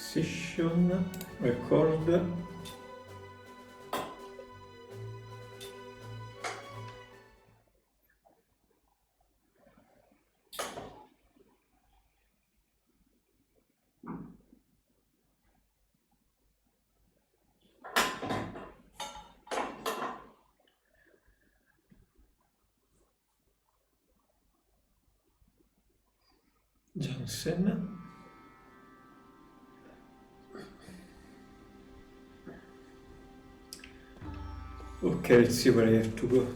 Session, record. Johnson. Okay, let's see where I have to go.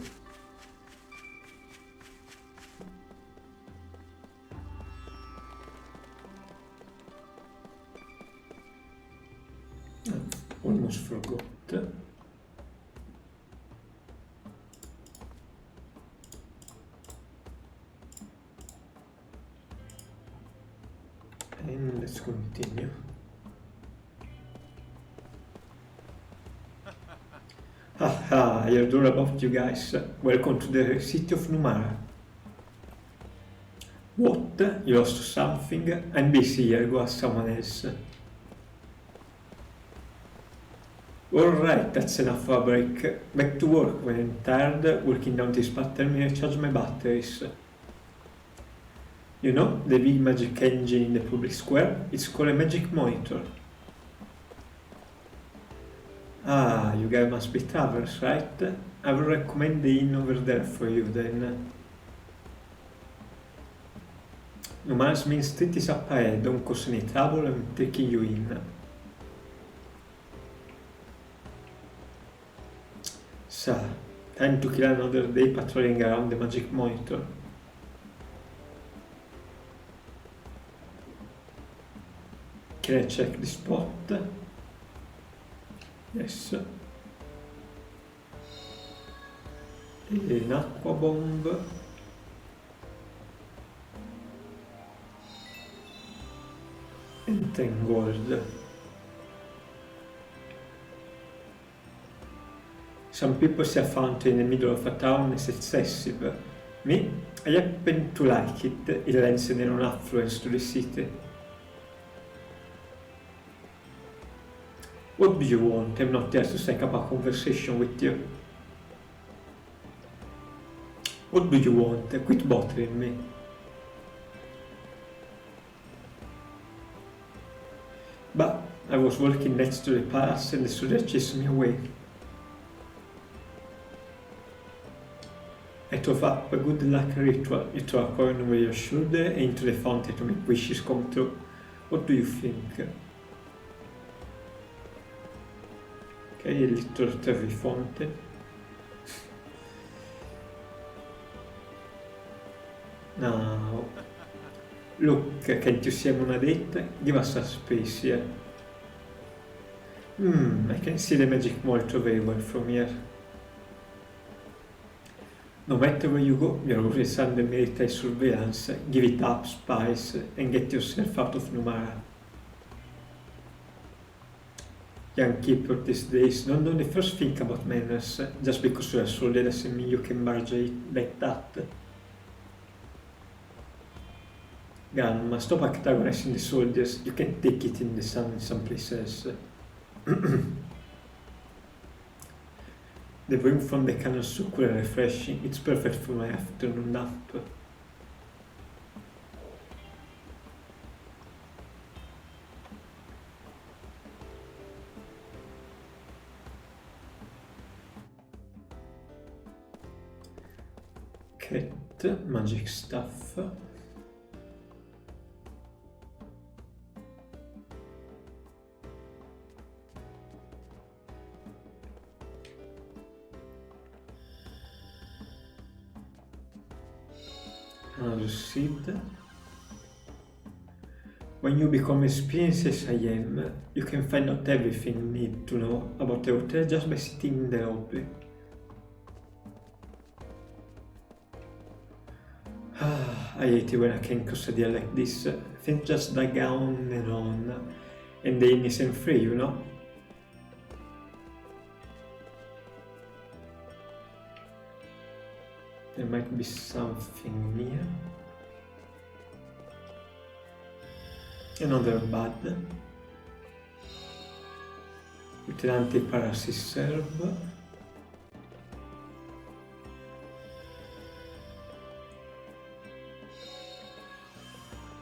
Almost forgot. And let's continue. Haha, I heard all about you guys. Welcome to the city of Numara. What? You lost something? I'm busy here, go ask someone else. Alright, that's enough for a break. Back to work when I'm tired, working down this pattern and recharge my batteries. You know, the big magic engine in the public square? It's called a magic monitor. Ah, you guys must be travelers, right? I will recommend the inn over there for you then. Numa's main street is up ahead, don't cause any trouble, I'm taking you in. So, time to kill another day patrolling around the magic monitor. Can I check the spot? Yes. An aqua bomb. And 10 gold. Some people say a fountain in the middle of a town is excessive. Me, I happen to like it. It lends an affluence to the city. What do you want? I'm not there to strike up a conversation with you. What do you want? Quit bothering me. But I was walking next to the palace and the soldier chased me away. I thought up a good luck ritual. You throw a coin over your shoulder and into the fountain to make wishes come true. What do you think? Okay, a little Trevi fountain. Now, look, can't you see I'm on a date? Give us a space here. I can see the magic monitor very well from here. No matter where you go, you're always under military surveillance. Give it up, spies, and get yourself out of Numara. Young keeper these days don't only first think about manners. Just because you're a soldier doesn't mean you can barge it like that. Gun, stop antagonizing the soldiers. You can take it in the sun someplace else. The wind from the cannon is so cool and refreshing. It's perfect for my afternoon nap. Cat, magic stuff. Another seed. When you become experienced as I am, you can find out everything you need to know about the hotel just by sitting in the lobby. I hate it when I can cross a deal like this. Things just drag on, and the inn isn't free, you know? There might be something near. Another bud. with an anti-paralysis serve.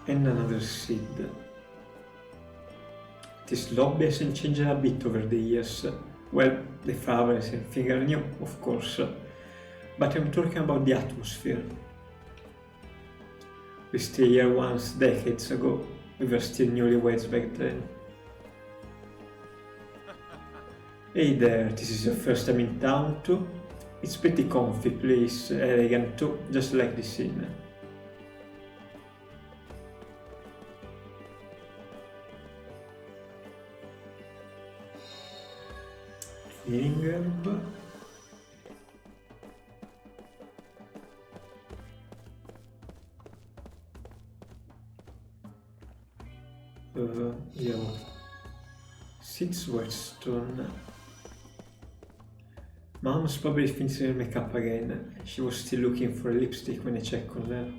And another seed. This lobby hasn't changed a bit over the years. Well, the flowers and things are new, of course, but I'm talking about the atmosphere. We stayed here once decades ago. We were still newlyweds back then. Hey there, this is your first time in town too? It's pretty comfy place, elegant too, just like the scene. Healing herb. Yeah. 6 whetstone. Mom's probably finishing her makeup again. She was still looking for a lipstick when I checked on her.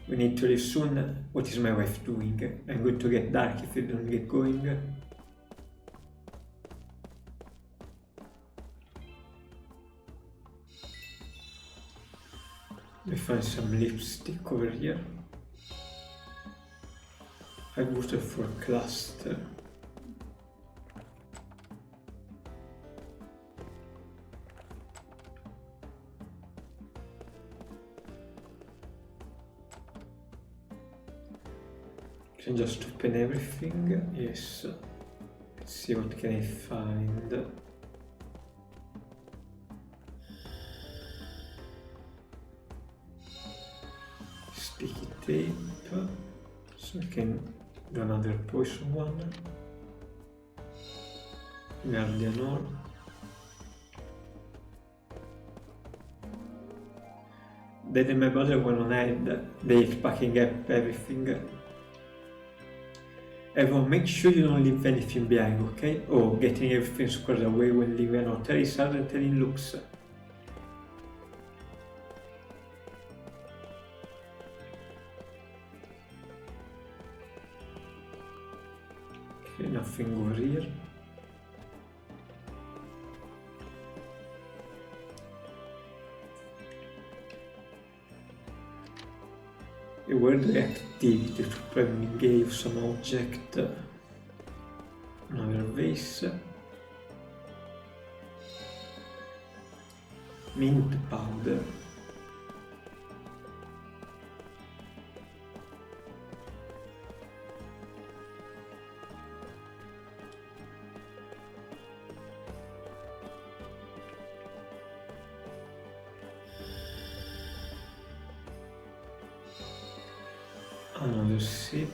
We need to leave soon. What is my wife doing? I'm going to get dark if we don't get going. Let me find some lipstick over here. I voted for cluster. Can just open everything? Yes. Let's see what can I find. Sticky tape. So I can do another poison one. Guardian Orb. Dad and my brother went on ahead. They packing up everything. Everyone, make sure you don't leave anything behind, okay? Oh, getting everything squared away when leaving an hotel is harder than it looks. Okay, nothing over here. A word reactivity to probably gave some object. Another vase. Mint powder. Another seed.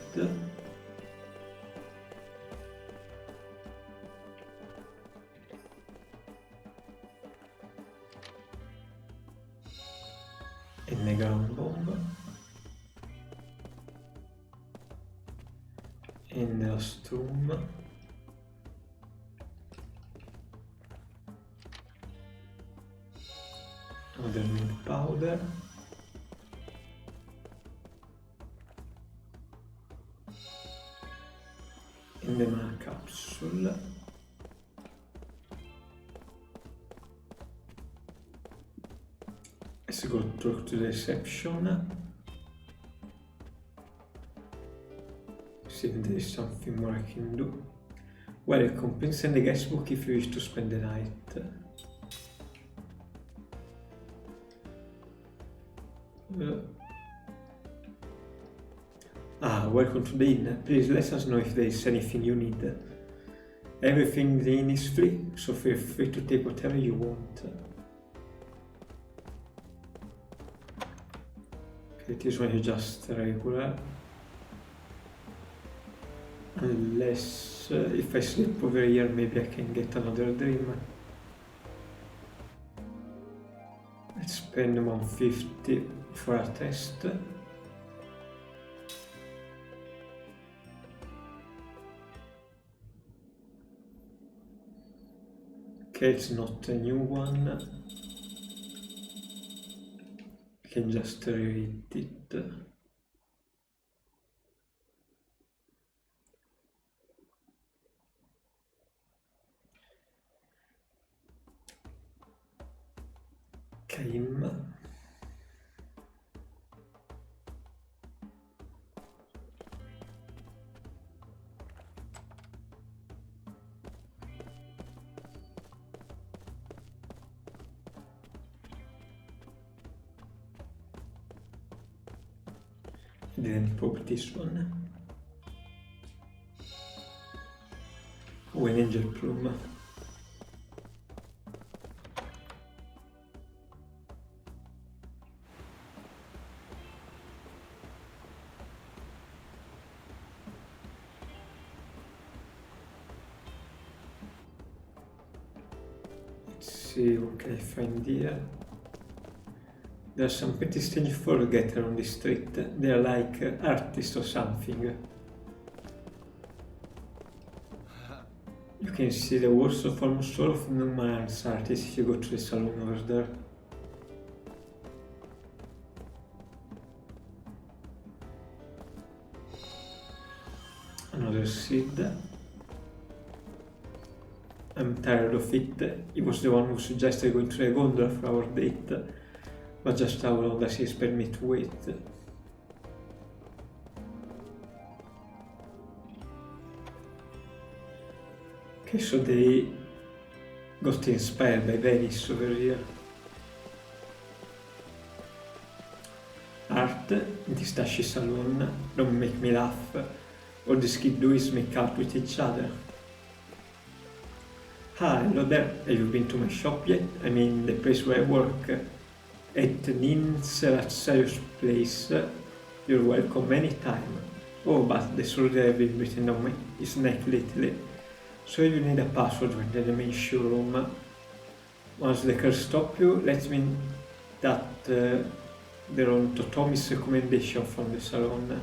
And a ground bomb. And a storm. Another mint powder. In the mana capsule. Let's go talk to the reception. See if there is something more I can do. Welcome, please send a guest book if you wish to spend the night. Welcome to the inn. Please let us know if there is anything you need. Everything in the inn is free, so feel free to take whatever you want. Okay, this one is just regular. Unless if I sleep over here, maybe I can get another dream. Let's spend 150 for a test. Okay, it's not a new one. I can just read it. Didn't pop this one. Oh, an angel plume. Let's see what can I find here. There are some pretty strange forgetters on the street. They are like artists or something. You can see the walls of almost all of numerous artists if you go to the salon over there. Another seed. I'm tired of it. He was the one who suggested going to the gondola for our date. But just how long does he expect me to wait? Okay, so they got inspired by Venice over here. Art, this dashy salon, don't make me laugh. All these kids do is make out with each other. Ah, hello there, have you been to my shop yet? I mean, the place where I work. At Nin's place. You're welcome anytime. Oh, but the soldier have been written on his neck lately. So you need a password when the main showroom. Once the car stop you, let me that they're on Totomi's recommendation from the salon.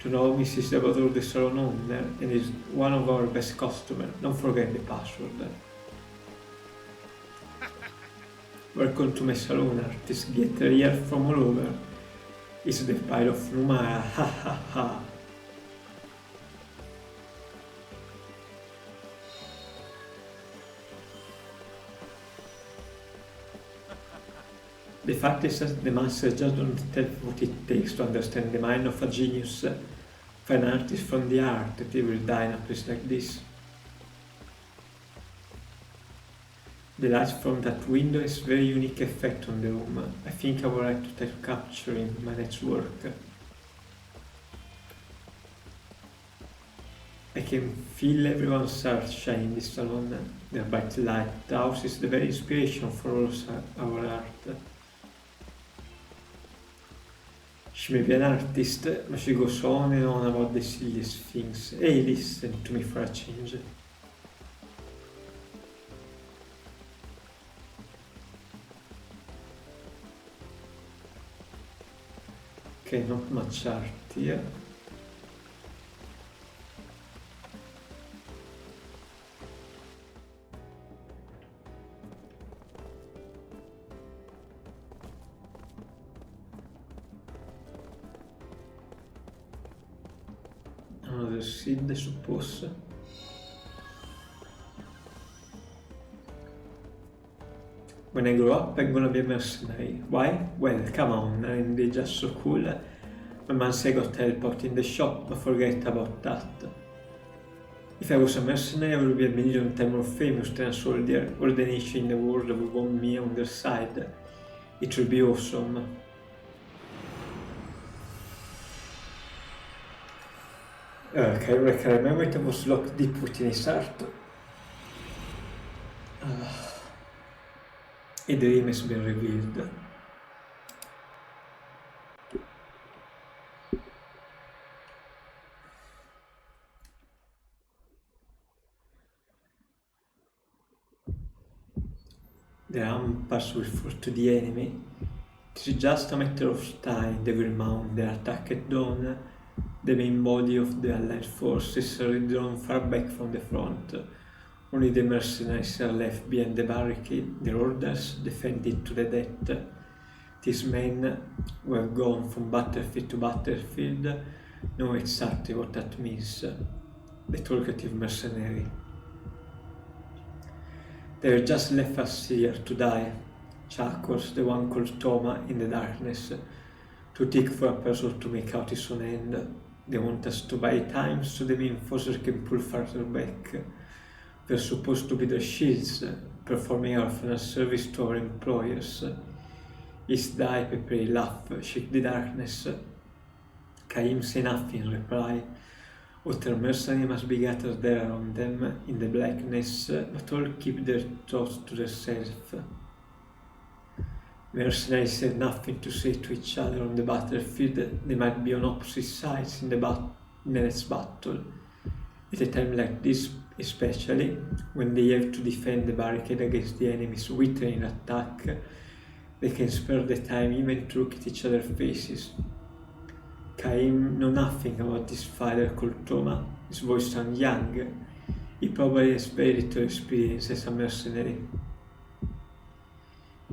Totomi is the brother of the salon owner and is one of our best customers. Don't forget the password. Welcome to my salon, artist. Get here from all over. It's the pride of Numara, ha ha ha. The fact is that the masses just don't tell what it takes to understand the mind of a genius. For an artist from the art, that they will die in a place like this. The light from that window has very unique effect on the room. I think I would like to try to capture in my next work. I can feel everyone's heart shine in this salon. The bright lighthouse is the very inspiration for all our art. She may be an artist, but she goes on and on about the silliest things. Hey, listen to me for a change. Okay, not much art here. Another seed, I suppose. When I grow up, I'm gonna be a mercenary. Why? Well, come on, and they're just so cool. My mom said I got help out in the shop, but forget about that. If I was a mercenary, I would be a million times more famous than a soldier. All the nation in the world would want me on their side. It would be awesome. Okay, I can remember it was locked deep within his heart. A dream has been revealed. The ramparts will fall to the enemy. It is just a matter of time they will mount their attack at dawn. The main body of the Allied forces are withdrawn far back from the front. Only the mercenaries are left behind the barricade, their orders defended to the death. These men who have gone from battlefield to battlefield know exactly what that means. The talkative mercenary. They have just left us here to die. Chuckles, the one called Toma, in the darkness. Too thick for a person to make out his own end. They want us to buy time so the main forces can pull farther back. They're supposed to be the shields, performing orphanage service to our employers. His die, peppery laugh, shake the darkness. Caim say nothing in reply. Other mercenaries must be gathered there around them in the blackness, but all keep their thoughts to themselves. Mercenaries had nothing to say to each other on the battlefield. They might be on opposite sides in the next battle. At a time like this, especially, when they have to defend the barricade against the enemy's withering attack, they can spare the time even to look at each other's faces. Caim knew nothing about this fighter called Toma. His voice sounded young. He probably has very little experience as a mercenary.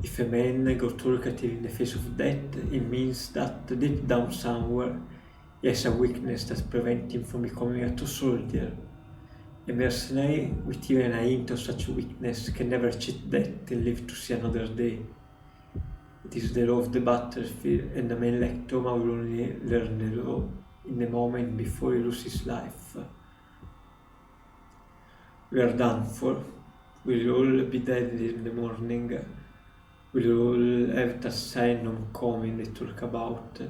If a man got talkative in the face of death, it means that deep down somewhere he has a weakness that prevents him from becoming a true soldier. A mercenary with even a hint of such weakness can never cheat death and live to see another day. It is the law of the battlefield, and a man like Toma will only learn the law in the moment before he loses his life. We are done for. We'll all be dead in the morning. We'll all have that sign on coming they talk about.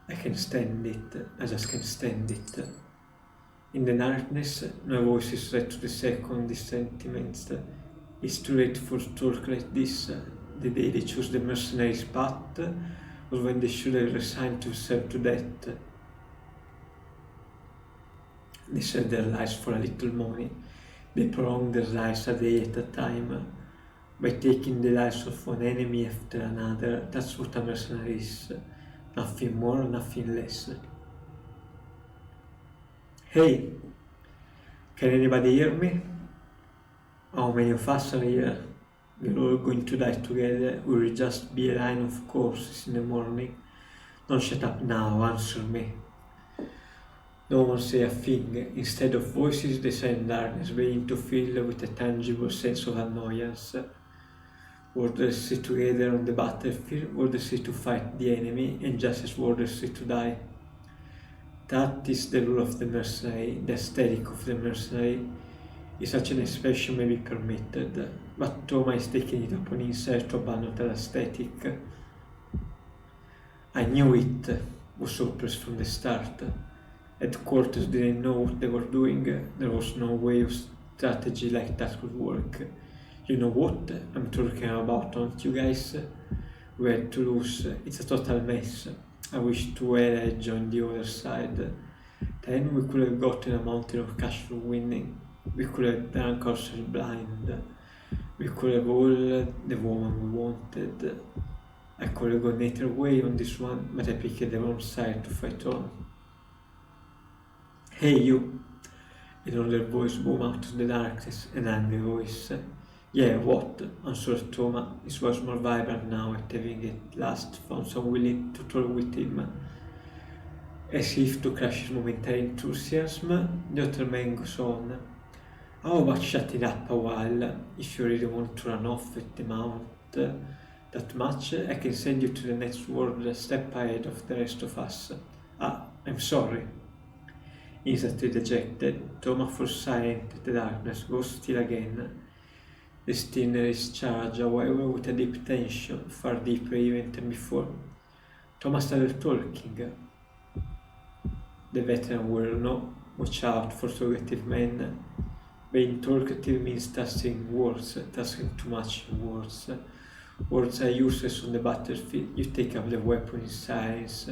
I can stand it, I just can't stand it. In the darkness, no voice is read to the second these sentiments. It's too late for talk like this. The day they choose the mercenary's path was when they should have resigned to serve to death. They sell their lives for a little money. They prolong their lives a day at a time. By taking the lives of one enemy after another, that's what a mercenary is. Nothing more, nothing less. Hey, can anybody hear me? How many of us are here? We're all going to die together. We will just be a line of corpses in the morning. Don't shut up now, answer me. No one say a thing. Instead of voices, the silent darkness began to fill with a tangible sense of annoyance. Warders sit together on the battlefield, warders sit to fight the enemy, and just as warders sit to die. That is the rule of the mercenary, the aesthetic of the mercenary. If such an expression may be permitted, but Toma is taking it upon himself to abandon that aesthetic. I knew it was hopeless from the start. Headquarters didn't know what they were doing. There was no way of strategy like that could work. You know what I'm talking about, don't you guys? We had to lose. It's a total mess. I wish to well I joined the other side. Then we could have gotten a mountain of cash for winning. We could have drunk ourselves blind. We could have all the woman we wanted. I could have gone either way on this one, but I picked the wrong side to fight on. Hey you! Another voice boomed out of the darkness, an angry voice. Yeah, what? Answered Toma. His voice more vibrant now at having at last found someone willing to talk with him. As if to crush his momentary enthusiasm, the other man goes on. How about shutting up a while? If you really want to run off at the mount that much, I can send you to the next world a step ahead of the rest of us. Ah, I'm sorry. Instantly dejected, Toma falls silent. The darkness goes still again. The stillness is charged, however, with a deep tension, far deeper even than before. Toma started talking. The veteran will know. Watch out for talkative men. Being talkative means tasking words, tasking too much words. Words are useless on the battlefield. You take up the weapon in silence.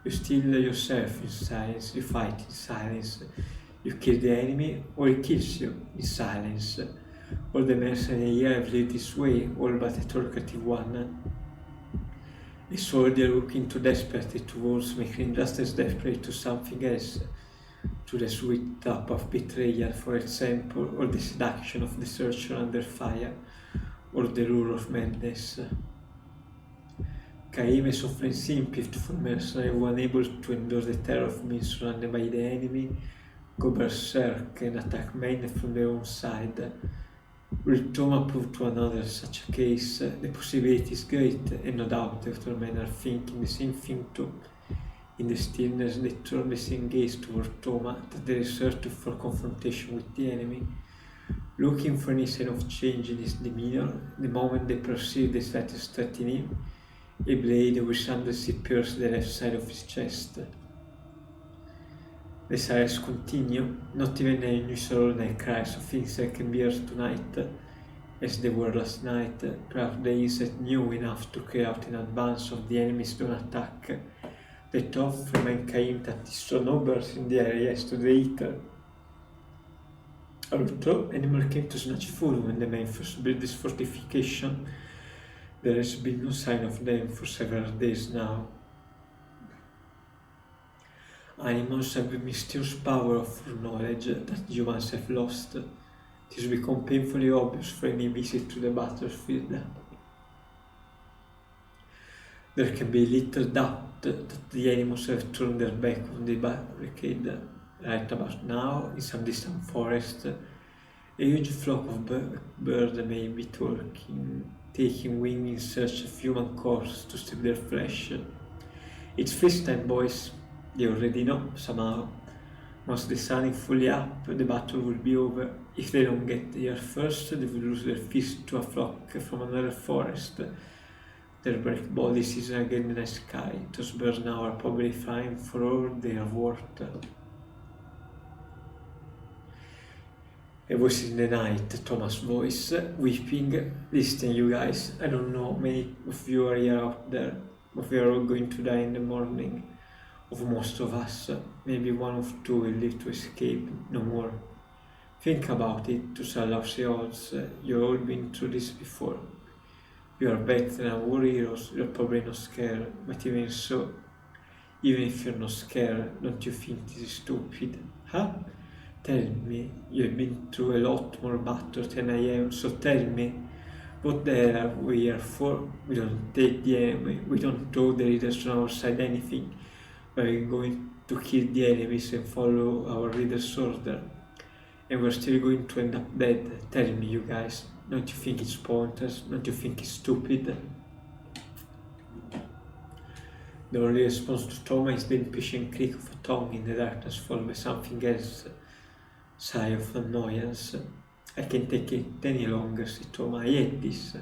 You steal yourself in silence. You fight in silence. You kill the enemy, or he kills you in silence. All the mercenaries here have lived this way, all but a talkative one. A soldier looking too desperately towards making just as desperate to something else, to the sweet tap of betrayal, for example, or the seduction of the searcher under fire, or the lure of madness. Caim is offering sympathy for mercenaries who, unable to endure the terror of being surrounded by the enemy, go berserk and attack men from their own side. Will Toma prove to another such a case? The possibility is great, and no doubt the other men are thinking the same thing too. In the stillness, they turn the same gaze toward Toma that they resort to for confrontation with the enemy, looking for any sign of change in his demeanor. The moment they perceive the slightest threat in him, a blade will suddenly pierce the left side of his chest. The sirens continue, not even a unusual night cries of things that can be heard tonight, as they were last night. Perhaps the insect knew enough to clear out in advance of the enemy's dawn attack. They thought from Caim that he saw no birds in the area yesterday either. Although animal came to snatch food when the men first built this fortification, there has been no sign of them for several days now. Animals have a mysterious power of foreknowledge that humans have lost. It has become painfully obvious for any visit to the battlefield. There can be little doubt that the animals have turned their back on the barricade. Right about now, in some distant forest, a huge flock of birds may be taking wing in search of human corpses to steal their flesh. It's feast time, boys. They already know, somehow. Once the sun is fully up, the battle will be over. If they don't get here first, they will lose their feast to a flock from another forest. Their break bodies is again in the sky. Those birds now are probably flying for all they are worth. A voice in the night, Thomas' voice, weeping. Listen, you guys, I don't know, many of you are here out there, but we are all going to die in the morning. Of most of us, maybe one of two will live to escape, no more. Think about it, to sell ourselves. You've all been through this before. You are better than war heroes, you're probably not scared, but even so, even if you're not scared, don't you think this is stupid? Huh? Tell me, you've been through a lot more battles than I am, so tell me, what the hell are we here for? We don't take the enemy, we don't throw the leaders on our side anything. We're going to kill the enemies and follow our leader's order. And we're still going to end up dead. Tell me, you guys, don't you think it's pointless? Don't you think it's stupid? The only response to Thomas is the impatient click of a tongue in the darkness, followed by something else. Sigh of annoyance. I can't take it any longer, said Thomas. I hate this.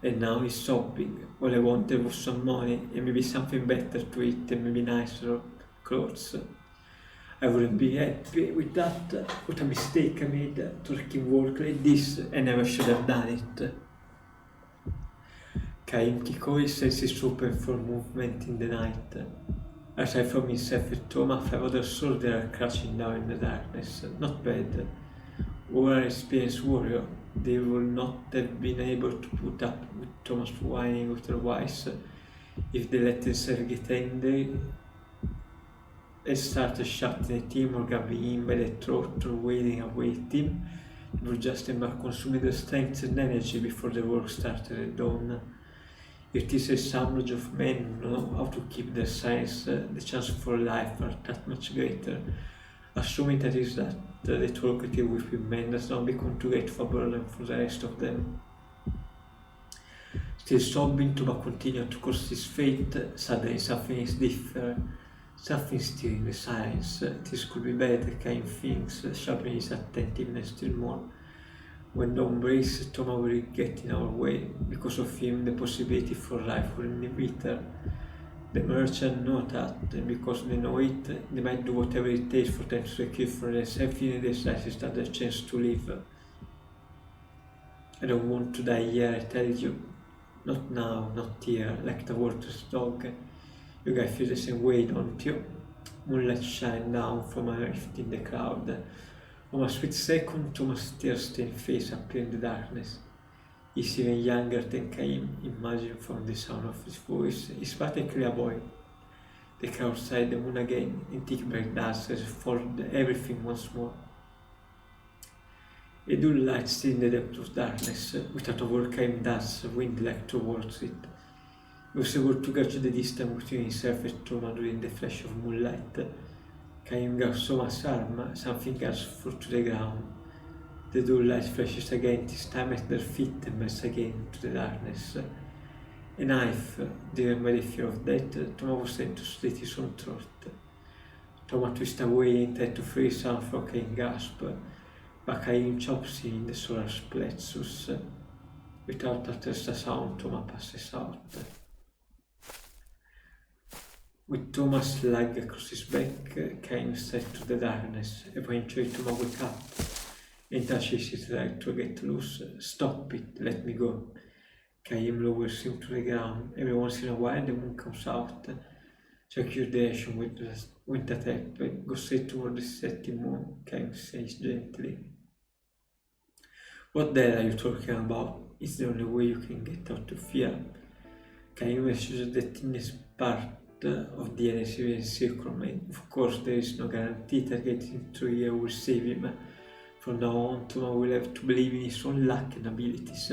And now he's sobbing. All I wanted was some money and maybe something better to eat and maybe nicer clothes. I wouldn't be happy with that. What a mistake I made to work like this. I never should have done it. Caim Kikoi senses open for movement in the night. Aside from himself and Thomas, 5 other soldiers are crouching down in the darkness. Not bad. Or an experienced warrior. They will not have been able to put up with Thomas whining otherwise. If they let themselves get angry and started shouting at him or grabbing him by the throat or wailing away at him, it would just end up consuming their strength and energy before the work started at dawn. If this is assemblage of men who know how to keep their silence, the chances for life are that much greater. Assuming that is that the talkative weeping man does not become too great of a burden for the rest of them. Still sobbing, Thomas continued to curse his fate. Suddenly something is different. Something still in the silence. This could be better, Caim thinks, sharpening his attentiveness still more. When dawn breaks, Thomas will get in our way. Because of him, the possibility for life will be bitter. The merchants know that, and because they know it, they might do whatever it takes for them to secure for themselves in the slightest other chance to live. I don't want to die here, I tell you. Not now, not here, like the worthless dog. You guys feel the same way, don't you? Moonlight shine down from a rift in the cloud. For a split second, Thomas' tear-stained face appeared in the darkness. He's even younger than Caim, imagine from the sound of his voice. He's practically a boy. They came outside the moon again, and thick black dust has followed everything once more. A dull light still in the depth of darkness, without a word Caim does, wind like towards it. He was able to gauge the distance between himself and Thomas during the flash of moonlight. Caim grabbed Thomas' arm, something else fell to the ground. The dull light flashes again, this time at their feet and melts again into the darkness. A knife, driven by the fear of death, Thomas was sent to slit his own throat. Thomas twisted away and tried to free his arm from Caim's grasp, but Caim chops him in the solar plexus. Without uttering a sound, Thomas passes out. With Thomas' leg across his back, came straight to the darkness. Eventually Thomas woke up and touches his leg to get loose. Stop it, let me go. Caim lowers him to the ground. Every once in a while the moon comes out. Check your direction with the tap. Go straight toward the setting moon, Caim says gently. What the hell are you talking about? It's the only way you can get out of here. Caim measures the thinnest part of the energy circlement. Of course, there is no guarantee that getting through here will save him. From now on, Thomas will have to believe in his own luck and abilities.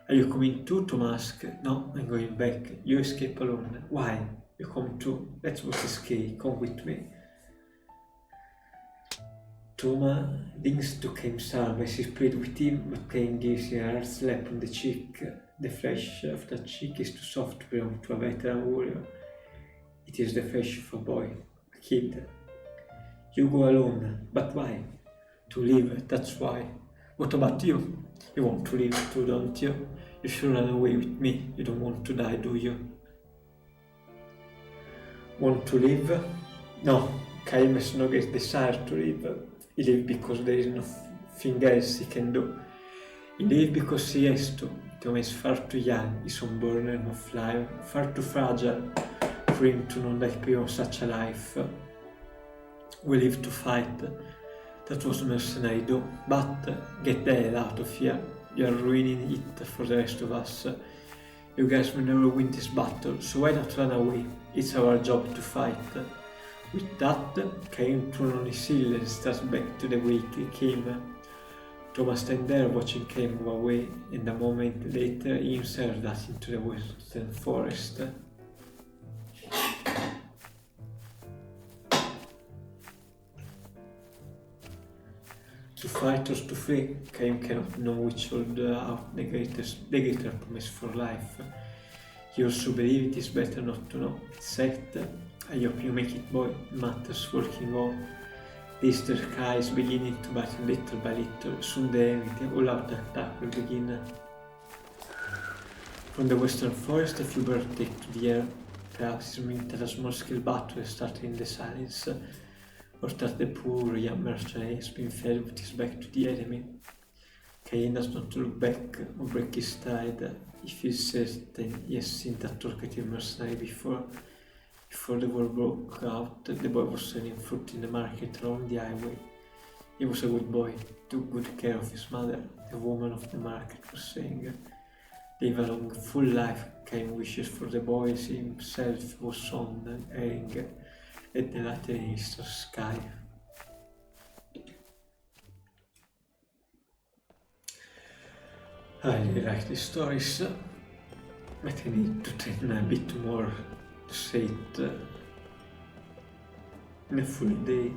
Are you coming too, Thomas asked. No, I'm going back. You escape alone. Why? You come too. Let's both escape. Come with me. Thomas dings to Caim's arm as he played with him, but Caim gives him a hard slap on the cheek. The flesh of that cheek is too soft to belong to a veteran warrior. It is the flesh of a boy, a kid. You go alone, but why? To live, that's why. What about you? You want to live too, don't you? You should run away with me. You don't want to die, do you? Want to live? No, Caim has no great desire to live. He lives because there is nothing else he can do. He lives because he has to. Thomas is far too young, he's unborn and of life, far too fragile for him to know the appeal of such a life. We live to fight. That was mercenary do, but get the hell out of here. You are ruining it for the rest of us. You guys will never win this battle, so why not run away? It's our job to fight. With that, Caim turned on his heel and started back to the way he came. Thomas standing there watching Caim move away, and a moment later he himself dashed into the western forest. To fight or to flee, Caim cannot know which hold out the greater promise for life. He also believes it is better not to know. Set, I hope you make it, boy. Matters working on. The eastern sky is beginning to brighten little by little. Soon the all-out attack will begin. From the western forest, a few birds take to the air. Perhaps it means that a small-scale battle is starting in the silence, or that the poor young mercenary has been fed with his back to the enemy. Caim does not look back or break his stride. He feels certain he has seen that talkative mercenary before. Before the war broke out, the boy was selling fruit in the market along the highway. He was a good boy, took good care of his mother, the woman of the market was saying. They live a long, full life. Caim wishes for the boy as he himself was on, airing at the latter eastern sky. I really like these stories, but I need to train a bit more to say it in a full day.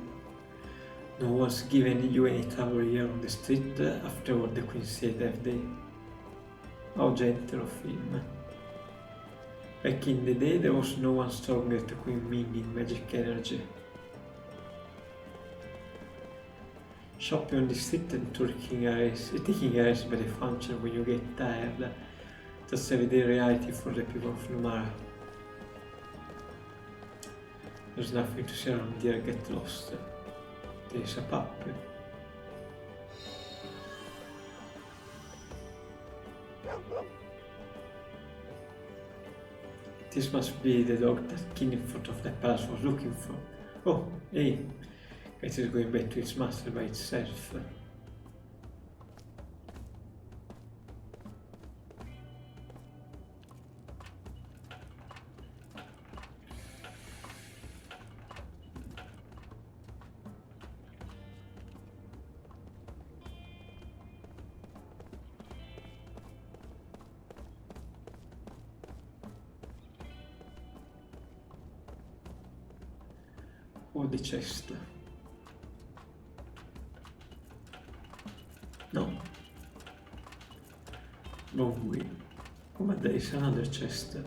No one's given you any trouble here on the street after what the Queen said that day. How gentle of him. Back in the day there was no one stronger to Queen Ming in magic energy. Shopping on the street and taking a rest by the function when you get tired. That's everyday reality for the people of Numara. There's nothing to see around here, get lost. There's a puppy. This must be the dog that king in front of the palace was looking for. Oh, hey! It is going back to its master by itself. Oh, the chest. No. Wrong way. Oh, but there is another chest.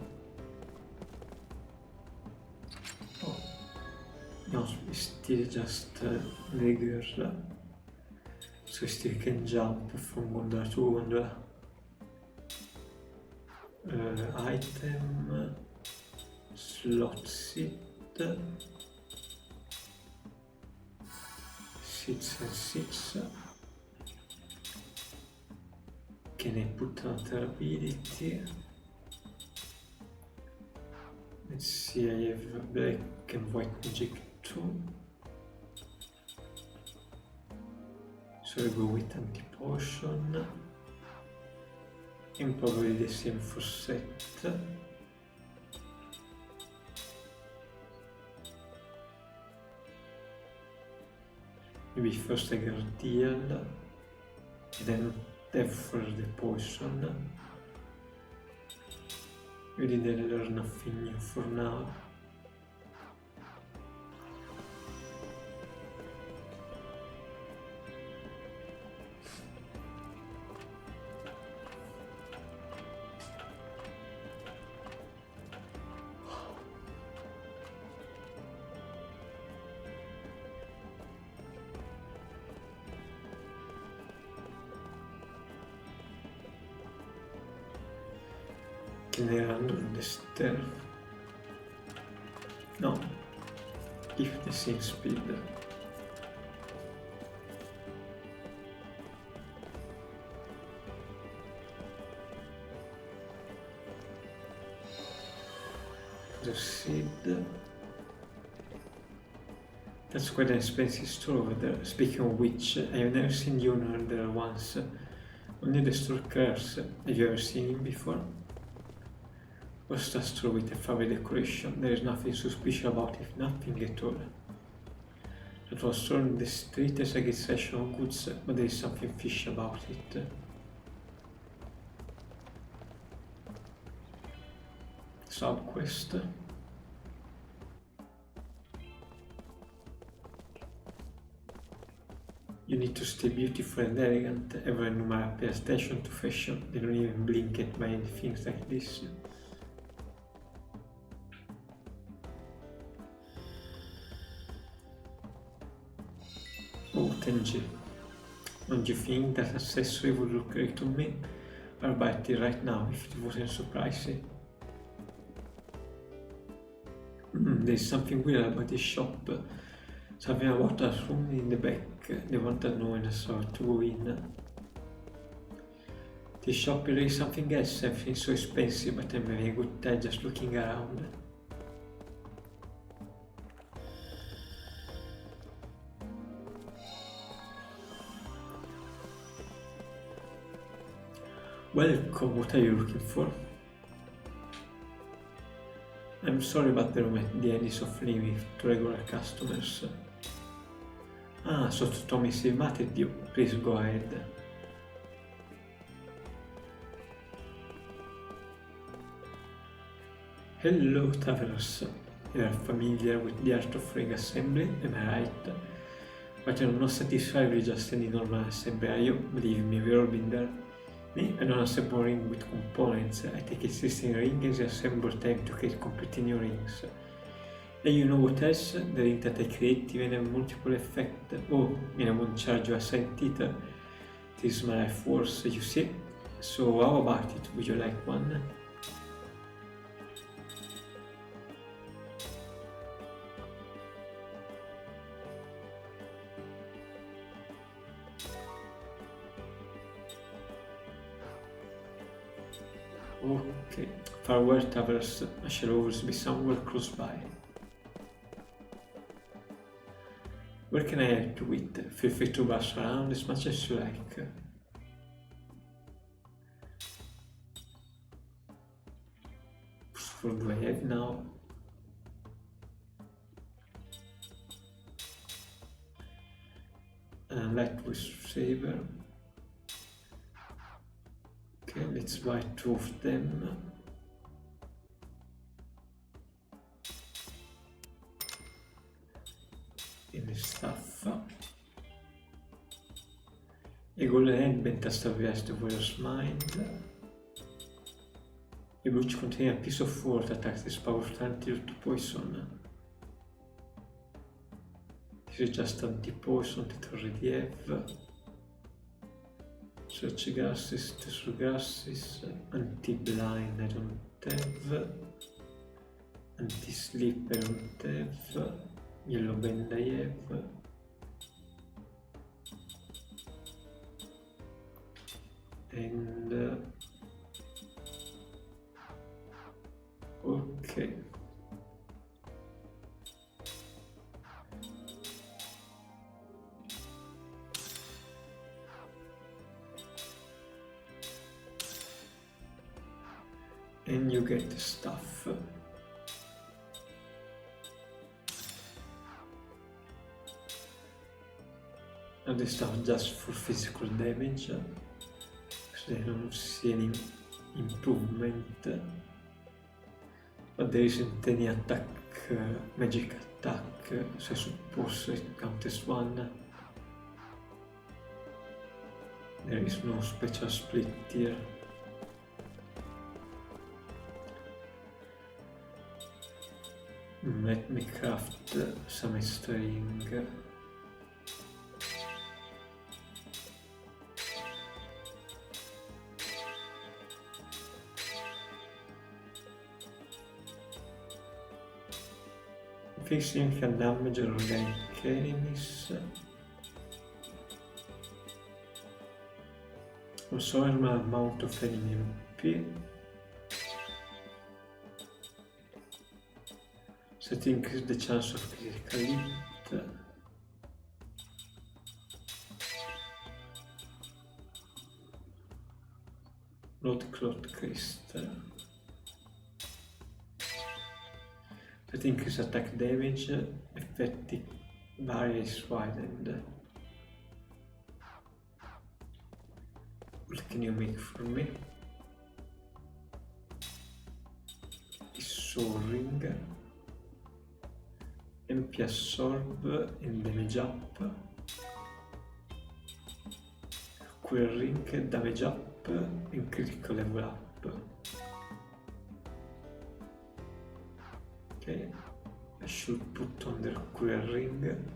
Oh. No, it's still just regular. So still can jump from gondola to gondola. Item. slot seat, seats and seats. Can I put another ability? Let's see, I have black and white magic too. So I go with anti-potion. And probably the same for set. Maybe first I Guardian, then Death for the potion. We didn't learn nothing new for now. Can I run on the stair? No. Keep the same speed. Proceed. That's quite an expensive store over there. Speaking of which, I have never seen the owner there once. Only the store clerks. Have you ever seen him before? What's that store with a fabric decoration? There is nothing suspicious about it, nothing at all. That was store in the street as a good section of goods, but there is something fishy about it. Sub quest. You need to stay beautiful and elegant. Everyone no matter pays attention to fashion. They don't even blink at buying things like this. Oh, Tenji. Don't you think that accessory would look great on me? I'll buy it right now if it wasn't so pricey. There's something weird about this shop. Something about a room in the back. They wanted no one saw to go in. This shop really is something else. Everything's so expensive, but I'm having a good time just looking around. Welcome, what are you looking for? I'm sorry, but the room at the end is off limit to regular customers. Ah, so Tommy is mad at you. Please go ahead. Hello, travelers. You are familiar with the art of ring assembly, am I right? But you're not satisfied with just any normal assembly, are you? Believe me, we've all been there. Me, I don't assemble ring with components. I take existing ring and assemble them to create completely new rings. And you know what else? The ring that I create even have multiple effects. Oh, and I won't charge you a cent either. This is my life force, you see. So how about it? Would you like one? Okay, farewell travelers, I shall always be somewhere close by. Where can I help you with? Feel free to brush around as much as you like. What do I have now? Light with saber. Okay, let's buy 2 of them. In the stuff. A golden headband a stabilize the warrior's mind. A brooch containing a piece of word attacks this powerful antidote to poison. This is just anti-poison that I already have. Search glasses, tesoro glasses, anti-blind I don't have. Anti-sleep I don't have. Yellow band I have. And okay. And you get the stuff. And the stuff just for physical damage, because I don't see any improvement. But there isn't any attack, magic attack, so I suppose it counts as one. There is no special split here. Let me craft some string. Inflicting can damage organic enemies. Also normal amount of enemy MP. So it increases the chance of critical hit. Blood clot crystal. So it increases attack damage, effective barrier is widened. What can you make for me? Soaring. MP absorb and damage up. Querying, damage up and critical level up. Okay, I should put on the querying.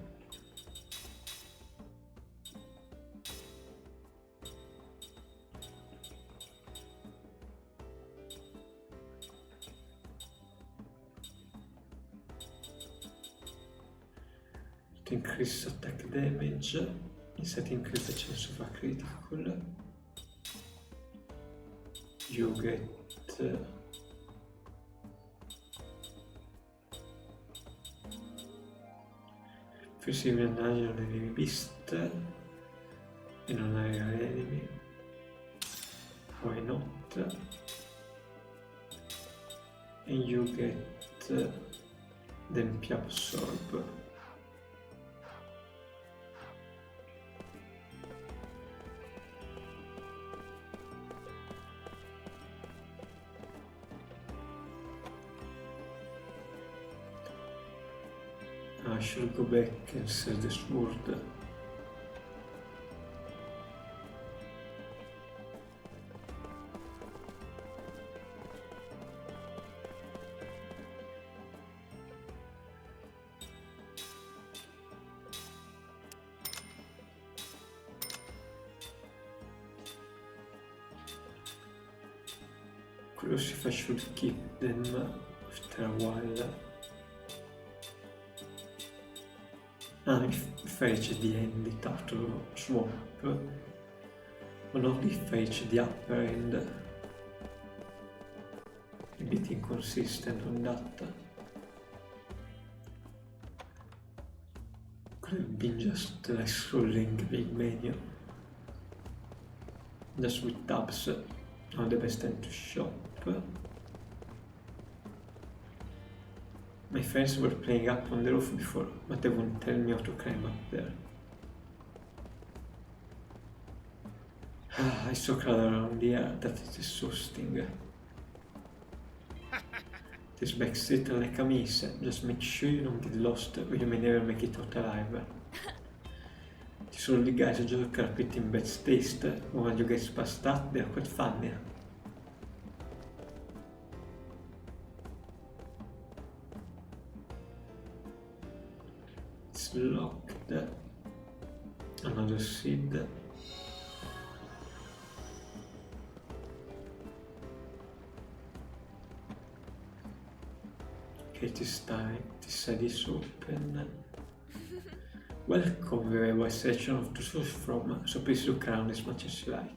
Increase attack damage, instead increase the chance of a critical. You get perceive an enemy beast in an area enemy. Why not? And you get the MP absorb. I should go back and sell the sword. Curious if I should keep them after a while. If I reach the end, it auto swap, but not if I reach the upper end. A bit inconsistent on that. Could have been just like scrolling the big menu. Just with tabs, not the best time to shop. My friends were playing up on the roof before, but they wouldn't tell me how to climb up there. I saw crowd around here that is exhausting. This backstreet like a miss, just make sure you don't get lost or you may never make it out alive. These all the guys who just are pretty in bad taste, but when you get past that, they're quite funny. Locked. Another seed. Okay, this time this side is open. Welcome, we have a selection of to choose from, so please look around as much as you like.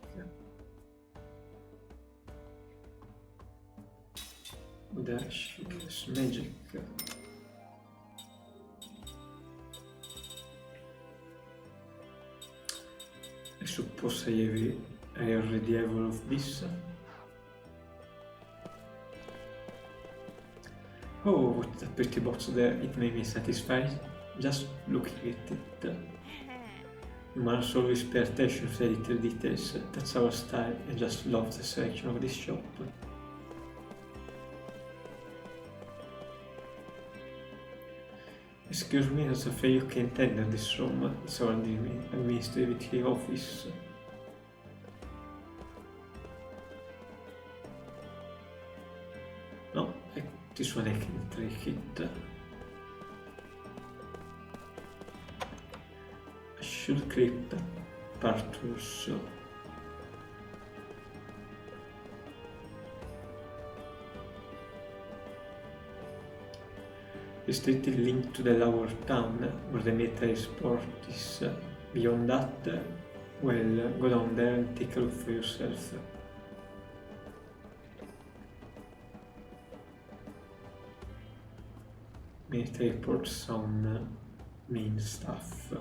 Dash is magic. I suppose I already have all of this. Oh, what a pretty box there, it made me satisfied just looking at it. You must always pay attention to the little details, that's our style, I just love the selection of this shop. Excuse me, as afraid you can't enter this room, it's our administrative office. No, this one I can take it. I should click that part also. This little link to the lower town where the military sport is. Beyond that, well, go down there and take a look for yourself. Military ports on main stuff.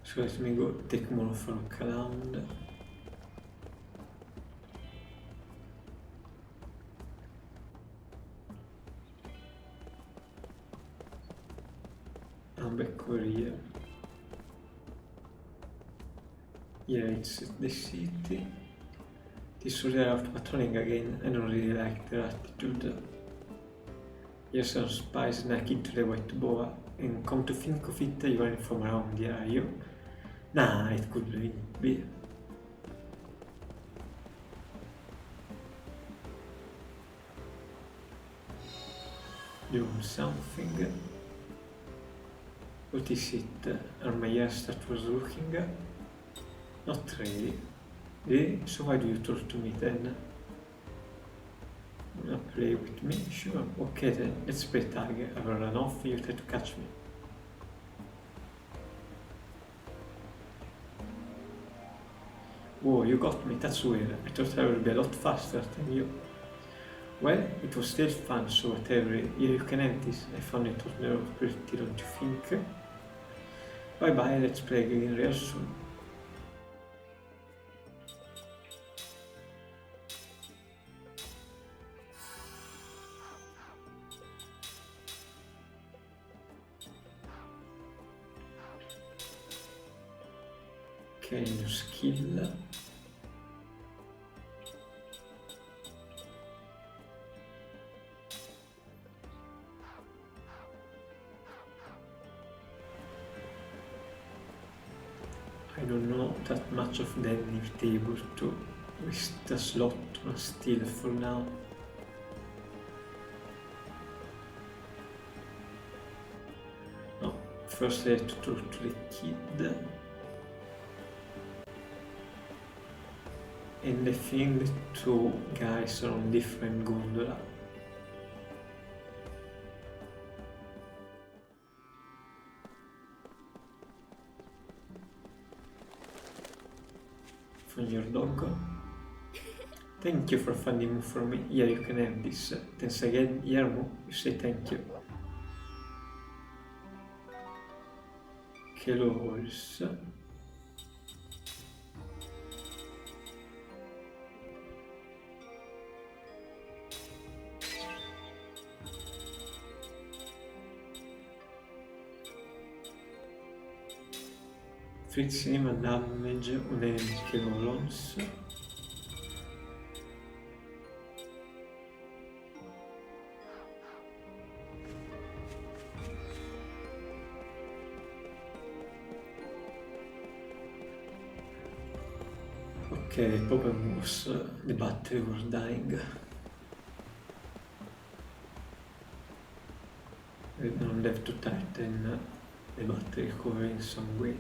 So let me go take more of a look around. I'm back over here. Yeah, it's the city. This was out patrolling again. I don't really like their attitude. Here's some spies snuck into the white boa, and come to think of it, you aren't from around here, are you? Nah, it couldn't be. Doing something. What is it? Are my ears that was looking? Not really. Really? So why do you talk to me then? Wanna play with me? Sure. Okay then, let's play tag. I will run off and you try to catch me. Whoa, you got me, that's weird. I thought I would be a lot faster than you. Well, it was still fun, so whatever. Yeah, you can have this. I found it was never pretty, don't you think? Bye bye, let's play again real soon. Okay, new skill. I don't know that much of them if they able to waste a slot on a steal for now. No, first I have to talk to the kid. And I think the two guys are on different gondola. From your dog. Thank you for finding for me. Yeah, you can have this. Thanks again, Yermo. You say thank you. Kills. Cinema damage on enemy kills. Okay, the problem was the battery was dying. We don't have to tighten the battery cover in some way.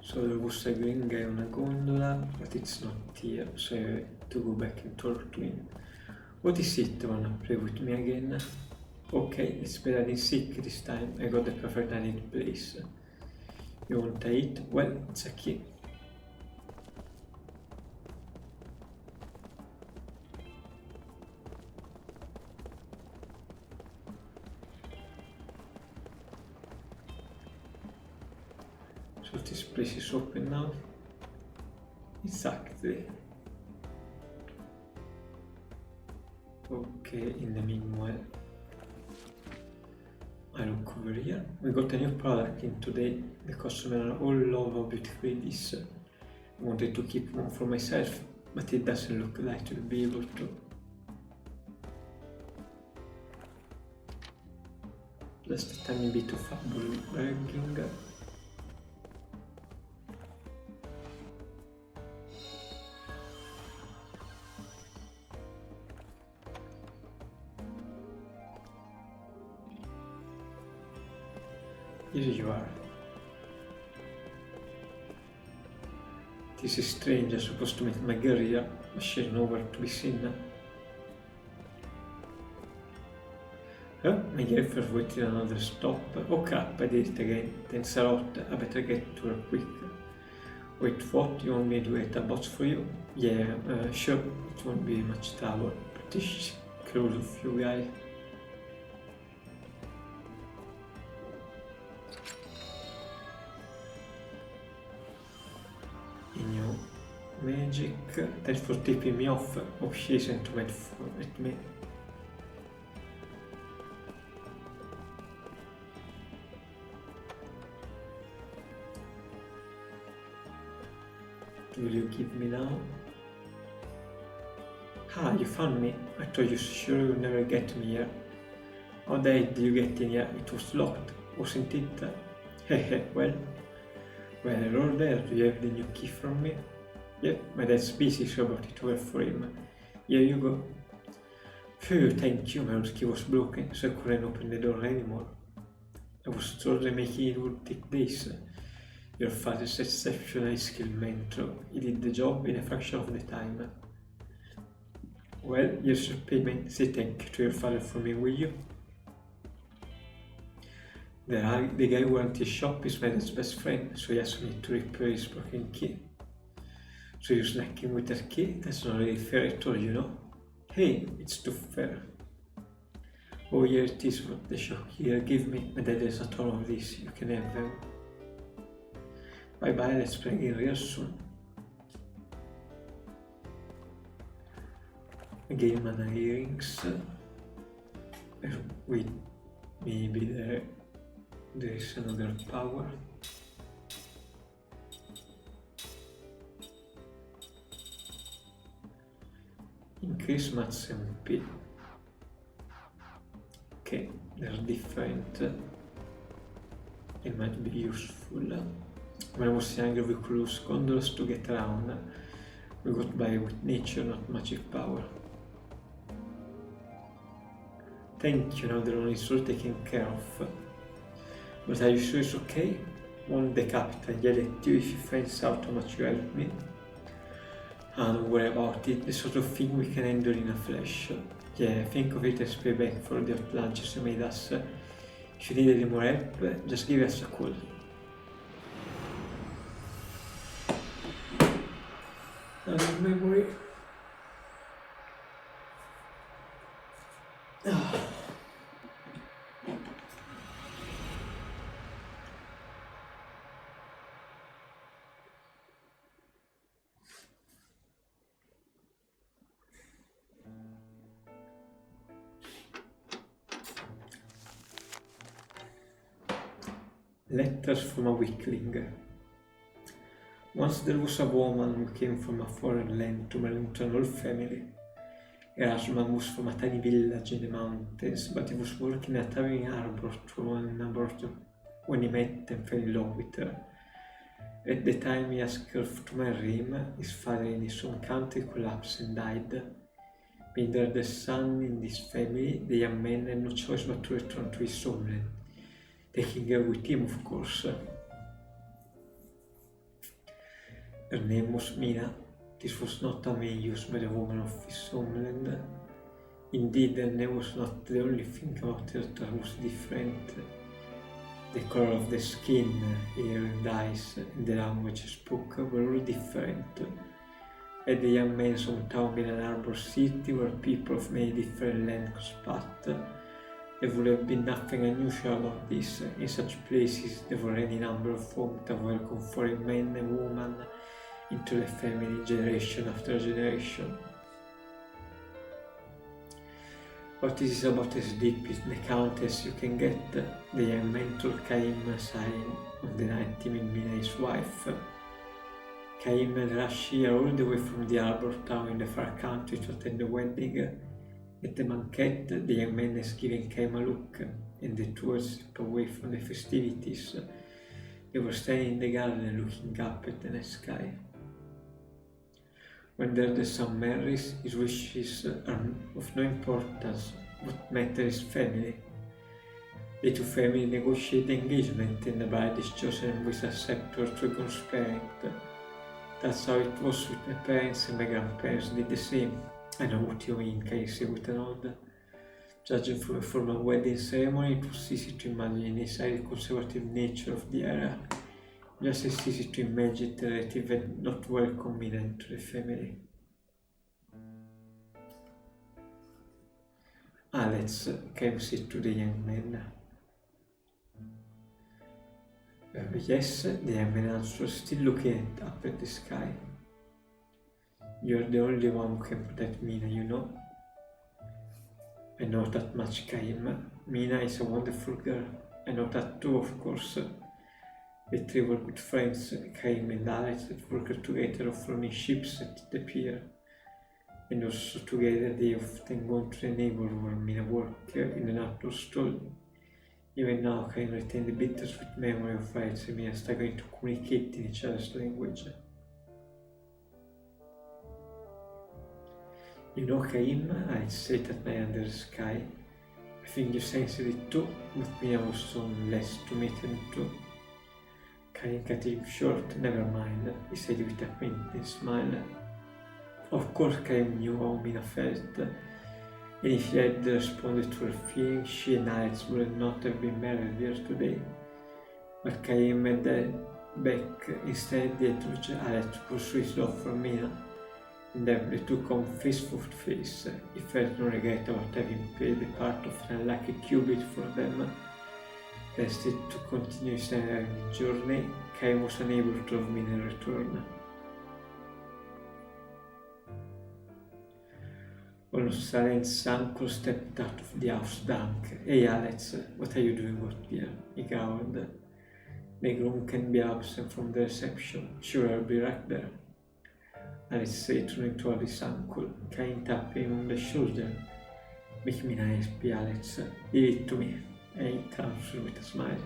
So there was a green guy on a gondola, but it's not here, so I have to go back into Earthwind. What is it? Wanna play with me again? Okay, it's better than sick this time. I got the perfect hiding place. You want a hit? Well, it's a key. So this place is open now. Exactly. Okay, in the meanwhile, I look over here. We got a new product in today. The customer are all over beautifully this. I wanted to keep one for myself, but it doesn't look like to be able to. Just a tiny bit of fable bragging. Here you are. This is strange. I'm supposed to meet my girl here, but she's nowhere to be seen. My girlfriend waited another stop. Oh crap, I did it again. Thanks a lot. I better get to her quick. Wait, what? You want me to wait a box for you? Yeah, sure. It won't be much trouble. Pretty close of you guys. Magic, thanks for tipping me off. Oh, she isn't mad at me. Will you give me now? Ah, you found me. I thought you sure you'd never get me here. How the heck did you get in here? It was locked, wasn't it? Hehe, well, hello there. Do you have the new key from me? Yeah, my dad's busy, so I brought it over for him. Here you go. Phew, thank you, my old key was broken, so I couldn't open the door anymore. I was told that making it would take days. Your father's exceptionally skilled mentor. He did the job in a fraction of the time. Well, here's your payment. Say thank you to your father for me, will you? The guy who runs his shop is my dad's best friend, so he asked me to repair his broken key. So you're snacking with that key? That's not really fair at all, you know? Hey, it's too fair. Oh, here it is what the shop here gave me. My dad has a ton of these, you can have them. Bye bye, let's play again real soon. Again, mana earrings. Wait, maybe there is another power. Increase max MP. Okay, they're different. It might be useful. When I was younger, we could use gondolas to get around. We got by with nature, not magic power. Thank you, now the loan is all taken care of. But are you sure it's okay? Won't the captain yell at you if he finds out how much you helped me? Ah, don't worry about it, the sort of thing we can handle in a flash. Yeah, think of it as payback for the hot lunches you made us. If you need any more help, just give us a call. Another memory. Letters from a weakling. Once there was a woman who came from a foreign land to marry into an old family. Her husband was from a tiny village in the mountains, but he was working at a towering harbor when he met and fell in love with her. At the time he asked her to marry him, his father in his home country collapsed and died. Being the eldest son in this family, the young man had no choice but to return to his homeland, taking her with him, of course. Her name was Mina. This was not a name used by the woman of his homeland. Indeed, her name was not the only thing about her that was different. The color of the skin, hair and eyes, and the language spoken were all different. And the young men hometown in an harbor city where people of many different lands spat. There would have been nothing unusual about this. In such places there were any number of homes that welcome foreign men and women into the family generation after generation. But this is about as deep in the country as you can get. The young man told Caim sign on the night him and Mina his wife. Caim had rushed here all the way from the harbor town in the far country to attend the wedding. At the banquet, the young man has given Caim a look, and the two had stepped away from the festivities. They were standing in the garden looking up at the night sky. When there the son marries, his wishes are of no importance. What matters is family. The two families negotiate the engagement, and the bride is chosen with a scepter to a groom's parent. That's how it was with my parents, and my grandparents did the same. I know what you mean, can you say with an nod? Judging from a formal wedding ceremony, it was easy to imagine the highly conservative nature of the era. Just as easy to imagine the relative had not welcomed Mina into the family. Let's came sit to the young man. Yes, the young man answered, still looking up at the sky. You're the only one who can protect Mina, you know. I know that much, Caim. Mina is a wonderful girl. I know that too, of course. The three were good friends, Caim and Alex, that worked together offering ships at the pier. And also together they often go to the neighbor where Mina worked in an outdoor stall. Even now Caim retained the bittersweet memory of Alex and Mina struggling to communicate in each other's language. You know, Caim, Alex said at night under the sky. I think you sensed it too, but Mina was so less to meet them too. Caim cut him short. Never mind, he said with a quaint smile. Of course Caim knew how Mina felt, and if he had responded to her feelings, she and Alex would not have been married here today. But Caim had back. Instead they had urged Alex to pursue his love for Mina, and then they took on face to face. He felt no regret about having played the part of an unlucky qubit for them. Destined to continue his journey, Caim was unable to have Mina in return. Almost Alex's uncle stepped out of the house drunk. Hey Alex, what are you doing out here? He growled. The groom can be absent from the reception. Sure, I'll be right there. Alex said, turning toward his uncle. Caim tapped him on the shoulder. Make me nice, Alex. Leave it to me. He answered with a smile.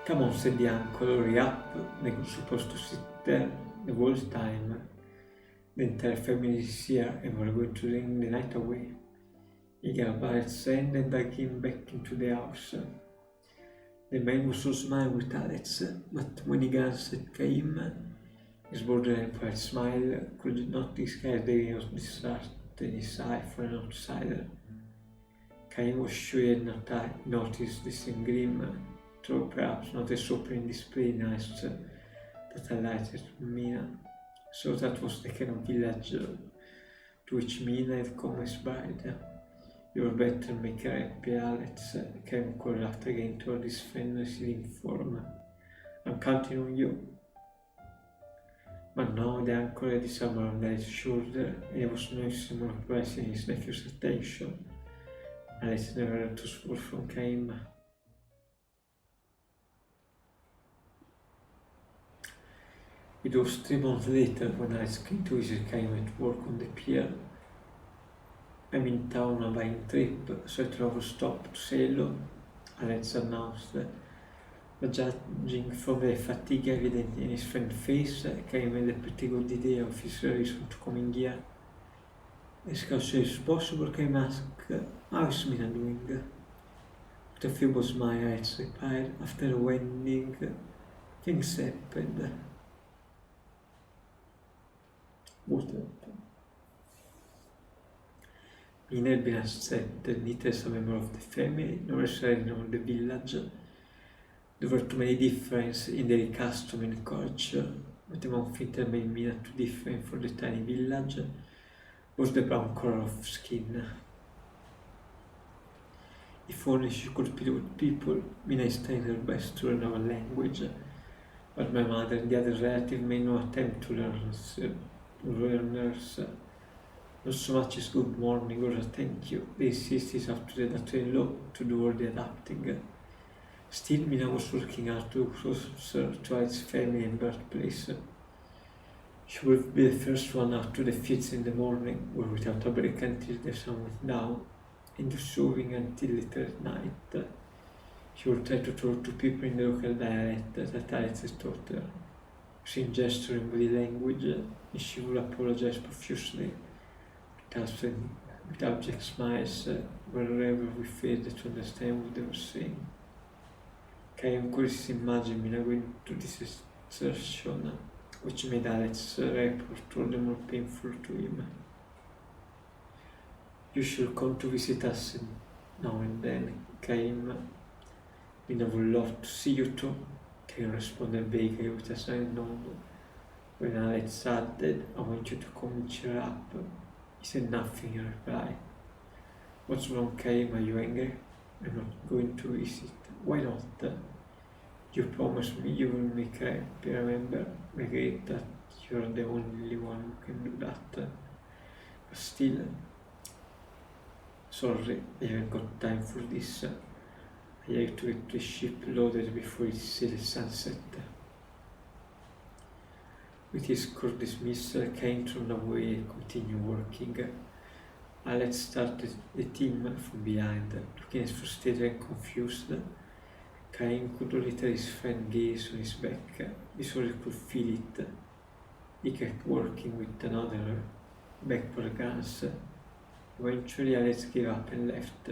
Come on, said the uncle, hurry up. They were supposed to sit there the whole time. The entire family is here and we're going to ring the night away. He grabbed Alex's hand and dragged him back into the house. The man was so smiling with Alex, but when he glanced at Caim, his borderline quiet smile could not disguise the ring of distrust in his eye for an outsider. Caim was sure he had not noticed the same gleam, though perhaps not as open display in eyes that highlighted Mina. So that was the kind of village to which Mina had come as bride. You're better make her happy, Alex. Caim called after again toward his friend receding form. I'm counting on you. But now the uncle had his arm around Alex's shoulder, and he was noticing more pressure in his nephew's attention. Alex never had to swerve from Caim. It was 3 months later when Alex came to visit Caim at work on the pier. I'm in town on a buying trip, so I thought I would stop to say hello, Alex announced. But judging from the fatigue evident in his friend's face, Caim had a pretty good idea of his reason to coming here. As casually as possible, Caim asked, how is Mina doing? With a feeble smile, Alex replied, after the wedding, Things happened. What happened? Mina had been accepted neither as a member of the family nor as a resident of the village. There were too many differences in their custom and culture, but the one thing that made Mina too different for the tiny village was the brown color of skin. If only she could play with people, Mina is trying her best to learn our language, but my mother and the other relative made no attempt to learn hers. Not so much as good morning or a thank you. They insisted up to the daughter-in-law to do all the adapting. Still, Mina was working hard to closer to its family and birthplace. She would be the first one out to the fields in the morning, or without a break until the sun went down, and do sewing until later at night. She would try to talk to people in the local dialect that Alex had taught her, using gesture and body language, and she would apologize profusely, with abject smiles wherever we failed to understand what they were saying. Caio could imagine Mina going to this exertion, which made Alex's report all the more painful to him. You should come to visit us now and then, Caim. Mina would love to see you too, Caim responded vaguely with a silent nod. When Alex added, I want you to come and cheer up, he said nothing in reply. What's wrong, Caim? Are you angry? I'm not going to visit. Why not? You promised me you will make her happy. Remember, regret that you're the only one who can do that. But still, sorry, I haven't got time for this. I have to get the ship loaded before it sees sunset. With his court dismissal, Cain turned away and continued working. Alex started the team from behind, looking as frustrated and confused. Cain could only tell his friend gaze on his back, before he could feel it. He kept working with another backward glance. Eventually Alex gave up and left.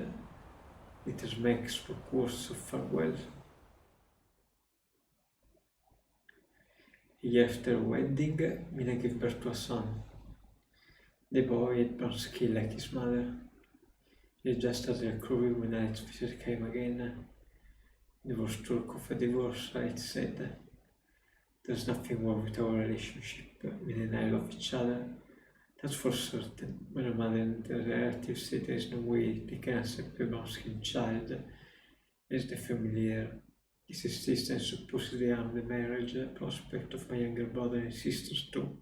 Little Mac spoke words of farewell. A year after wedding, Mina gave birth to a son. The boy had brown skin like his mother. He had just started crying when Alex visited came again. There was talk of a divorce, Alex said. There's nothing wrong with our relationship. Mina and I love each other. That's for certain. When her mother and the relatives say there's no way they can accept a brown skinned child as the familiar. His assistants supposedly harm the marriage prospect of my younger brother and sisters too.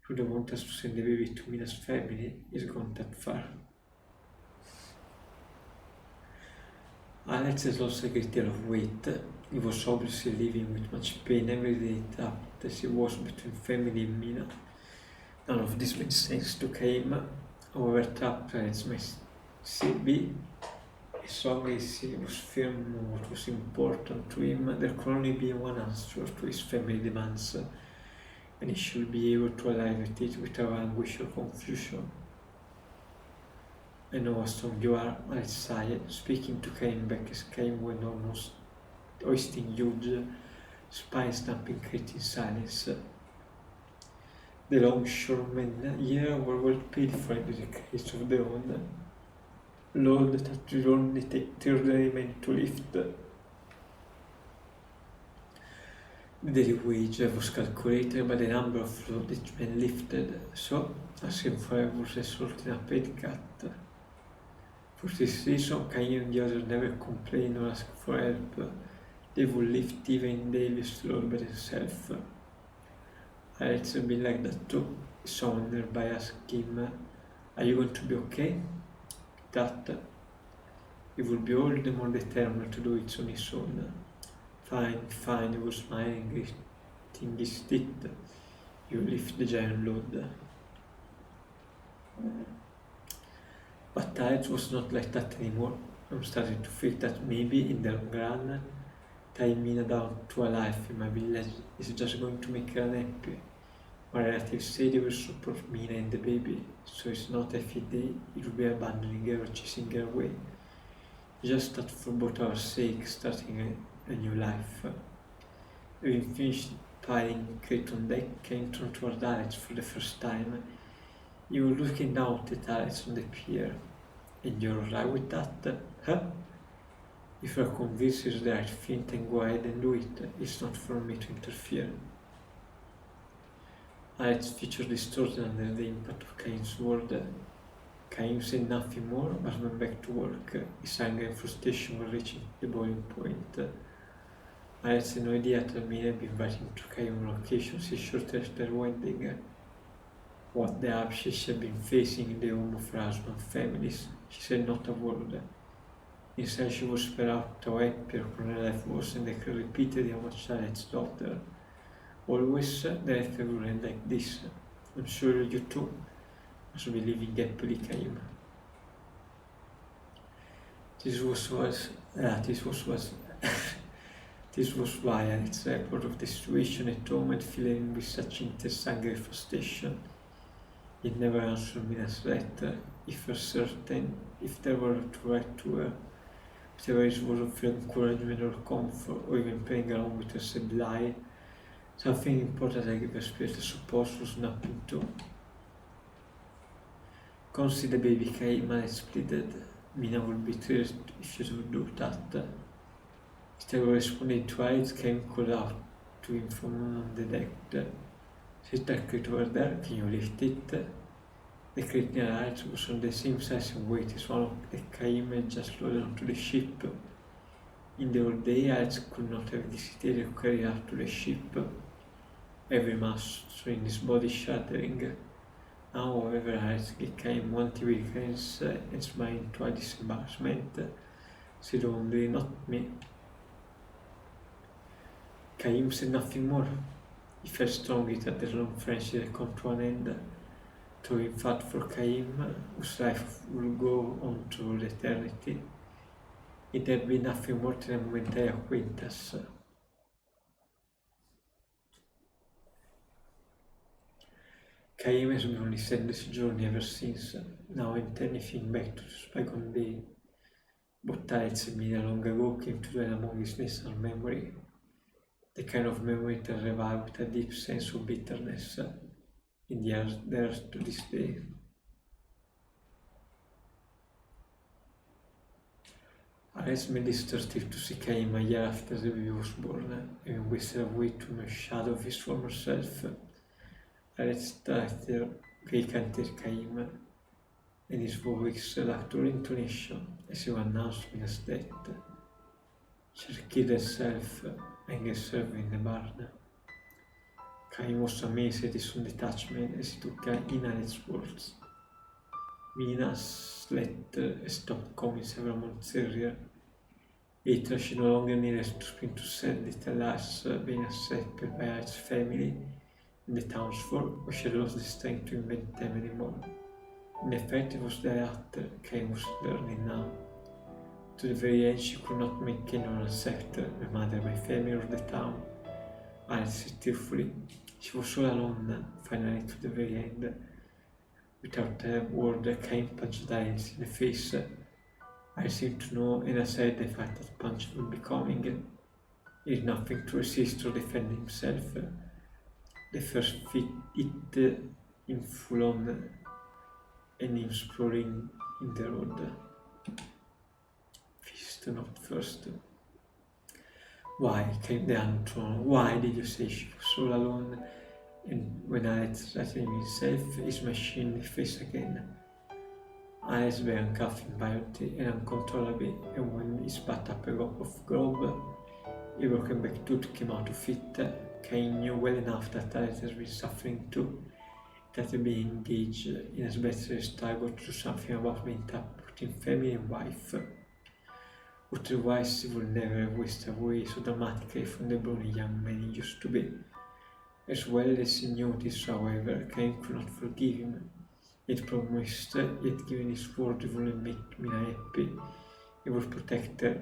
Who don't want us to send the baby to Mina's family is gone that far. Alex has lost a great deal of weight. He was obviously living with much pain every day, trapped as he was between family and Mina. None of this made sense to Caim. However trapped Alex might be, as long as he was firm on what was important to him, there could only be one answer to his family demands, and he should be able to alive with it without anguish or confusion. I know how strong you are, Alex sighed, speaking to Cain back as Cain went almost hoisting huge, spine-snapping crate in silence. The longshoremen here were well paid for the crates of their own. Load that will only take 30 men to lift. The daily wage was calculated by the number of load each man lifted, so asking for help was resulted in a paid cut. For this reason, Cain and the others never complained or asked for help. They would lift even the heaviest load by themselves. Alex had been like that too. Someone nearby asked him, are you going to be okay? That he would be all the more determined to do it on his own. Fine, he was smiling, gritting his teeth. You lift the giant load. But Alex was not like that anymore. I'm starting to feel that maybe in the long run, tying Mina down to a life in my village is just going to make her unhappy. My relatives say they will support Mina and the baby, so it's not every day it will be abandoning her or chasing her away. Just that for both our sake, starting a new life. Having finished piling crate on deck, Cain turned toward Alex for the first time. You were looking down at Alex on the pier. And you're alright with that? Huh? If you're convinced it's the right thing, then go ahead and do it. It's not for me to interfere. Alex featured distorted under the impact of Cain's word. Cain said nothing more, but went back to work. His anger and frustration were reaching the boiling point. Alex had no idea that Hermine had been inviting to Cain on locations shortly after their wedding. What the upset she had been facing in the home of her husband's families, she said not a word. Instead, she was spelled out how happy her current life was, and they could repeated how much Alex loved her. Always the life would end like this. I'm sure you too must be living happily, Cain. This was why Alex report of the situation at home and feeling with such intense anger and frustration. It never answered me as letter, if for certain, if there were to write to her, whatever it was of encouragement or comfort, or even playing along with her said lie, something important I gave her spirit support was nothing to. Consider the baby came, Alex pleaded. Mina would be thrilled if you would do that. Instead of responding to Alex, Cain called out to him from on the deck. Sit that crate over there, can you lift it? The crate near Alex was on the same size and weight as one of the Cain had just loaded onto the ship. In the old day, Alex could not have hesitated to carry her to the ship, every muscle in his body shuddering. Now, however, Alex became one weekends and smiling to Alice's embarrassment, said only, not me. Cain said nothing more. He felt strongly that their long friendship had come to an end. Though in fact for Cain, whose life would go on through eternity, it had been nothing more than a momentary acquaintance. Cain has been on his endless journey ever since, now and anything back to the bygone day. But Alex and Mina long ago came to dwell among his nasal memory, the kind of memory that revived with a deep sense of bitterness in the earth to this day. Alex made his 30th to see Cain a year after the baby was born, having wasted away to a shadow of his former self. Alex started recanted Cain, and his voice lacked all intonation as he announced Mina's death. She had killed herself, hanging herself in the barn. Cain was amazed at his own detachment as he took in Alex's words. Mina's letter stopped coming several months earlier. Later, she no longer needed to spring to send it, alas, being accepted by Alex's family and the townsfolk, but she had lost the strength to invent them anymore. In effect, it was the latter Cain was learning now. To the very end, she could not make anyone accept her, my mother, my family, or the town. Alex said tearfully. She was all alone now, finally to the very end. Without a word, Cain punched Alex in the face. I seemed to know, and aside the fact that punch would be coming, he had nothing to resist or defend himself. The first hit him full on, and him sprawling in the road. Fist not first. Why, came the answer. Why did you say she was all alone? And when Alex threatened himself, he smashed in the face again. Alex began coughing violently and uncontrollably, and when he spat up a gulp of grub, a broken back tooth came out of it. Cain knew well enough that Alex had been suffering too, that had been engaged in a better struggle to do something about being tapped in family and wife. Otherwise, he would never have wasted away so dramatically from the brawny young man he used to be. As well as he knew this, however, Cain could not forgive him. He had promised, he had given his word he would make Mina happy. He would protect her.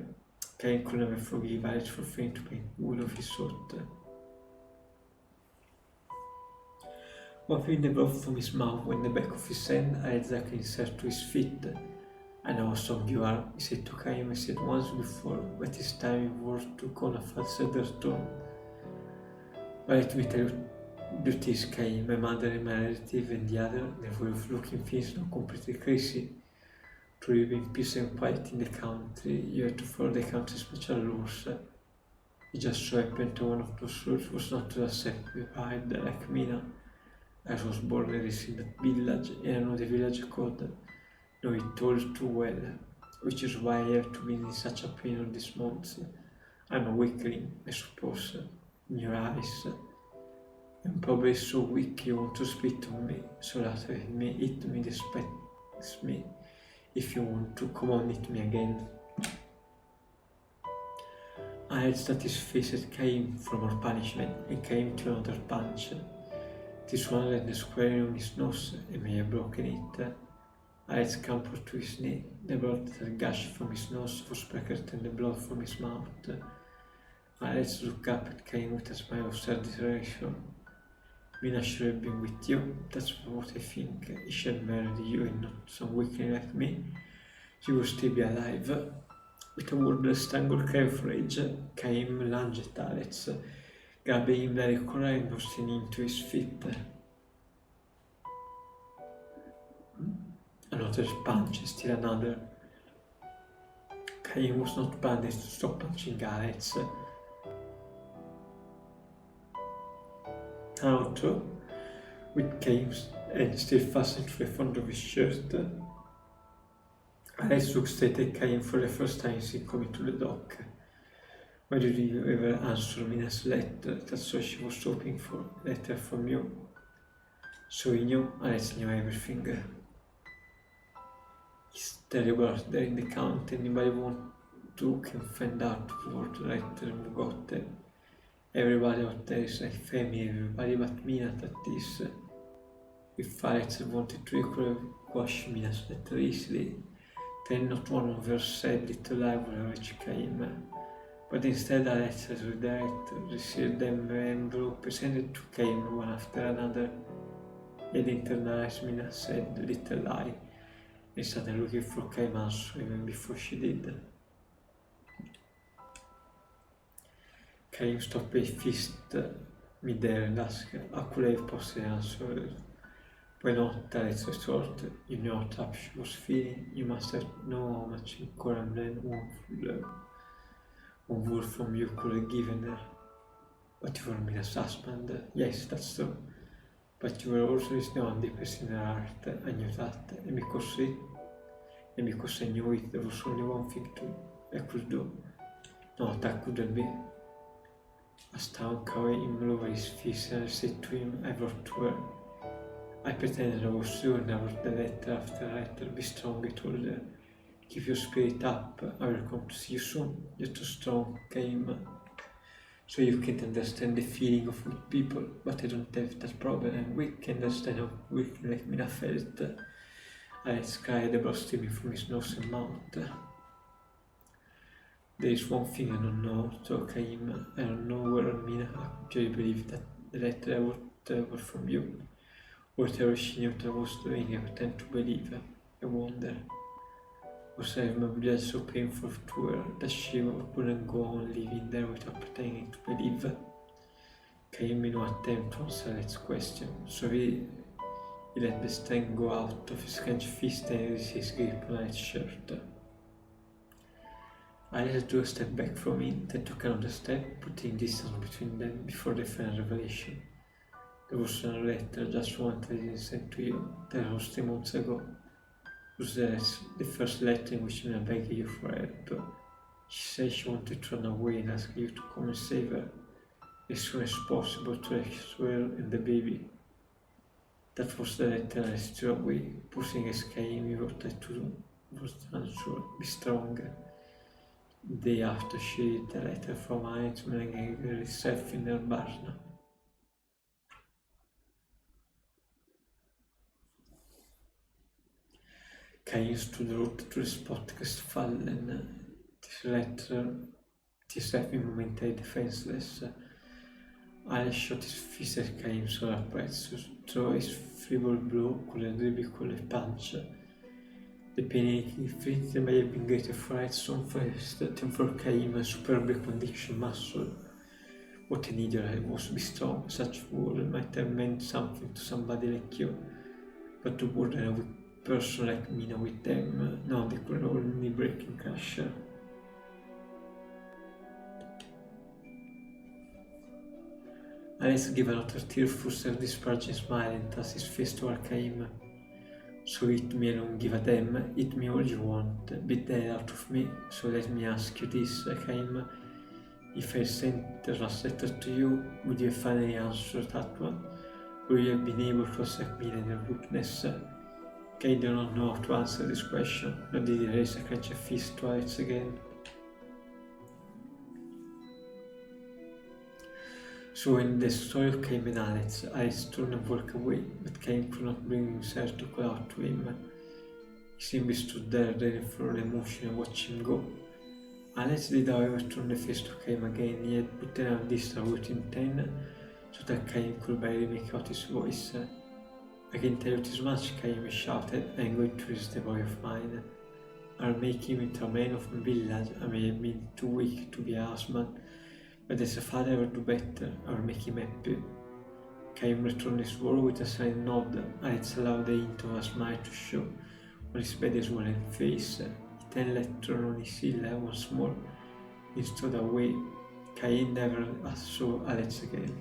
Cain could never forgive Alex for failing to make good of his oath. Wiping the blood from his mouth when the back of his hand, Alex dragged himself to his feet. I know how strong you are, he said to Cain, as he said once before, but this time he was took on a far sadder tone. But let me tell you this, Cain, my mother and my relative and the other, their way of looking things not completely crazy. To live in peace and quiet in the country, you have to follow the country's special rules. It just so happened that one of those rules was not to accept bride like Mina. I was born and raised in that village, and I know the village code, know it all too well, which is why I have to be in such a pain all these months. I'm a weakling, I suppose, in your eyes. I'm probably so weak you want to spit on me, so that it may eat me despise me. If you want to, come on, eat me again. I had that his face came for more punishment and came to another punch. This one landed squarely on his nose and may have broken it. I had scampered to his knee. The blood that gushed from his nose was speckled and the blood from his mouth. I had to look up at Cain with a smile of sad deterioration. Mina should have been with you, that's what I think. He should have married you and not some weakling like me. She would still be alive. With a wordless strangled cry of rage, Cain lunged at Alex, grabbing him by the collar and pushing him to his feet. Another punch, still another. Cain was not bandaged to stop punching Alex. Out, with Cain's hand still fastened to the front of his shirt. Alex looked straight at Cain for the first time since coming to the dock. Why did you ever answer Mina's letter? That's what she was hoping for, a letter from you. So he knew, Alex knew everything. It's terrible out there in the county, anybody want to can find out what letter got them. Everybody out there is like family, everybody but Mina that is. If Alex wanted to, he could have quashed Mina's letter easily. Then not one of her said little lie would have reached Cain. But instead Alex has received them envelope presented to Cain one after another. He had internalized Mina's said little lie. He started looking for Cain's answer even before she did. Cain stopped a fist mid-air and asked, how could I have possibly answered? Why not? Alex thought. You know how tough she was feeling. You must have known how much encouragement one word from you could have given her. But you were Mina's husband. Yes, that's true. But you were also his known deepest in her heart. I knew that. And because I knew it, there was only one thing I could do. No, that couldn't be. I stung him over his face and I said to him, I wrote to her. I pretended I was sure and I wrote the letter after I letter. Be strong, I told her. Keep your spirit up, I will come to see you soon. You're too strong, Cain. So you can't understand the feeling of weak people, but I don't have that problem. I'm weak and understand how weak like Mina felt. I cried, the blood streaming from his nose and mouth. There is one thing I don't know, so Cain. I don't know whether Mina actually believed that the letter I wrote was from you. Whatever she knew what I was doing, I would tend to believe. I wonder. Was I my blood so painful to her that she couldn't go on living there without pretending to believe? Cain made no attempt to answer Alex's question, so he let the strength go out of his clenched fist and released his grip on Alex's shirt. Alex took a step back from him, then took another step, putting distance between them before the final revelation. There was another letter, just one that I didn't send to you, that was 3 months ago. It was the first letter in which Mina begged you for help. She said she wanted to run away and asked you to come and save her as soon as possible to rescue her and the baby. That was the letter I threw away, pushing as Cain he wrote that to was unsure, be strong. The day after she read the letter from Alex, Mina herself in her barn. Cain stood rooted to the spot crestfallen. This left him momentarily defenseless. Alex shot his fist at Cain so upright, so his feeble blow could really call a punch. The pain he inflicted may have been greater for Alex's own fist than for Cain's superbly conditioned muscle, What an idiot I was to be strong. Such word might have meant something to somebody like you, but to burden a weak person like me now with them, now they could only break and crush. Alex gave another tearful, self-disparaging smile and tossed his face toward Caim. So eat me, I don't give a damn. Eat me all you want. Beat the hell out of me. So let me ask you this, Caim. If I sent a letter to you, would you finally answer that one? Would you have been able to accept me and your weakness? Caim did not know how to answer this question, nor did he raise a clenched fist to Alex again. So when the story came in Alex turned and walked away, but Cain could not bring himself to call out to him. He simply stood there, ready for an emotion and watched him go. Alex did however turn the face to Cain again, he had put down this within 10, so that Cain could barely make out his voice. I can tell you this much, Cain shouted, I am going to raise the boy of mine. I'll make him into a man of my village. I may have been too weak to be a husband, but as a father I will do better. I will make him happy. Cain returned his word with a silent nod. Alex allowed the hint of a smile to show on his bad swollen face. He then let turn on his heel once more. He stood away. Cain never saw Alex again.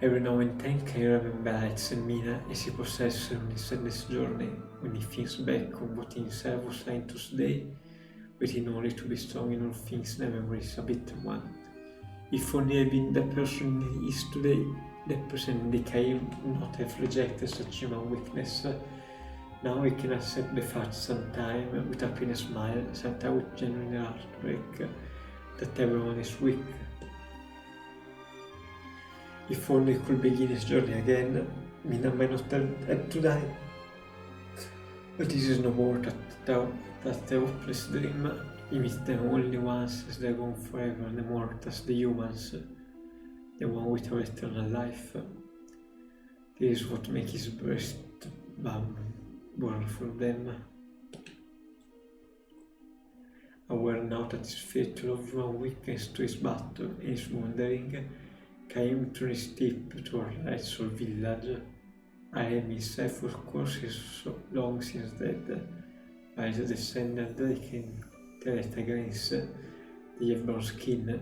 Every now and then Cain remembered Alex and Mina as he possessed her on his sadness journey. When he thinks back on what he himself was like today, waiting only to be strong in all things, the memory is a bitter one. If only had been the person he is today, that person in the Cain would not have rejected such human weakness. Now he can accept the fact sometime with a pained smile, sometimes with genuine heartbreak, that everyone is weak. If only he could begin his journey again, Mina might not have had to die. But this is no more that the hopeless dream. He meets them only once as they're gone forever, the mortals, the humans, the one without eternal life. This is what makes his breast burn for them. Aware now that his fate to love one weakens to his battle and is wondering, Cain turned his steep toward Alex' village. I am himself, of course, is so long since dead. By the descendant, they can tell at a glance. They have brown skin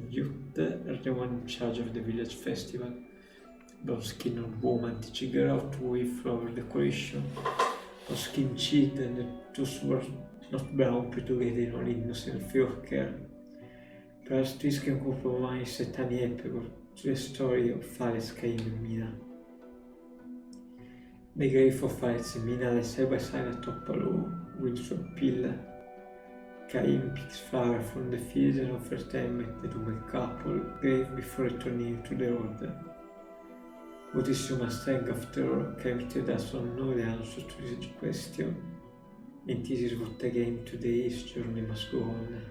youth are the one in charge of the village festival. Brown skin old woman teaching her how to weave flower decoration. Brown skin cheat and the two were not brown put together in all innocent fear of care. Perhaps this can compromise a tiny epilogue to the story of Alex, Cain and Mina. The grave of Alex and Mina lay side by side atop a low windsown hill. Cain picks flowers from the fields and offers them at the doomed couple grave before returning to the road. What is human strength after all? Cain still does not know the answer to this question, and this is what again today's journey must go on.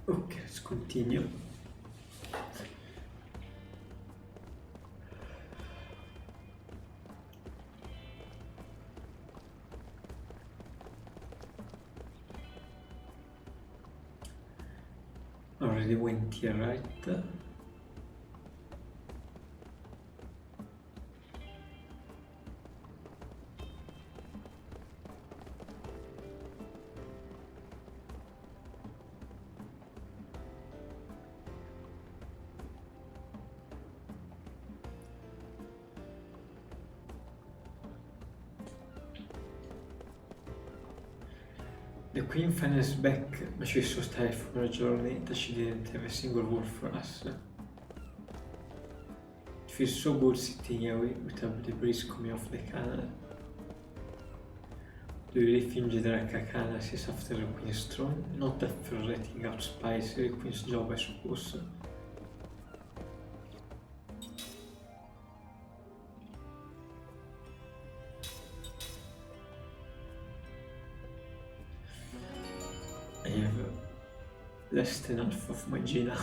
Okay, let's continue. Already went here, right? The Queen finds back, but she's so tired from her journey that she didn't have a single word for us. It feels so good sitting here with the breeze coming off the canal. Do you really think General Canas is after the Queen's throne? Not after letting out spies, the Queen's job, I suppose. I have less than half of my G now.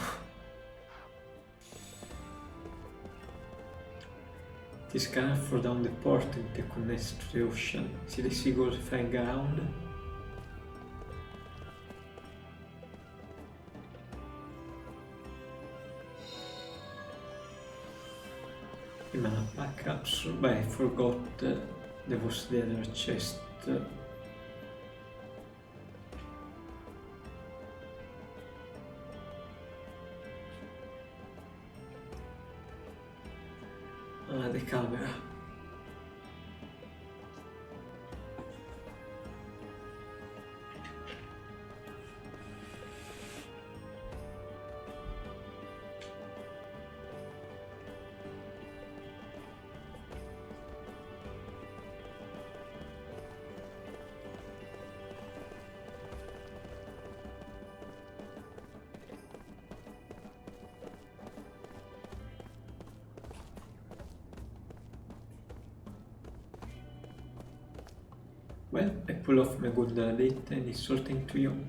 This canal for down the port and that connects to the ocean. See the seagulls flying around? The mana pack capsule, but I forgot there was the other chest. The camera. Well, I pull off my gondola date and it's sorting to you.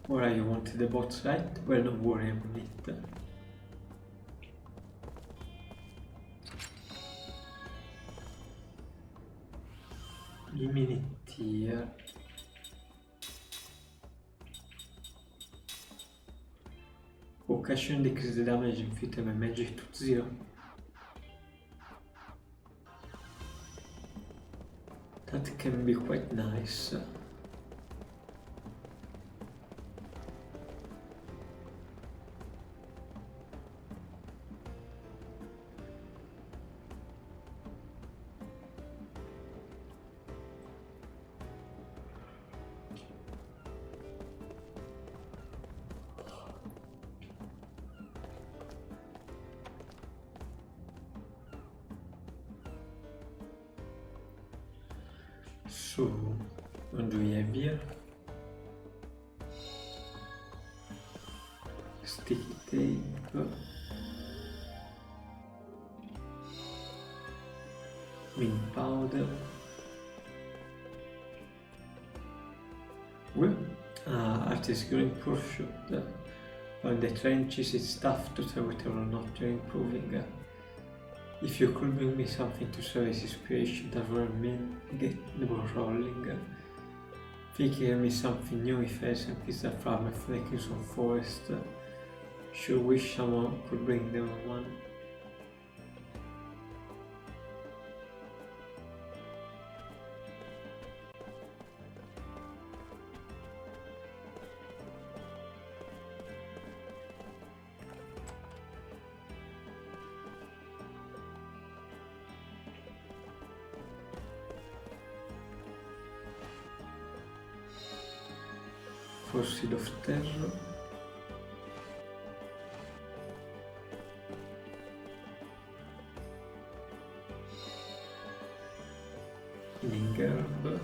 Alright, you wanted the bots, right? Well, don't worry, I'm on it. Give me it here. Occasion decrease the damage inflicted by magic to 0. That can be quite nice. So, what do we have here? Sticky tape, mint powder. Well, artist growing prosciutto. On the trenches it's tough to tell whether or not you're improving. If you could bring me something to serve as inspiration, that would mean get the ball rolling. Thinking me something new if I some pizza farm and flaking some forest. Sure wish someone could bring them one. Seed of Terror. Herb.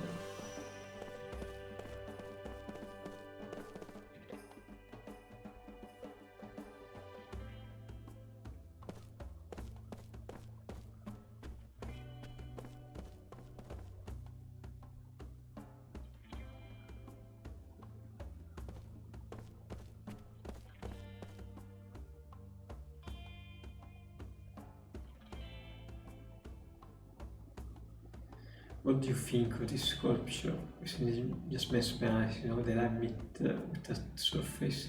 What do you think of this sculpture? It just mesmerizing, you know, the rabbit with that surface.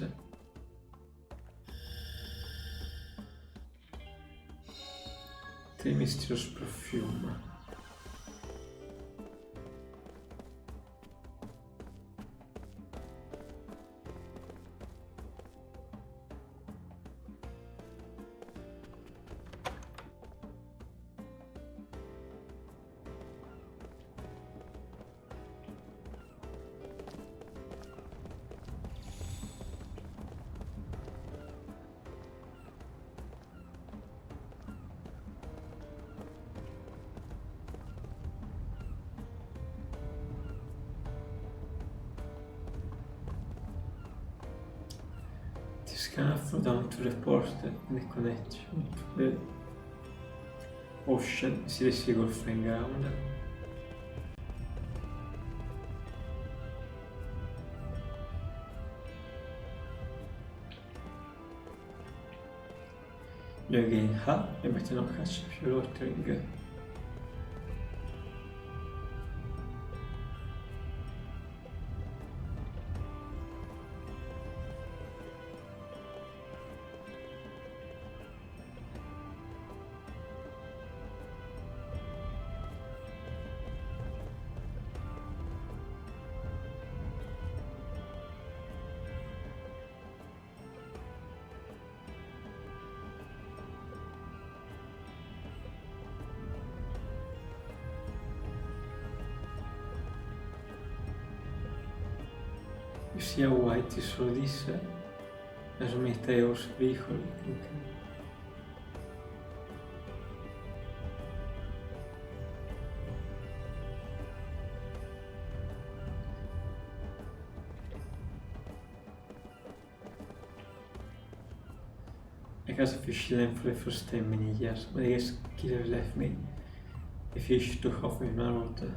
The mysterious perfume. Scan down to report the connection to the ocean. See the seagull flying around. You're getting hot, I better not catch if you're loitering. You see how white is all this? As many tires vehicle. Okay. I caught a fish lamp for the first time in many years, but I guess killer left me. The fish took off with my rod.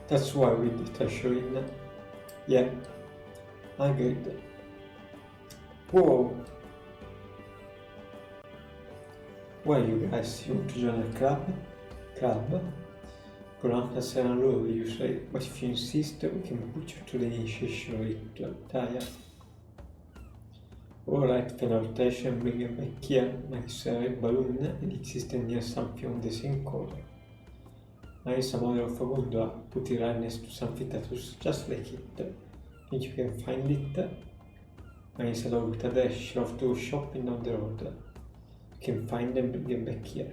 That's why we did Tashoin. Yeah, I good. Whoa! Well, you guys, you want to join a club? Gonna say hello usually, but if you insist, we can put you to the initiation ritual. Taya. Alright, penaltation, bring him back here, nice red balloon, and exists near something on the same color. some model of a gondola, put it right next to something that looks just like it. Think you can find it? Nice hello with a dash of to shopping down the road. You can find them and get back here.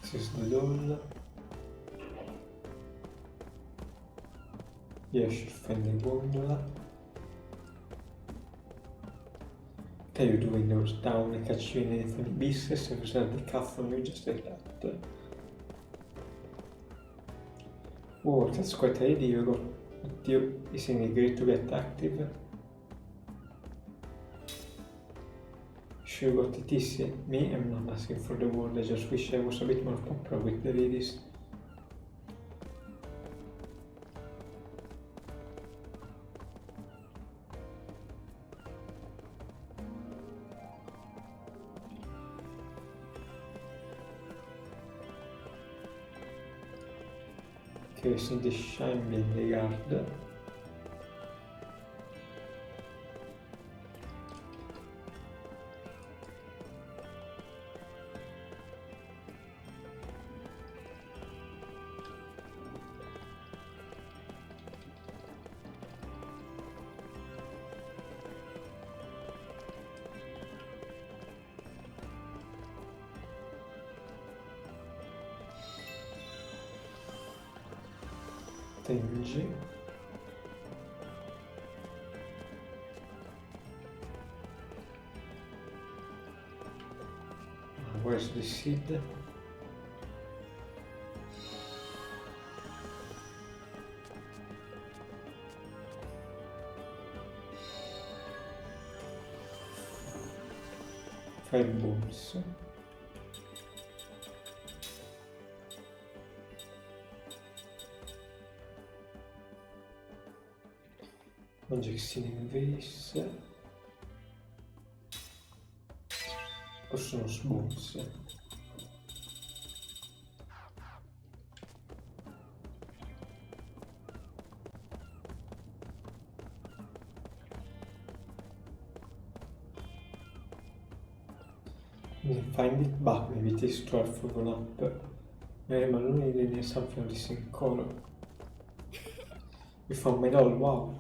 This is the door. Yeah, I should find the gondola. What are you doing those down and catch you in any funny business and reserve the cuff from you just like that? Whoa, that's quite an idea you got. Isn't it great to get active? Sure got it easy. Me, I'm not asking for the world, I just wish I was a bit more popular with the ladies. Okay, so the shine being the guard. Tinge. Where's the seed? Five bombs. Magic Ceiling Vase. O sono sbons? Find it back, maybe it is 12 for one up. Ma non need something of the same color. We found my doll, wow.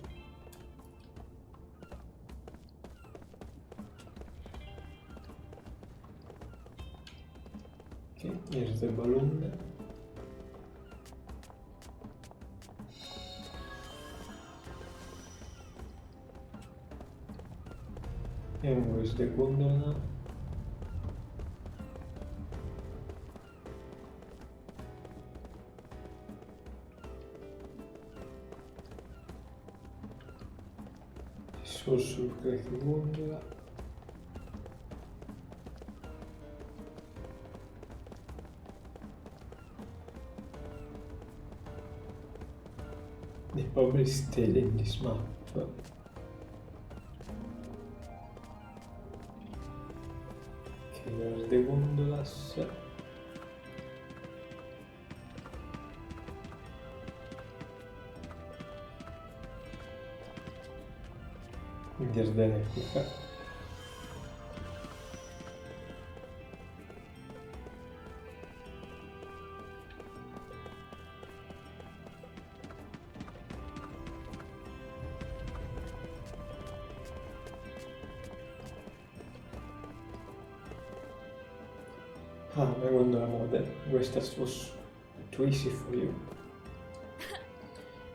Okay, here's the balloon. And where's the gondola? Also look like a gondola. They probably stayed in this map. Okay, there's the gondolas. There's the replica. Ah, my gondola model. Questa was too easy for you.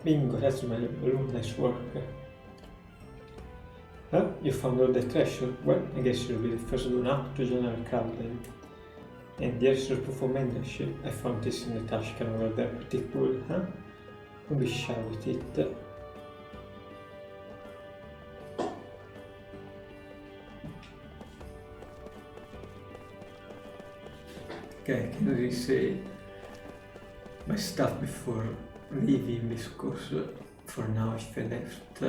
Bingo, that's my balloon, nice work. Huh? You found all the treasure? Well, I guess you'll be the first one up to General Carlin. And there's your proof of membership. I found this in the trash can over there. Pretty cool, huh? Don't be shy with it. Okay, I can really say my stuff before leaving because for now if I left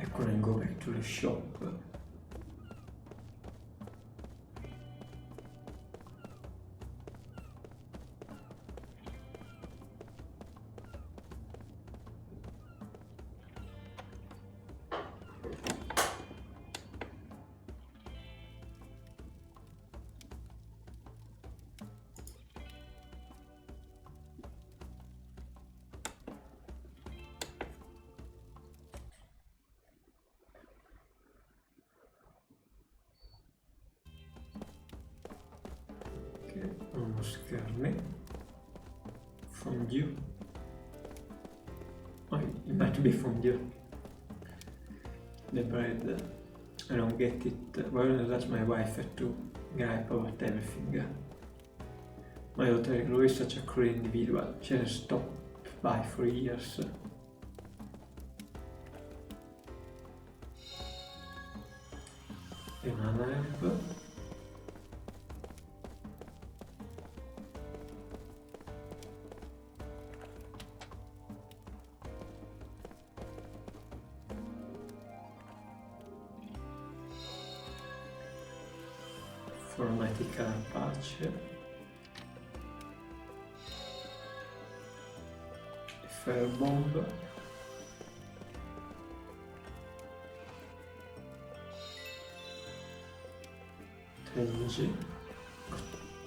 I couldn't go back to the shop. schermi. Fondue. Oh, it might be fondue. The bread, I don't get it. Well, that's my wife had to gripe about everything. My daughter Chloe is such a cruel individual. She hasn't stopped by for years. Banana herb. Formati carapace. Firebomb. Tenji.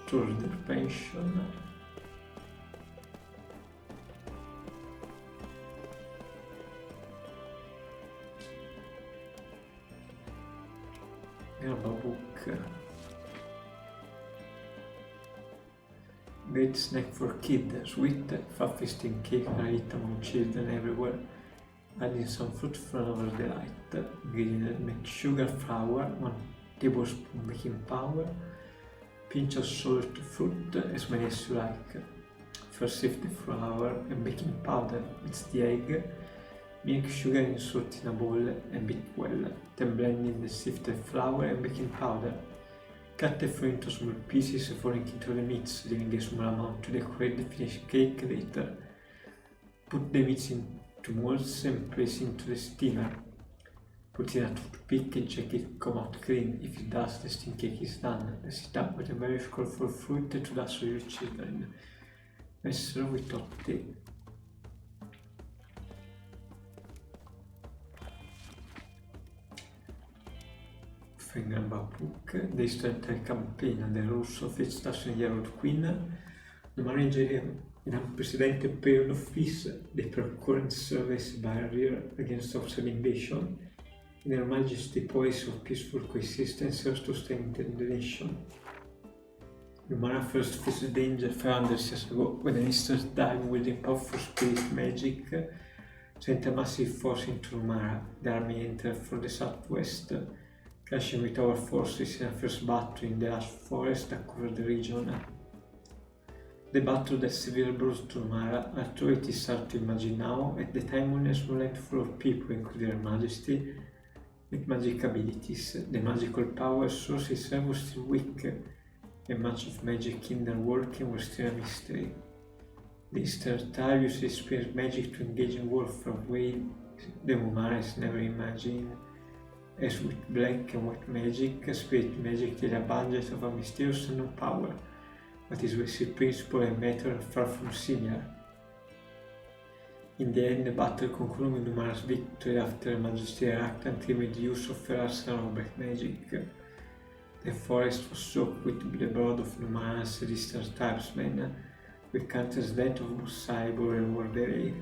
Turner Pension. Grab a book. Great snack for kids, sweet, fat-feasting cake are eaten among children everywhere. Adding some fruit for another delight. Ingredients: make sugar, flour, 1 tablespoon baking powder, pinch of salt, fruit, as many as you like. First sift the flour and baking powder, mix the egg, milk, sugar and salt in a bowl and beat well. Then blend in the sifted flour and baking powder. Cut the fruit into small pieces and pouring into the mix, leaving a small amount to decorate the finished cake later. Put the mix into molds and place into the steamer. Put in a toothpick and check it come out clean. If it does, the steam cake is done. Mix it up with a very colorful fruit to dazzle your children. Messero with totti. Grab a book. They start a campaign and the rules of each Year-old Queen. No matter in unprecedented period of peace, the current service barrier against outside invasion, and Her Majesty's policy of peaceful coexistence serves to strengthen the nation. Numara first faced danger 500 years ago when an Eastern time wielding powerful spirit magic sent a massive force into Numara. The army entered from the southwest, clashing with our forces in a first battle in the ash forest that covered the region. The battle that severely brought to Numara, although it is hard to imagine now, at the time only a small handful of people, including Her Majesty, with magic abilities. The magical power source itself was still weak, and much of magic in their working was still a mystery. The Eastern Tide used its spirit magic to engage in warfare in ways the Numaras never imagined. As with black and white magic, spirit magic takes advantage of a mysterious unknown power, but its basic principle and method are far from similar. In the end, the battle concluded with Numara's victory after Her Majesty reluctantly made use of her arsenal of black magic. The forest was soaked with the blood of Numara's distant tribesmen, with countless deaths of both sides over the area.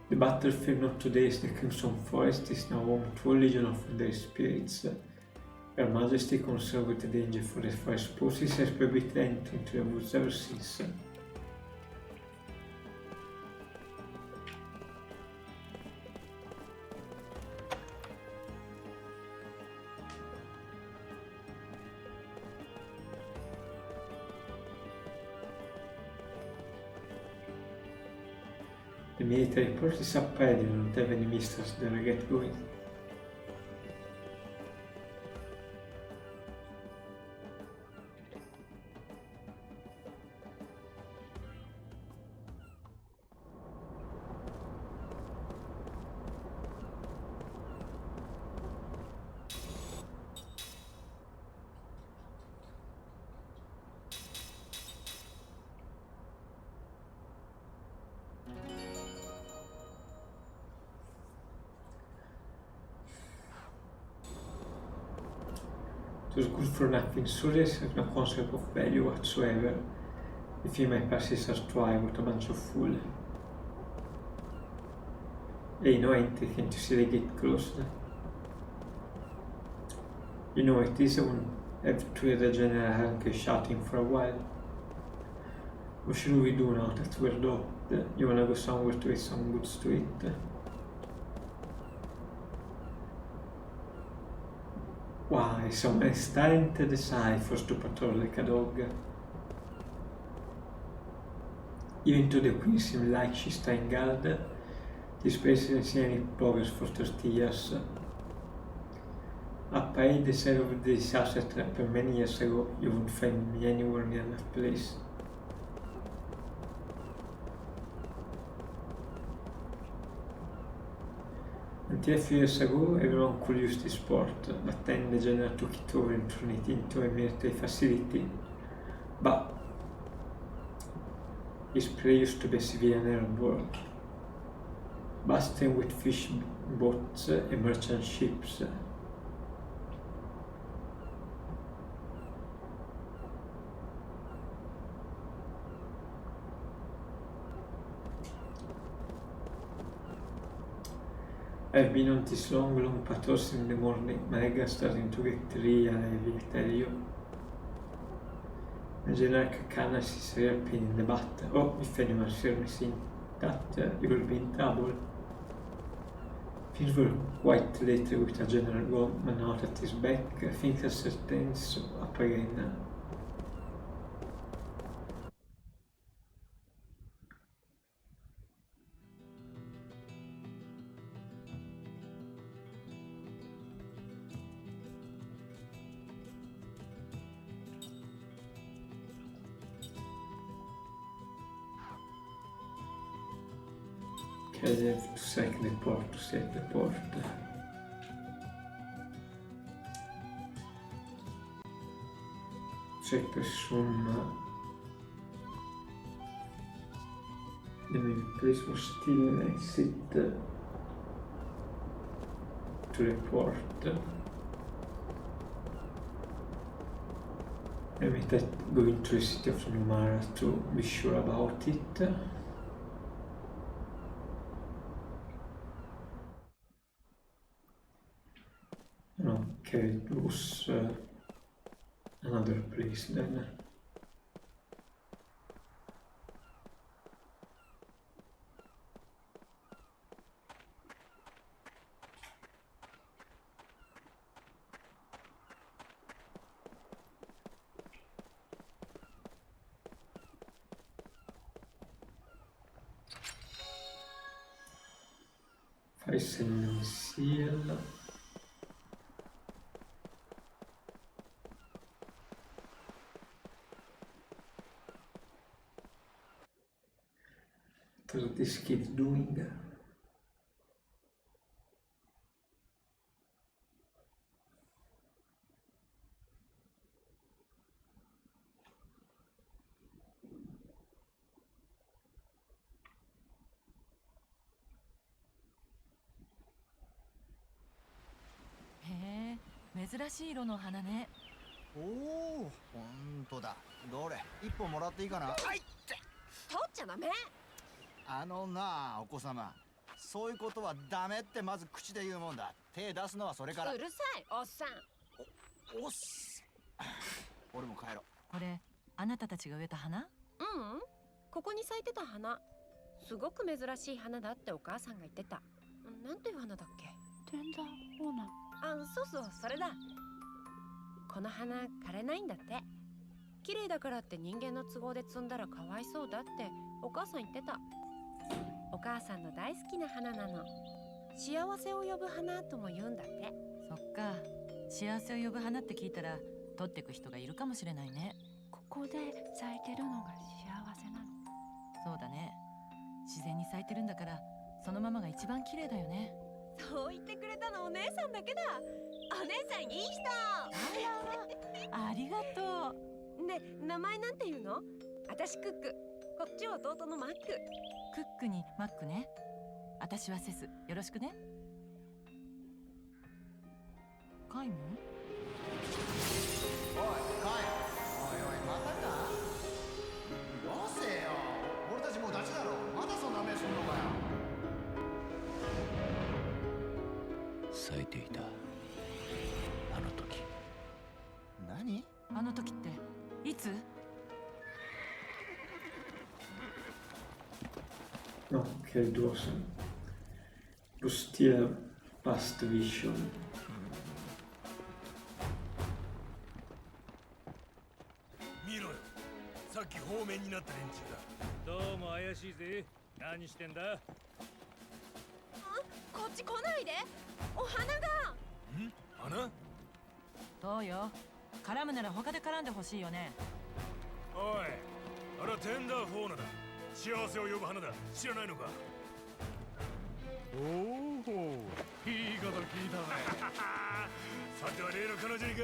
The battlefield not today is the Crimson Forest is now home to a legion of their spirits. Her Majesty, concerned with the danger for the forest poses, has prohibited entry into the woods ever since. The military port is up ready and don't have any missiles that I get going. Those good for nothing soldiers have no concept of value whatsoever. They feel my prices are too high, what a bunch of fools. Hey, no entry, can't you see the gate closed? You know, it is un have to regenerare anche shouting for a while. What should we do now that we're docked? You wanna go somewhere to eat some good to eat? Wow, insomma, è starting to decide for to patrol like a dog. Even though the queen seems like she's staying guard, this place hasn't seen any progress for 30 years. I paid the sale of this asset for many years ago. You won't find me anywhere near that place. Until a few years ago, everyone could use this port, but then the general took it over and turned it into a military facility. But this place used to be a civilian airport, bustling with fish boats and merchant ships. I've been on these long patrols in the morning. My legs are starting to get real heavy, I tell you. The general Kakana is real pain in the butt. Oh, if anyone hears me saying that, you will be in trouble. Things were quite late with a general gone, but now that he's back, things are certain up again. I have to sack the port to set the port. Check some. The main place was still an exit to the port. I might go into the city of Numara to be sure about it. Okay, it was another place then. Faisen seal. What is this kid doing? Hey, 珍しい色の花ね。おお、ほんとだ。どれ、一本もらっていいかな。はいって。取っちゃダメ。なあ、お子様。そういうことはダメってまず口で言うもんだ。手出すのはそれから。うるさい、おっさん。おっす。俺も帰ろう。これ、あなたたちが植えた花？ここに咲いてた花。すごく珍しい花だってお母さんが言ってた。なんていう花だっけ？天山オーナー。そうそう、それだ。この花枯れないんだって。綺麗だからって人間の都合で摘んだらかわいそうだってお母さん言ってた。お母さんの大好きな花なの。幸せを呼ぶ花とも言うんだって。そっか。幸せを呼ぶ花って聞いたら取ってく人がいるかもしれないね。ここで咲いてるのが幸せなの。そうだね。自然に咲いてるんだからそのままが一番綺麗だよね。そう言ってくれたのお姉さんだけだ。お姉さんいい人。ありがとう。ね、名前なんて言うの？私クック。こっちは弟のマック。クックにマックね。私はセス。よろしくね。カイム？おい、カイ。おいおい、またか？よせよ。俺たちもうダチだろ。まだそんな目すんのかよ。咲いていたあの時。あの時っていつ？ Okay, it was still past vision. 見ろよ、さっき方面になった連中だ。どうも怪しいぜ。何してんだ？こっち来ないで。お花が。花？どうよ。絡むなら他で絡んでほしいよね。おい、あれはテンダーフォーナだ。幸せを呼ぶ花だ。知らないのか？おお、いいこと聞いたね。さては例の彼女にか？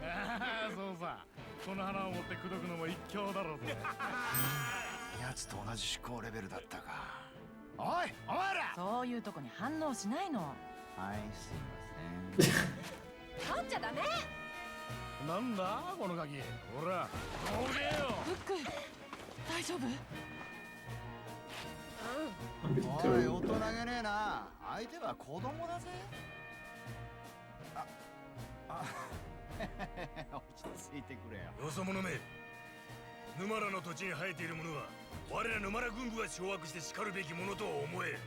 ああ、そうさ。この花を持って口説くのも一興だろうぜ。奴と同じ思考レベルだったか。おい、お前ら。そういうとこに反応しないの。はい、すいません。取っちゃダメ。なんだこの鍵。ほら、どけよ。ブック、大丈夫？A bit おい、大 old. 人げねえな。相手は子供だぜ。落ち着いてくれよ。よそ者め。沼らの土地に生えているものは我ら沼ら軍部が掌握して叱るべきものと思え。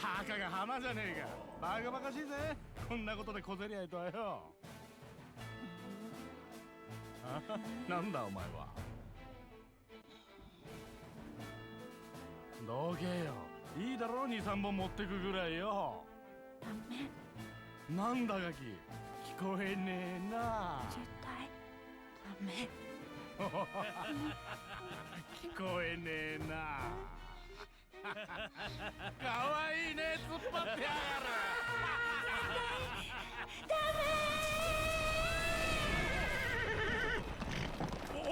たかが花じゃねえか。バカバカしいぜ。こんなことで小競り合いとはよ。なんだお前は。どけよ。いいだろう、2、3本持ってくぐらいよ。ダメ。なんだガキ、聞こえねえな。絶対ダメ。聞こえねえな。かわいいね、突っ張ってやがる。おい。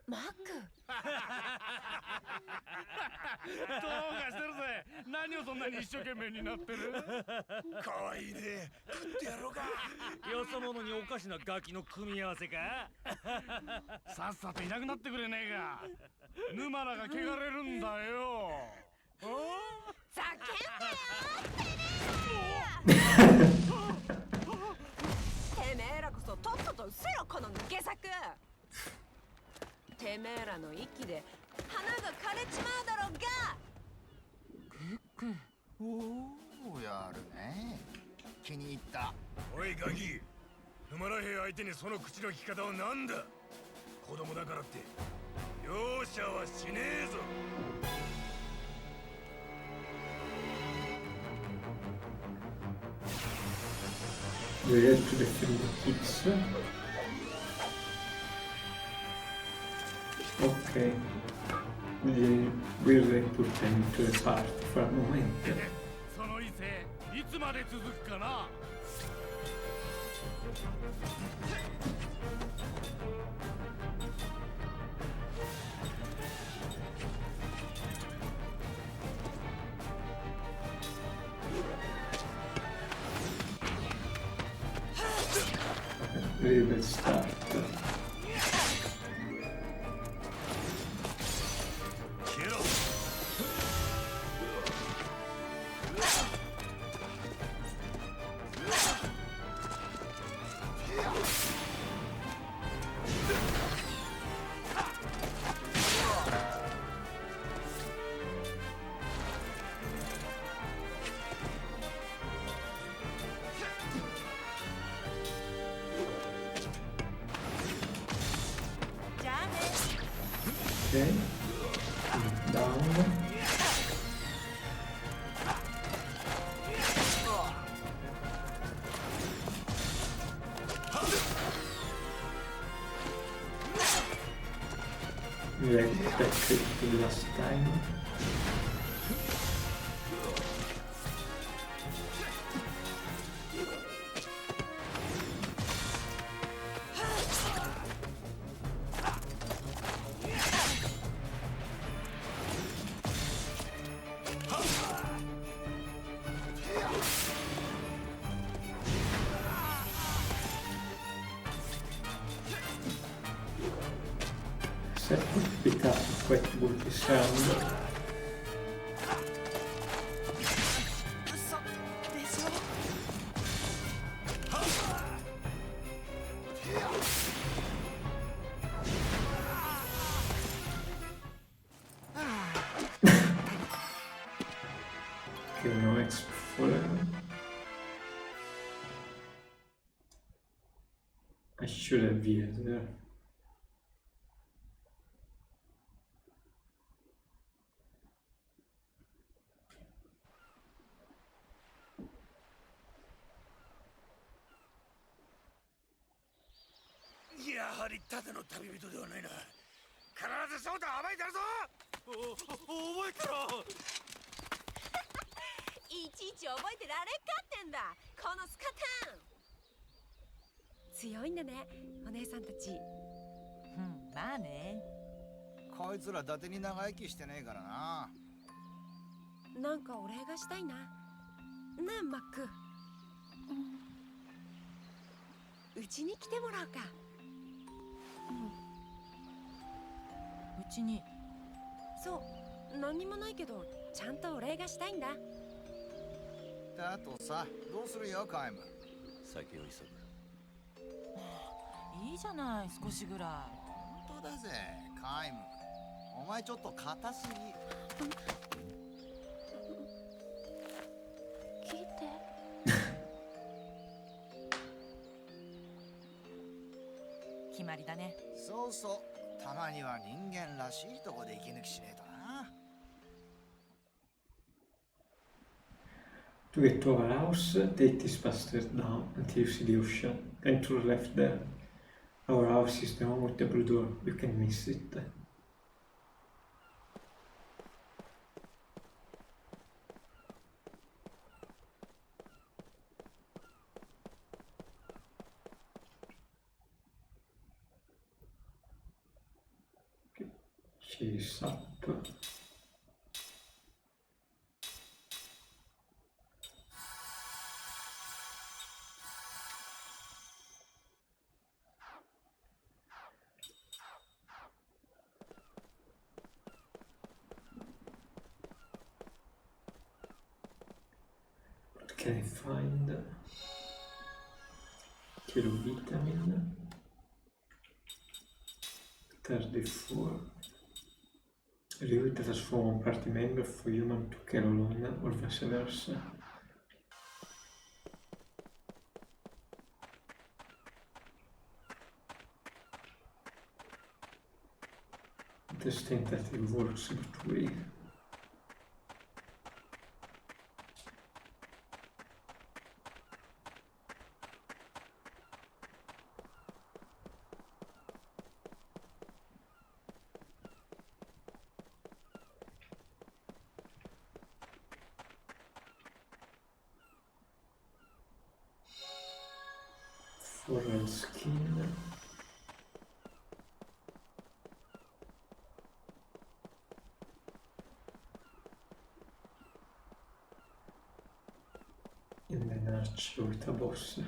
マック。どうかしてるぜ。何をそんなに一生懸命になってる？かわいいね。食ってやろうか。よそ者におかしなガキの組み合わせか。さっさといなくなってくれねえか。沼らが汚れるんだよ。ざけんなよ。てめえらこそとっとと失せろ、この抜け作。てめえらの息で花が枯れちまうだろうが。クック。おお、やるね。気に入った。おいガキ、沼ら兵相手にその口の利き方はなんだ。子供だからって容赦はしねえぞ。Do you have to defend the kids? Okay. Will they put them into the party for a moment? その異性いつまで続くかな。Let's start. Okay. Down. We expected the last time. Set would pick up quite bulky sound. 嘘、で I should have veered there.やはりただの旅人ではないな。必ずそうと暴いてやるぞ。覚えてろ。いちいち覚えてられっかってんだこのスカタン。強いんだねお姉さんたち。うんまあね。こいつら伊達に長生きしてねえからな。なんかお礼がしたいな。ねえマック。うちに来てもらうか。うちに。そう何にもないけどちゃんとお礼がしたいんだ。だとさ、どうするよカイム。先を急ぐ。いいじゃない少しぐらい。本当だぜカイム。お前ちょっと硬すぎ。聞いて。決まりだね。そうそう、たまには人間らしいとこで息抜きしねえとな。To get to our house, take this bastard down until you see the ocean. Then to the left there. Our house is the one with the blue door. You can miss it. Okay. Chase up. What can I find? Kilo vitamin. 34. Recruit as from party member for human to care alone or vice versa. This tentative works both way. Floral skin. And then arch with a boss.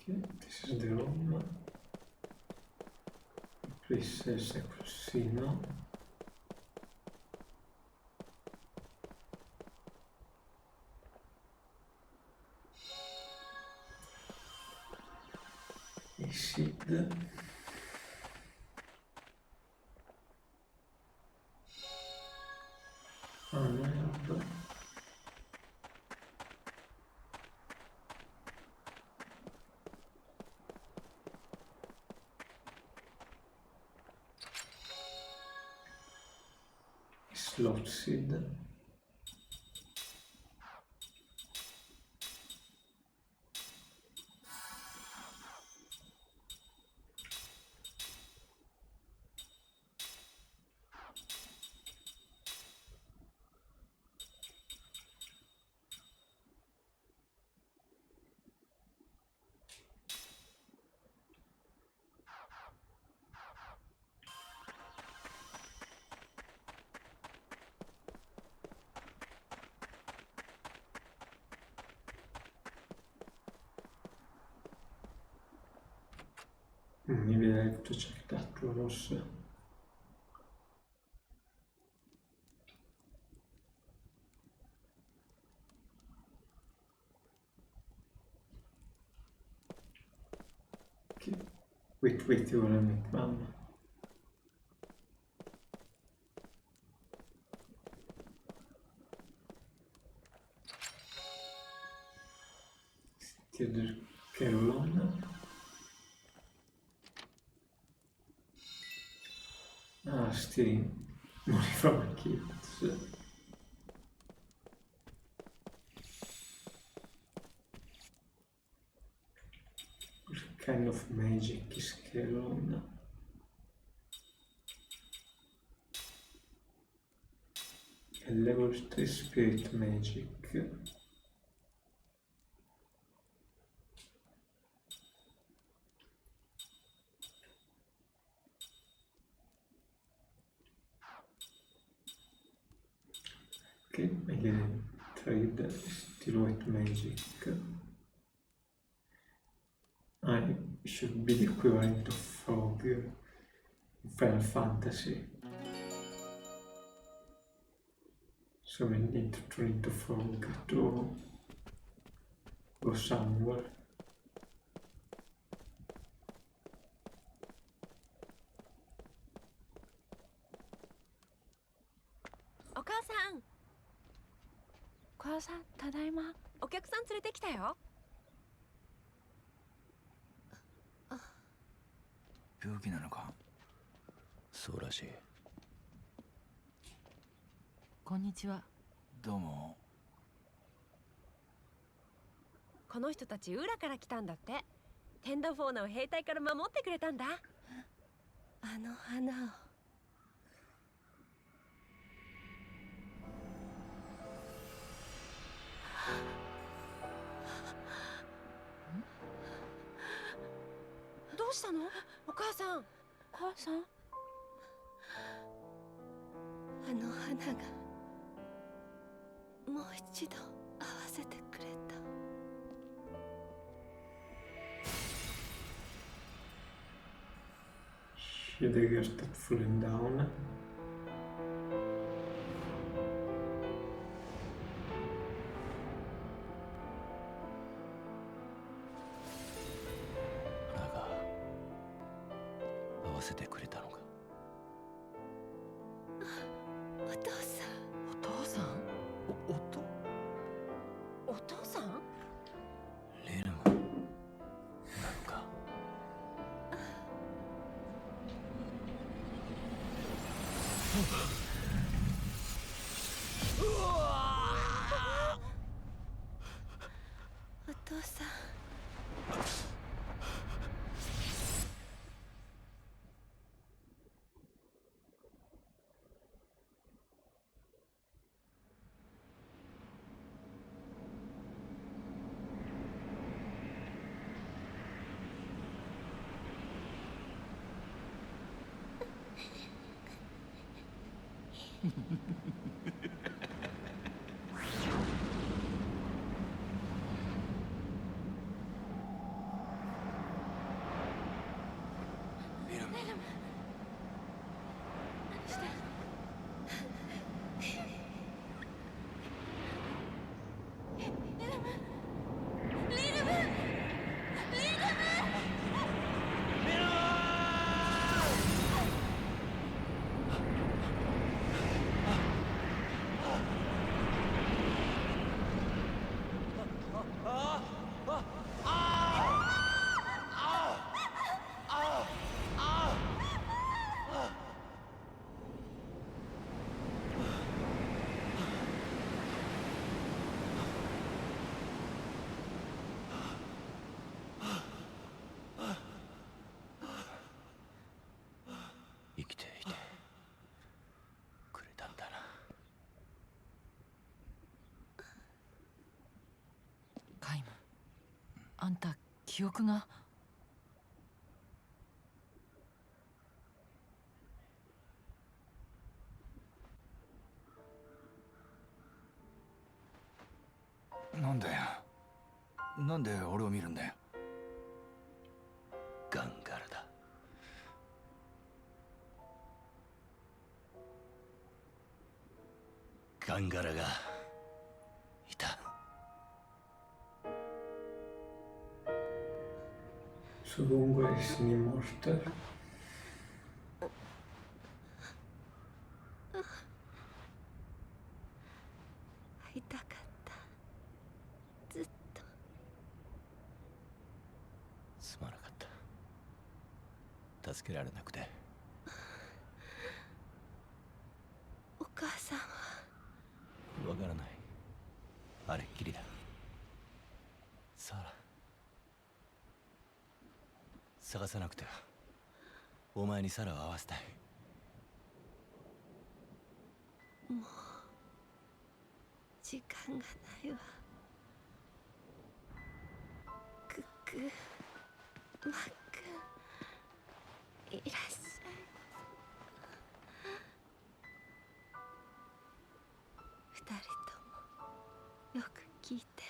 Okay, this is the room. Please says Cusino. Acid. Herb. Slot seed. Maybe I have to check that one also. Okay. Wait, you wanna make mama. Chiedere Carolina. Ah, stealing money from my kids. What kind of magic is Carolina? A level 3 spirit magic. Okay, again, trade still white magic. I should be the equivalent of frog in Final Fantasy. So we need to turn into frog to go somewhere. お母さん、お母さん、ただいま。お客さん連れてきたよ。病気なのか。そうらしい。こんにちは。どうも。この人たち裏から来たんだって。テンダーフォーナを兵隊から守ってくれたんだ。あの花を。どうしたの？お母さん。お母さん、あの花がもう一度会わせてくれた。Here they get start falling down. 花が会わせてくれたのか。お父さん。お父さん？お父さん？レルムなのか。お父さん。レルム。何して？生きていてくれたんだな。カイム、あんた記憶が。なんだよ。なんで俺を見るんだよ。ガンガルだ。ガンガラがいた。 Suo lungo è un immortal. 会いたかった。ずっと。すまなかった。助けられなくて。お母さんはわからない。あれっきりだ。サラ、探さなくては。お前にサラを会わせたい。もう時間がないわ。クック、マック、いらっしゃい。二人ともよく聞いて。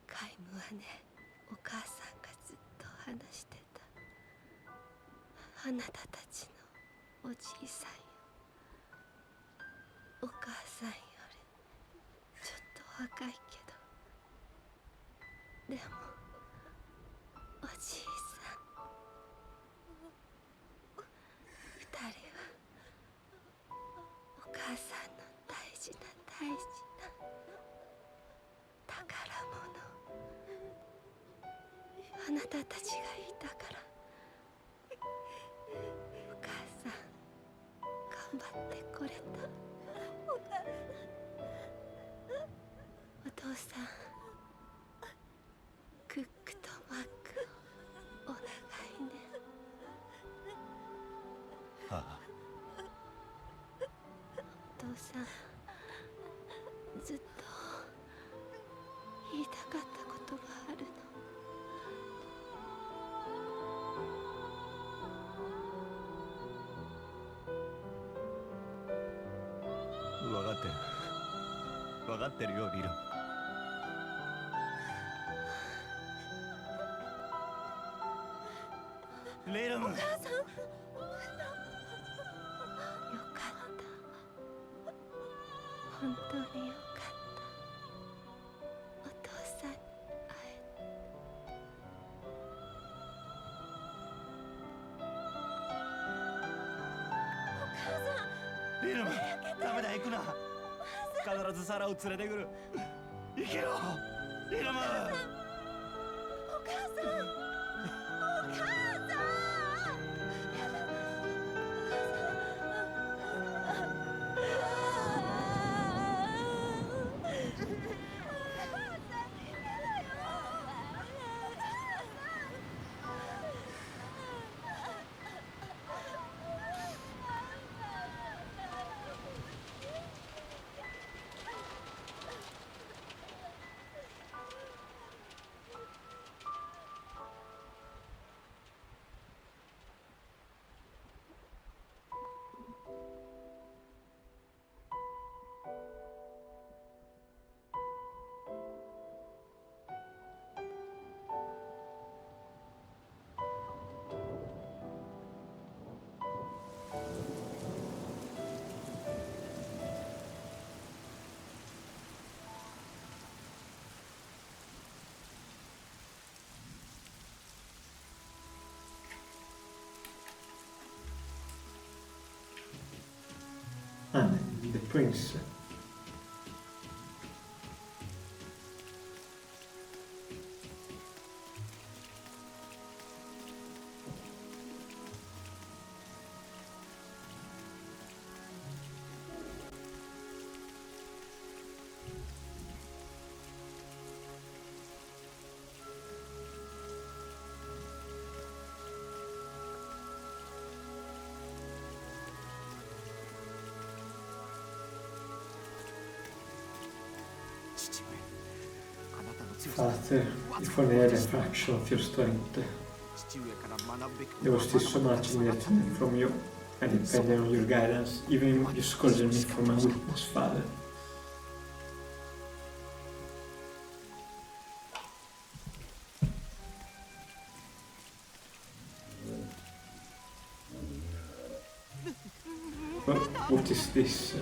カイムはね、お母さんがずっと話してた。あなたたちのおじいさんよ。お母さんよりちょっと若いけど、でもおじいさん。二人はお母さんの大事な大事な宝物。あなたたちがいたからお母さん頑張ってこれた。お父さん、クックとマックをお願いね。はあ、お父さん、ずっと言いたかったことがあるの。分かってる。分かってるよ、リル。レイラム。お母さん、よかった。本当によかった。お父さんに会えて。お母さん、リルム、ダメだ、行くな。必ずサラを連れてくる。行けよ、リルム。お母さん、お母さん。And the prince. Father, il fornire a fraction of your strength. Devo still so much in return from you. I depend on your guidance, even if you scolded me for my weakness, Father. What is this?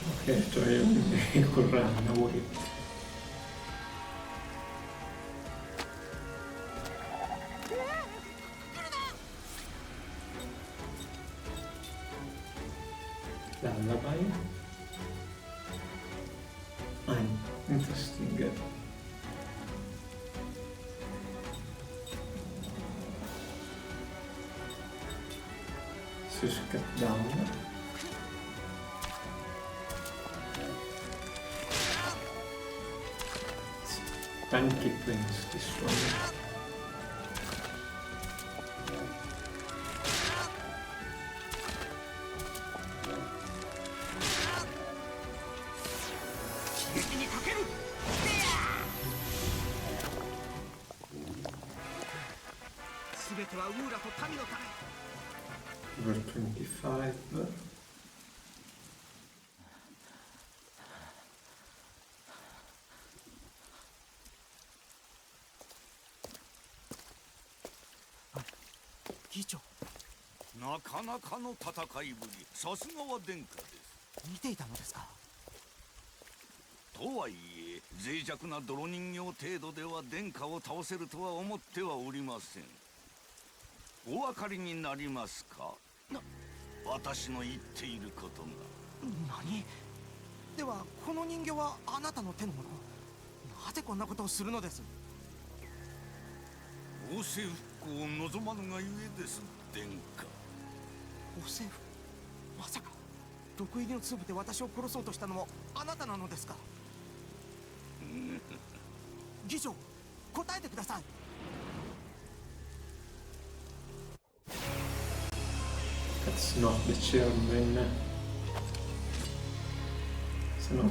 Ok, sto io col runaway. Lullaby. Interesting. Just cut down. Tanky Prince, this one. Number 25.なかなかの戦いぶり、さすがは殿下です。見ていたのですか。とはいえ脆弱な泥人形程度では殿下を倒せるとは思ってはおりません。お分かりになりますか？私の言っていることが。何？ではこの人形はあなたの手のもの。なぜこんなことをするのです？王政復興を望まぬがゆえです、殿下。お政府、まさか毒入りの粒で私を殺そうとしたのもあなたなのですか？議長、答えてください。That's not the chairman. It's not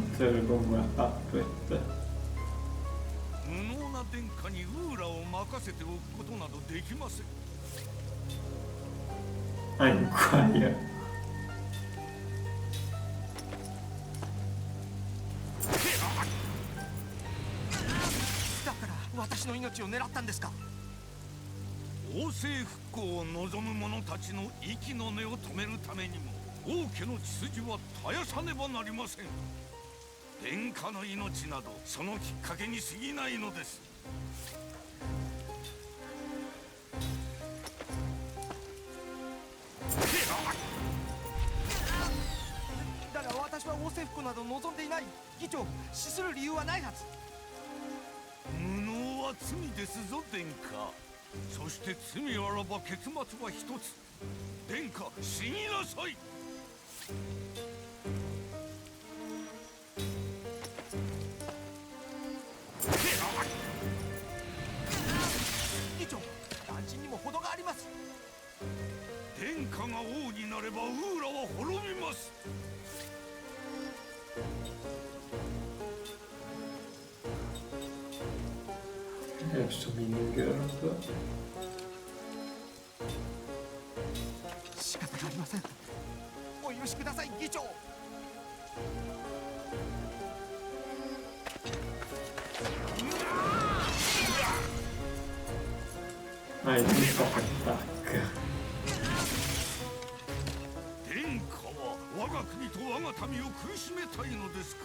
gånga pappret. 無能な殿下にウーラを任せておくことなどできません。I'm quiet. だから私の命を狙ったんですか？王政復興を望む者たちの息の根を止めるためにも王家の血筋は絶やさねばなりません。殿下の命などそのきっかけに過ぎないのです。だが私は王政復興など望んでいない。議長、死する理由はないはず。無能は罪ですぞ、殿下。そして罪あらば結末は一つ。殿下、死になさい。議長、乱心にも程があります。殿下が王になればウーラは滅びます。Have some girl. 仕方がありません。お許しください、議長。I need to attack. 殿下は我が国と我が民を苦しめたいのですか？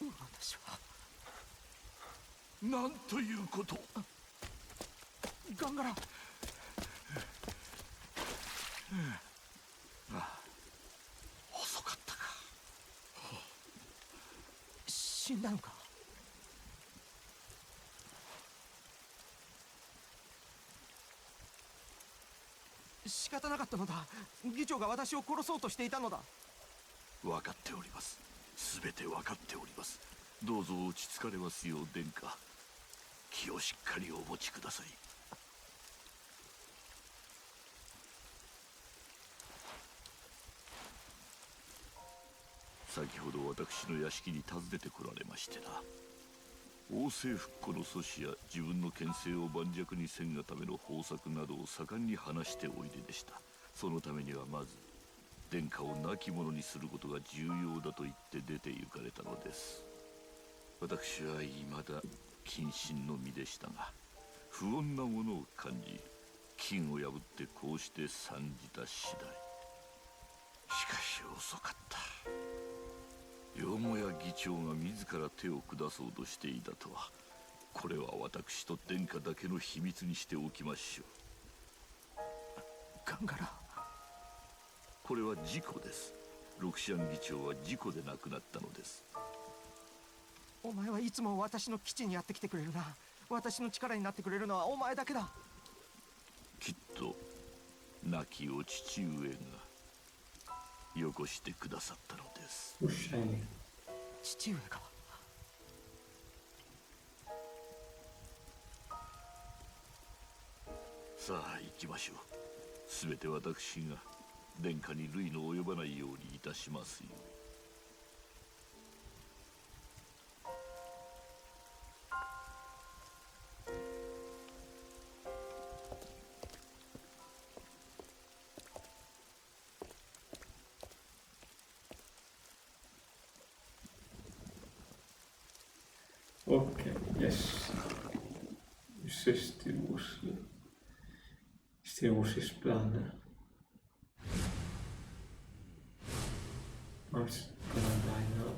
私はなんということ。ガンガラ。遅かったか。死んだのか？仕方なかったのだ。議長が私を殺そうとしていたのだ。分かっております。すべて分かっております。どうぞ落ち着かれますよう殿下。気をしっかりお持ちください。先ほど私の屋敷に訪ねてこられましてな。王政復古の阻止や自分の権勢を盤石にせんがための方策などを盛んに話しておいででした。そのためにはまず殿下を亡き者にすることが重要だと言って出て行かれたのです。私は未だ謹慎の身でしたが、不穏なものを感じ、禁を破ってこうして参じた次第。しかし遅かった。よもや議長が自ら手を下そうとしていたとは。これは私と殿下だけの秘密にしておきましょう。ガンガラ、これは事故です。ロクシアン議長は事故で亡くなったのです。お前はいつも私の基地にやってきてくれるな。私の力になってくれるのはお前だけだ。きっと亡きお父上がよこしてくださったのです。父上が。さあ行きましょう。すべて私が殿下に類の及ばないようにいたしますよ。Okej, yes. Just se Stivus plan. I'm just gonna die now.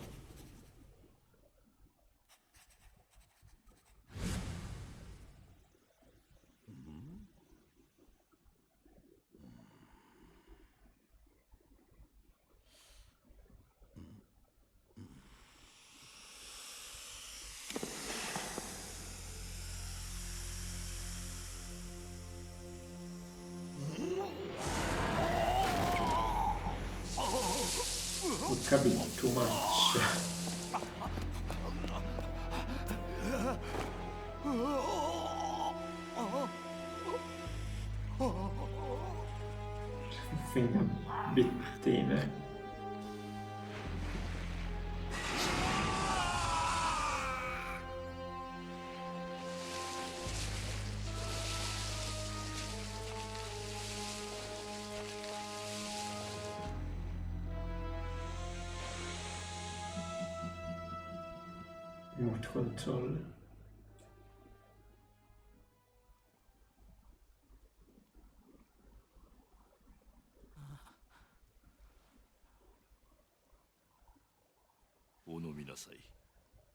Would be too much. Something a bit thinner. Remote control.お飲みなさい。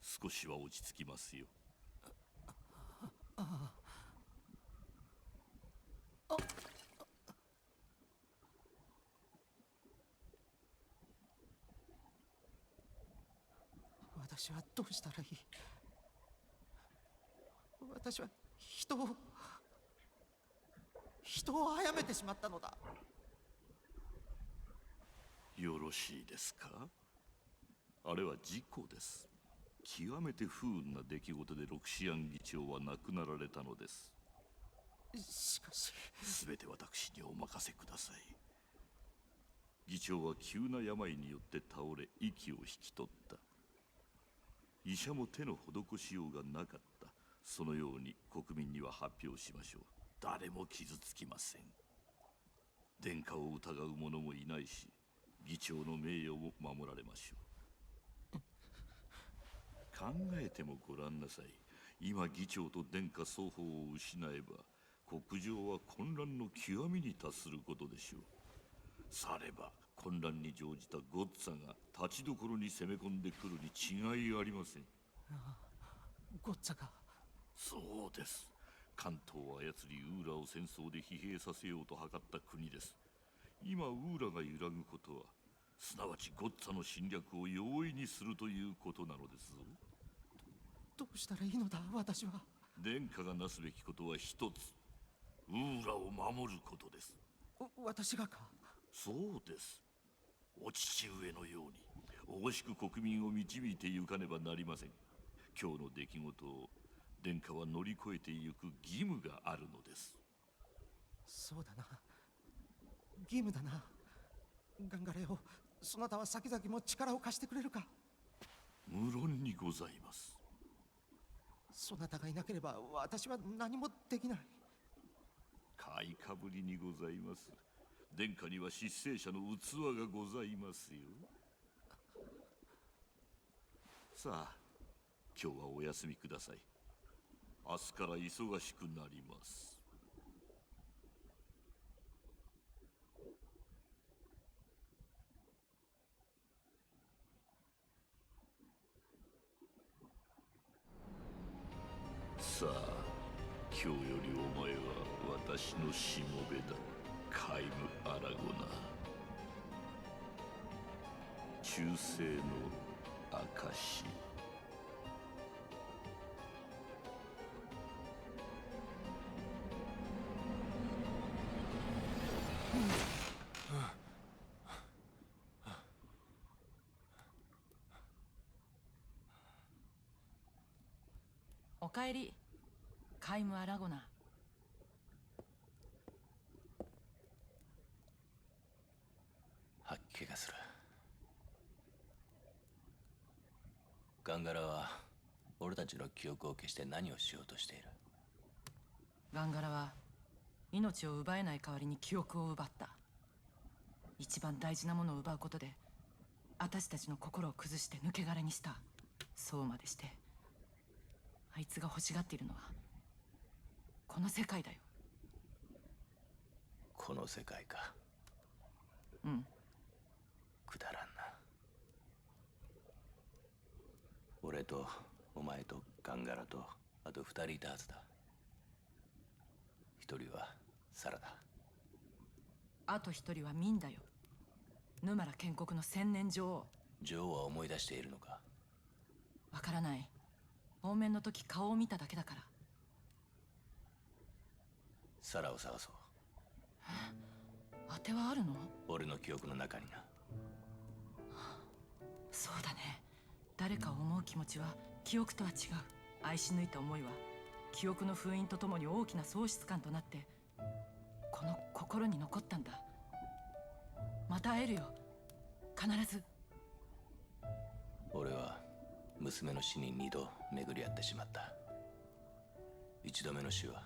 少しは落ち着きますよ。私はどうしたらいい。私は人を殺めてしまったのだ。よろしいですか。あれは事故です。極めて不運な出来事でロクシアン議長は亡くなられたのです。しかし全て私にお任せください。議長は急な病によって倒れ息を引き取った。医者も手の施しようがなかった。そのように国民には発表しましょう。誰も傷つきません。殿下を疑う者もいないし、議長の名誉も守られましょう。考えてもごらんなさい。今議長と殿下双方を失えば、国上は混乱の極みに達することでしょう。されば混乱に乗じたゴッツァが立ちどころに攻め込んでくるに違いありません。ゴッツァが。そうです。関東を操りウーラを戦争で疲弊させようと図った国です。今ウーラが揺らぐことは、すなわちゴッツァの侵略を容易にするということなのですぞ。どうしたらいいのだ。私は。殿下がなすべきことは一つ。ウーラを守ることです。私がか。そうです。お父上のようにおごしく国民を導いてゆかねばなりません。今日の出来事を殿下は乗り越えてゆく義務があるのです。そうだな。義務だな。ガンガレをそなたは先々も力を貸してくれるか。無論にございます。そなたがいなければ私は何もできない。買いかぶりにございます。殿下には失勢者の器がございますよ。さあ、今日はお休みください。明日から忙しくなります。さあ、今日よりお前は私のしもべだ、カイム・アラゴナ。忠誠の証。おかえり、カイム・アラゴナ。吐き気がする。ガンガラは俺たちの記憶を消して何をしようとしている。ガンガラは命を奪えない代わりに記憶を奪った。一番大事なものを奪うことで私たちの心を崩して抜け殻にした。そうまでしてあいつが欲しがっているのはこの世界だよ。この世界か。うん。くだらんな。俺とお前とガンガラとあと2人いたはずだ。1人はサラだ。あと1人はミンだよ。ヌマラ建国の千年女王。女王は思い出しているのか。わからない。往面の時顔を見ただけだから。サラを探そう。当てはあるの？俺の記憶の中にな。そうだね。誰かを思う気持ちは記憶とは違う。愛し抜いた思いは記憶の封印とともに大きな喪失感となってこの心に残ったんだ。また会えるよ、必ず。俺は娘の死に2度巡り合ってしまった。1度目の死は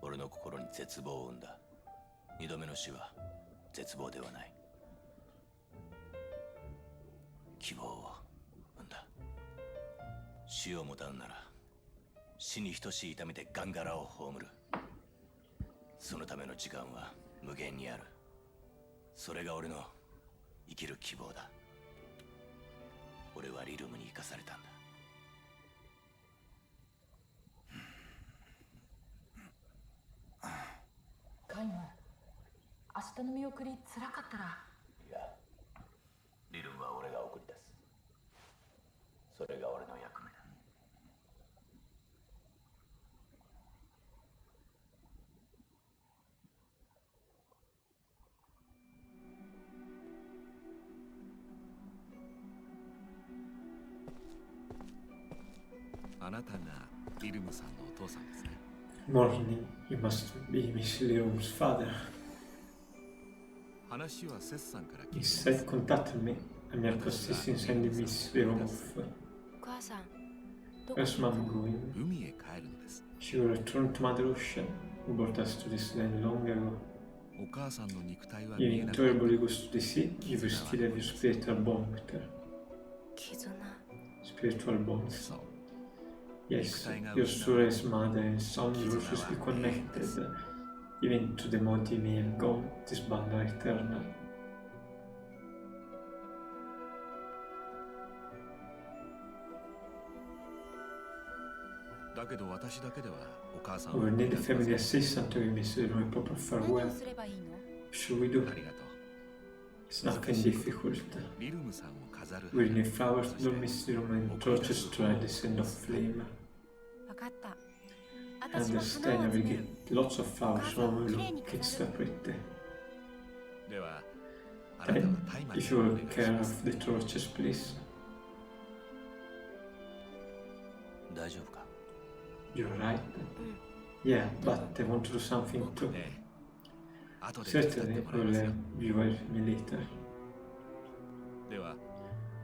俺の心に絶望を生んだ。2度目の死は絶望ではない、希望を生んだ。死をもたんなら死に等しい痛みでガンガラを葬る。そのための時間は無限にある。それが俺の生きる希望だ。俺はリルムに生かされたんだ。カイム、明日の見送りつらかったら。いや、リルムは俺が送り出す。それが俺の役目だ。あなたがリルムさんのお父さんですね。Morning, you must be Miss Leon's father. 話はセスさんから聞い He てます。 said contacted me and mi ha consisto in sending Miss Leon off. お母さん、どこ Where's mom going? 海へ帰るのです。 She will return to Mother Ocean, who brought us to this land long ago. お母さんの肉体は見え Even な if くな terrible い。 goes to the sea, you will still have your spiritual bond with her. 絆。 Spiritual bonds. そう。 Yes, your soul as mother and son will always be connected. Even to the moment you may have gone, this bond are eternal. だけど私だけではお母さん We を will need a family assistant to give Miss Leon a proper 何 farewell. をすればいいの？ Should we do? ありがとう。 It's nothing difficult. リルムさんを飾る We'll need flowers to Miss Leon and torches to light the send of flame. わかった。 I 私は understand 花 I を集 will める。 get lots of flowers so we will look extra pretty. ではあなたは Then, タイマ if ー you にお will 願いし care ます。 of the torches, please. 大丈夫か。 You're right. Yeah, but I want to do something too. ねえ後で手伝って Certainly, もらい we'll ますよ。 have you with me later.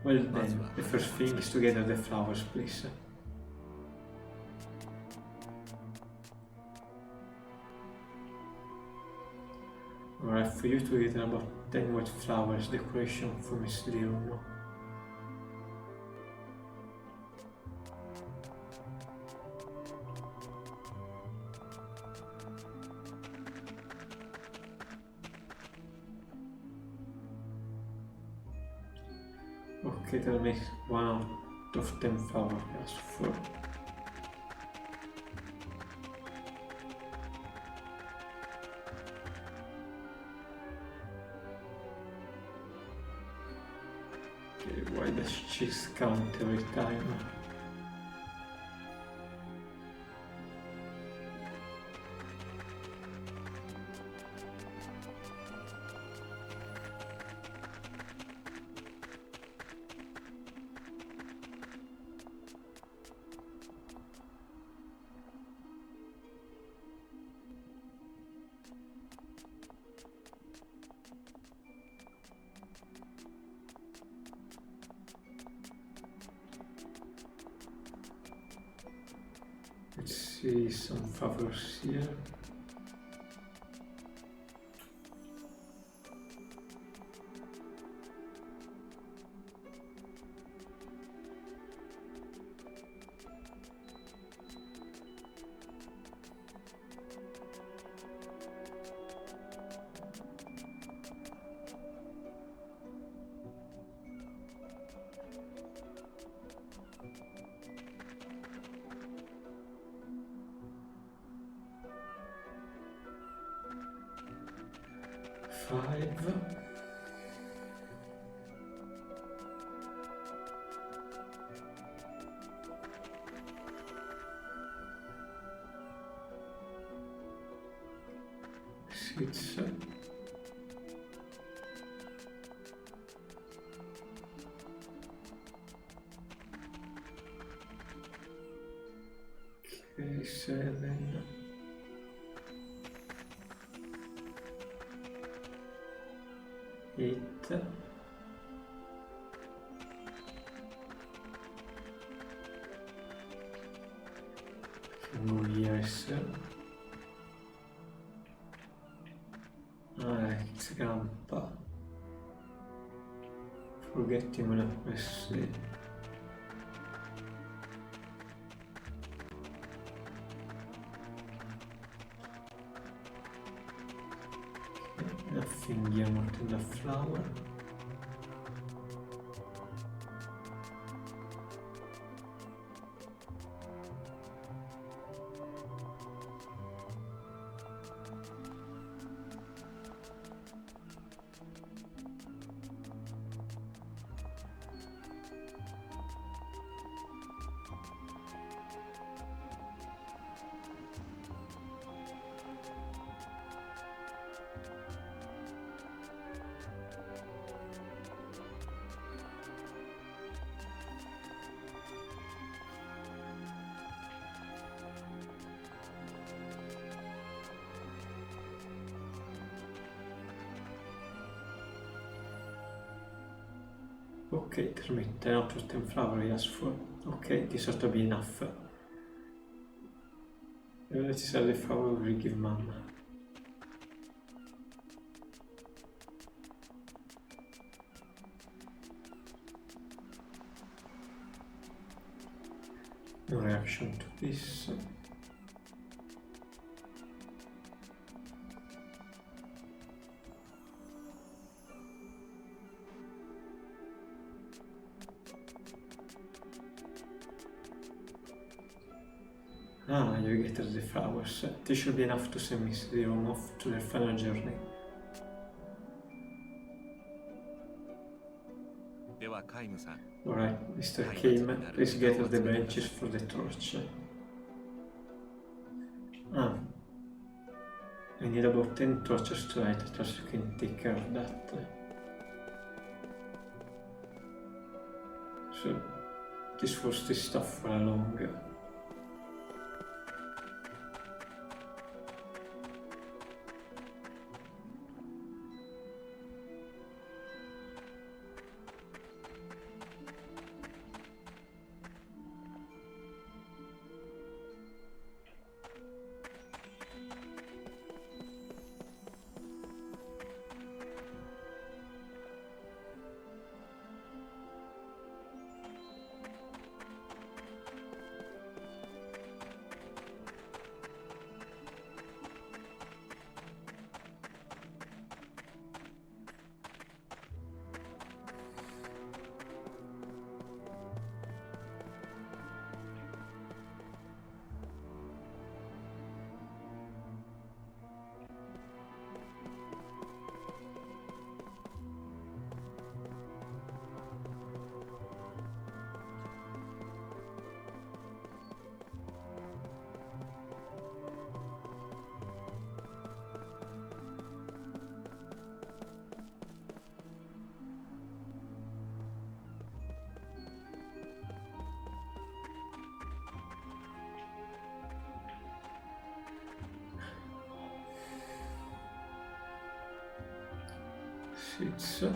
Well then, the first thing is to gather the flowers, please. Alright, for you to gather about 10 white flowers, decoration for Miss Leono. Okay, that makes 1 out of 10 flowers, yes, 4. Okay, why does she count every time? Let's see some favors here. Five. Six. Okay, 7. Eight. Can go here, sir. It's Grandpa. Forgetting una questa. Nothing here more than the flower. Okay, termite 10 out of 10 flower, yes, 4. Okay, this ought to be enough. Let's sell the flower we give Mama. No reaction to this. Ah, you get the flowers. This should be enough to send Miss Leon off to their final journey. Alright, Mr. Kim, please get us the branches for the torch. Ah, I need about 10 torches to light it, so you can take care of that. So, this was the stuff for along. 6.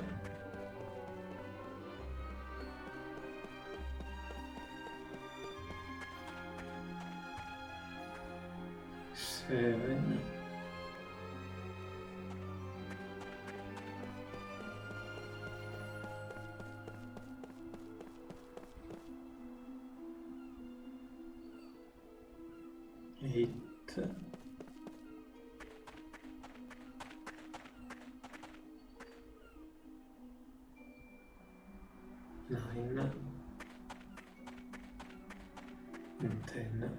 7. 8. 9. And 10.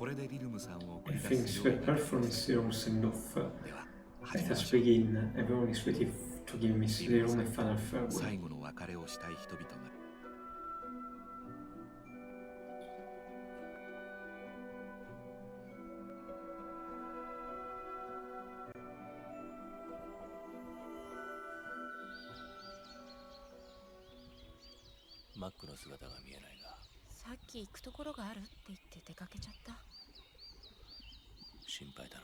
I think the performance here was enough. Let us begin. Everyone is waiting to give Miss Lirum a final farewell. 最後の別れをしたい人々がマックの姿が見えないが、さっき行くところがあるって言って出かけちゃった。心配だな。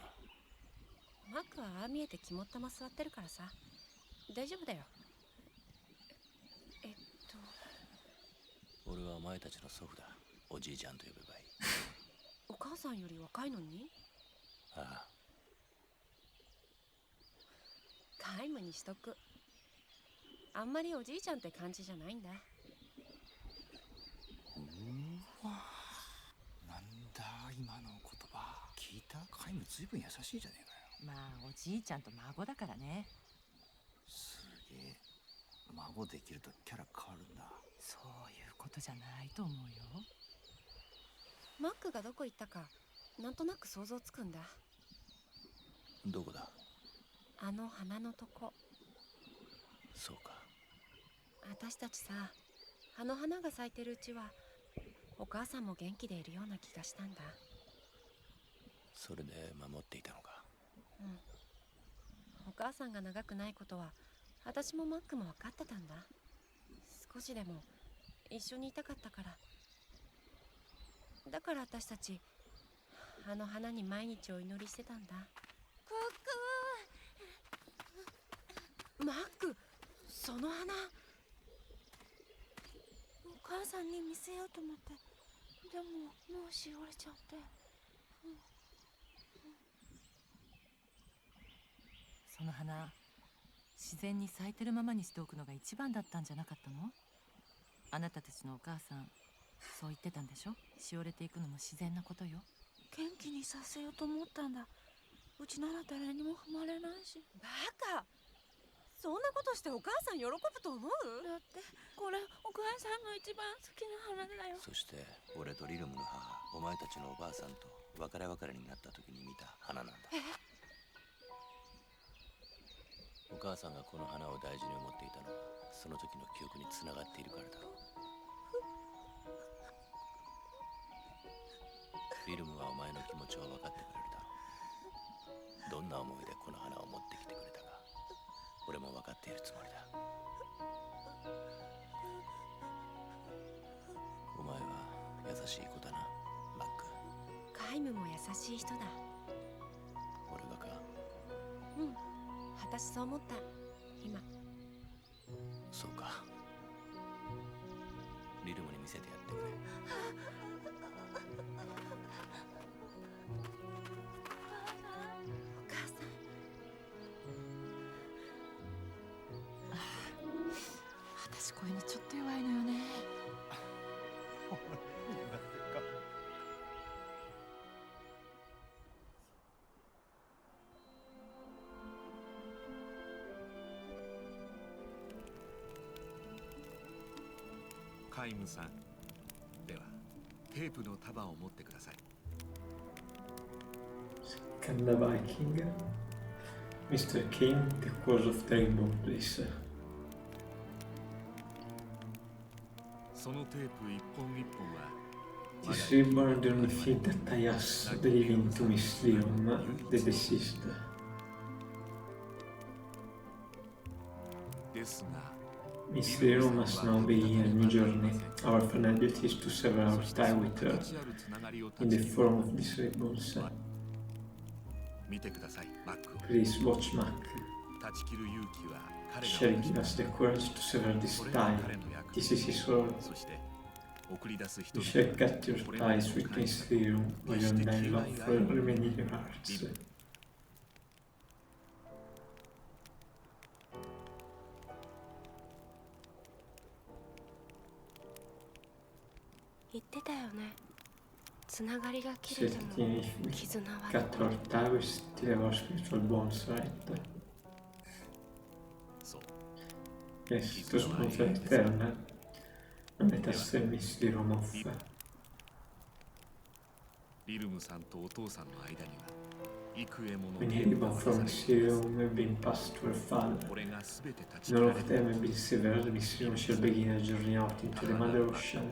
マックはああ見えて肝っ玉座ってるからさ、大丈夫だよ。俺はお前たちの祖父だ。おじいちゃんと呼べばいい。お母さんより若いのに？ああ。皆無にしとく。あんまりおじいちゃんって感じじゃないんだ。なんだ今の言葉聞いた？カイムずいぶん優しいじゃねえかよ。まあおじいちゃんと孫だからね。すげえ。孫できるとキャラ変わるんだ。そういうことじゃないと思うよ。マックがどこ行ったかなんとなく想像つくんだ。どこだ？あの花のとこ。そうか。私たちさ、あの花が咲いてるうちはお母さんも元気でいるような気がしたんだ。それで守っていたのか。うん。お母さんが長くないことは私もマックも分かってたんだ。少しでも一緒にいたかったから。だから私たちあの花に毎日お祈りしてたんだ。マック、その花。お母さんに見せようと思って、でももうしおれちゃって、その花自然に咲いてるままにしておくのが一番だったんじゃなかったの？あなたたちのお母さんそう言ってたんでしょ？しおれていくのも自然なことよ。元気にさせようと思ったんだ。うちなら誰にも踏まれないし。バカ、そんなことしてお母さん喜ぶと思う？だってこれお母さんの一番好きな花だよ。そして俺とリルムの母、お前たちのおばあさんと別れ別れになった時に見た花なんだ。お母さんがこの花を大事に思っていたのはその時の記憶につながっているからだろう。リルムはお前の気持ちを分かってくれるだろう。どんな思いでこの花を持ってきてくれたか俺も分かっているつもりだ。お前は優しい子だな、マック。カイムも優しい人だ。俺がか？うん、私そう思った今。そうか。リルムに見せてやってくれ。お母さん。私こういうのちょっと弱いのよね。カイムさん、ではテープの束を持ってください。Second Viking. Mr. King, the cause of the rainbow, please. そのテープ一本一本は This reborn the only thing that I ask believe into Mysterium, the deceased. ですが Mysterium must now begin a new journey. Our final duty is to sever our tie with her in the form of these ribbons. 見てくださいマックを Please watch Mac. 断ち切る勇気は彼が Shall give us the courage to sever this tie. This is his role. そして送り出す人 You 々 shall cut your ties with Mysterium, with your dying love for remaining in your hearts. Certainly, if we cut our tie, we still have our spiritual bonds, right? そう Yes, those bonds are eternal. And let us send Mysterium off. リルムさんとお父さんの間には幾重もの Many ribbons from Mysterium have been passed to her father. これが全て断ち切 None ら of れて them have been severed. Mysterium shall begin a journey out into the Mother Ocean.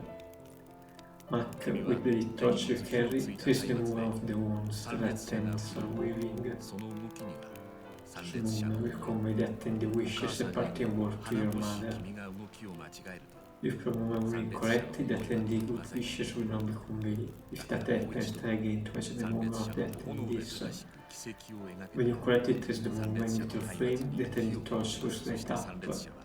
Mac, with the torch you carry, trace the movement of the wounds that attendants are weaving. その動きには参 The 列者の movement will come with that and the wishes a parting word to 花 your もし mother. 君が動きを間違えると If your movement will incorrect, that and the good wishes will not be conveyed. If that happens, try again to match the 参 movement 列者 of は that 炎 and で this. 正しく奇跡を描け When you た correct it as the movement with your flame, that and the torch will そ light して up. 参列者は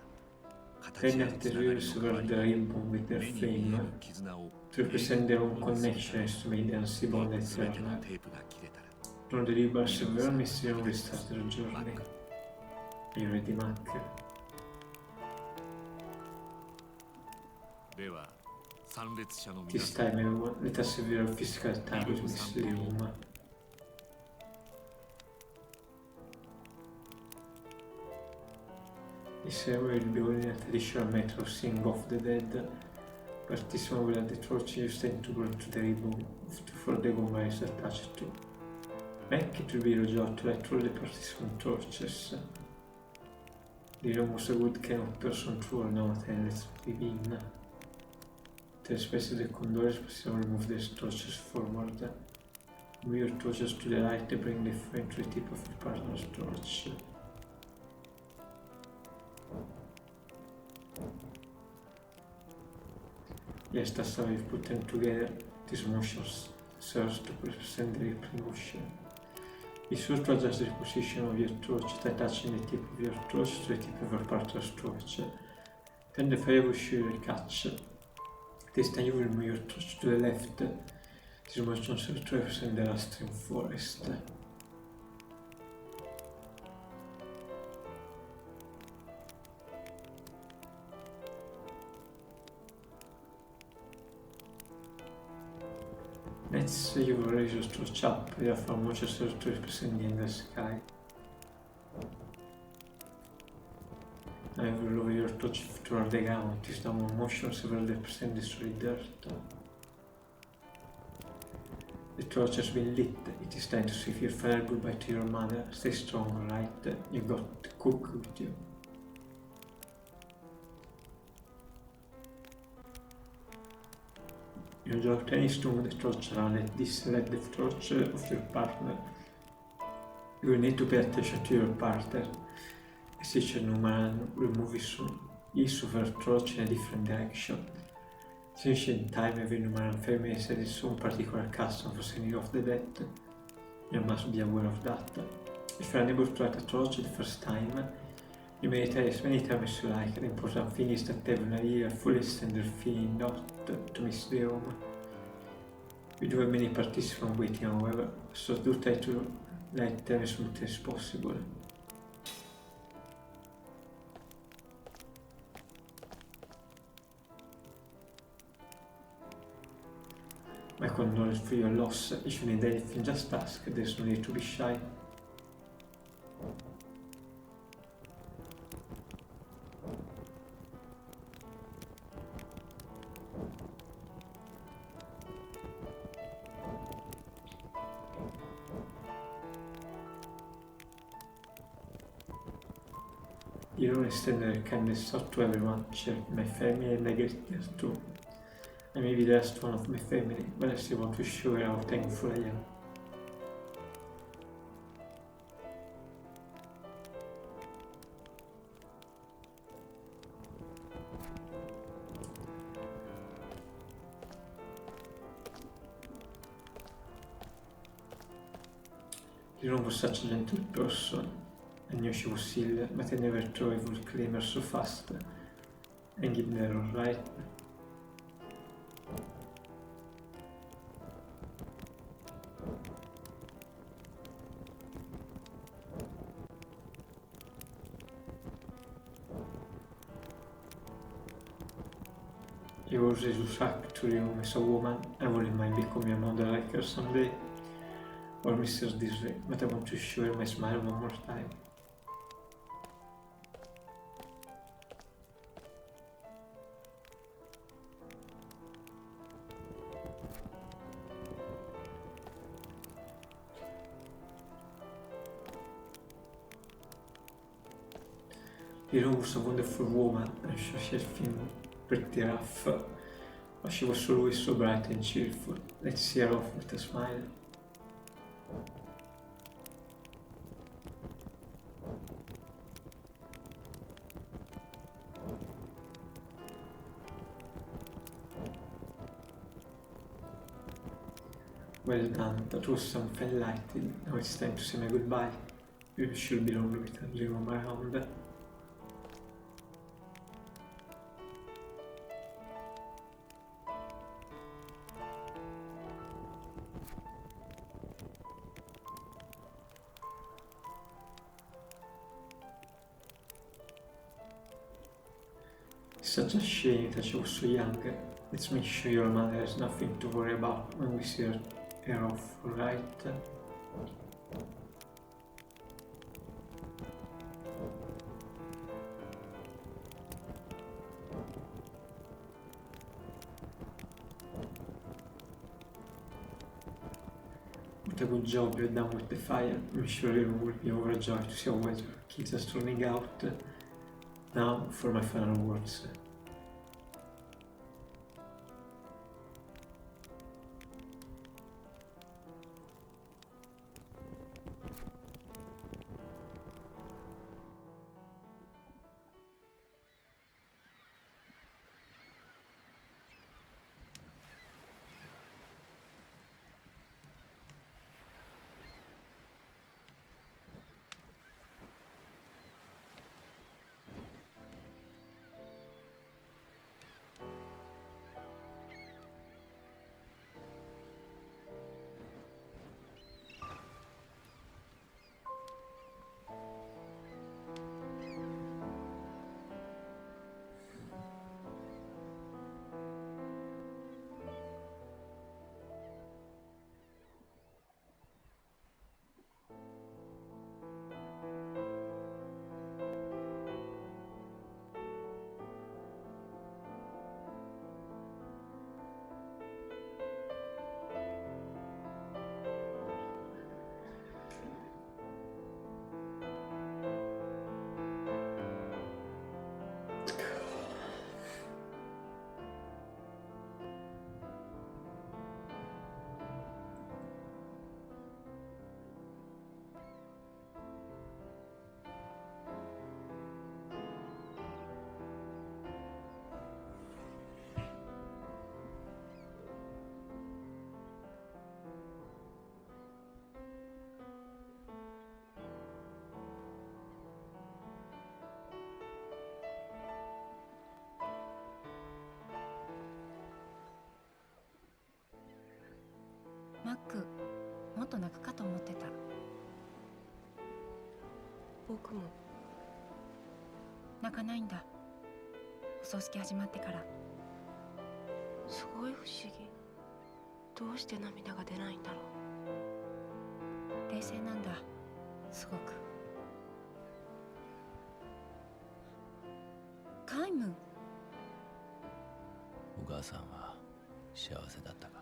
Then after you will sever the ribbon with their 目に見え flame る絆を to represent their own connections to make them see bond 全ての eternal. テープが切れたら From the ribbon sever, Mysterium will start their journey. Are you ready, Mac? では参列者の皆 This さん time, everyone, let us sever our physical tie with Mysterium. This ceremony will be only a traditional method of seeing off the dead, but this one will have the torch used to burn to the ribbon for the goma is attached to. Make it will be your job to light all the participant torches. The room was a good kind of person to all now and let's begin. To express the condolence, please remove these torches forward. Move your torches to the right and bring the flame to the tip of your partner's torch. Yes, that's how you've put them together. This motion serves to represent the rippling ocean. Be sure to adjust the position of your torch by touching the tip of your torch to the tip of your partner's torch. Then the fire will surely catch. This time you will move your torch to the left. This motion serves to represent the Astrum forest. Let's say you raise your torch up, therefore motion serves to represent the endless sky. Now you will lower your torch toward the ground, this downward motion serves to represent the solid earth. The torch has been lit, it is time to say your final goodbye to your mother. Stay strong, alright? You got the cook with you. You drop any stone the torch around it, this let the torch of your partner. You will need to pay attention to your partner. As each Numaran will move his of her torch in a different direction. Since in time every Numaran family has its own particular custom for sending off the dead, you must be aware of that. If you are unable to light a torch the first time, you may try as many times as you like. The important thing is that every year fully extend their feeling not to miss the home. We do have many participants waiting, however, so do try to light them as much as possible. My condolences for your loss. If you need anything, just ask. There's no need to be shy. You don't extend their kindness out to everyone, share my family and I get there too. I may be the last one of my family, but I still want to show her how thankful I am. Liron was such a gentle person. I knew she was ill, but I never thought I would claim her so fast. And give her alright. I was ready to shock to you as a woman. I wouldn't mind becoming a mother like her someday. Or Mr. Disney, but I want to show her my smile one more time. Hero was a wonderful woman. I'm sure she has been pretty rough, but she was always so bright and cheerful. Let's see her off with a smile. Well done, that was some fun lighting. Now it's time to say my goodbye. You should be wrong with a little around. It's such a shame that she was so young. Let's make sure your mother has nothing to worry about when we see her off, alright? What a good job you've done with the fire. I'm sure you will be overjoyed to see how well your kids are turning out. Now for my final words.マック、もっと泣くかと思ってた。僕も泣かないんだ。お葬式始まってから。すごい不思議。どうして涙が出ないんだろう。冷静なんだ、すごく。カイム。お母さんは幸せだったか？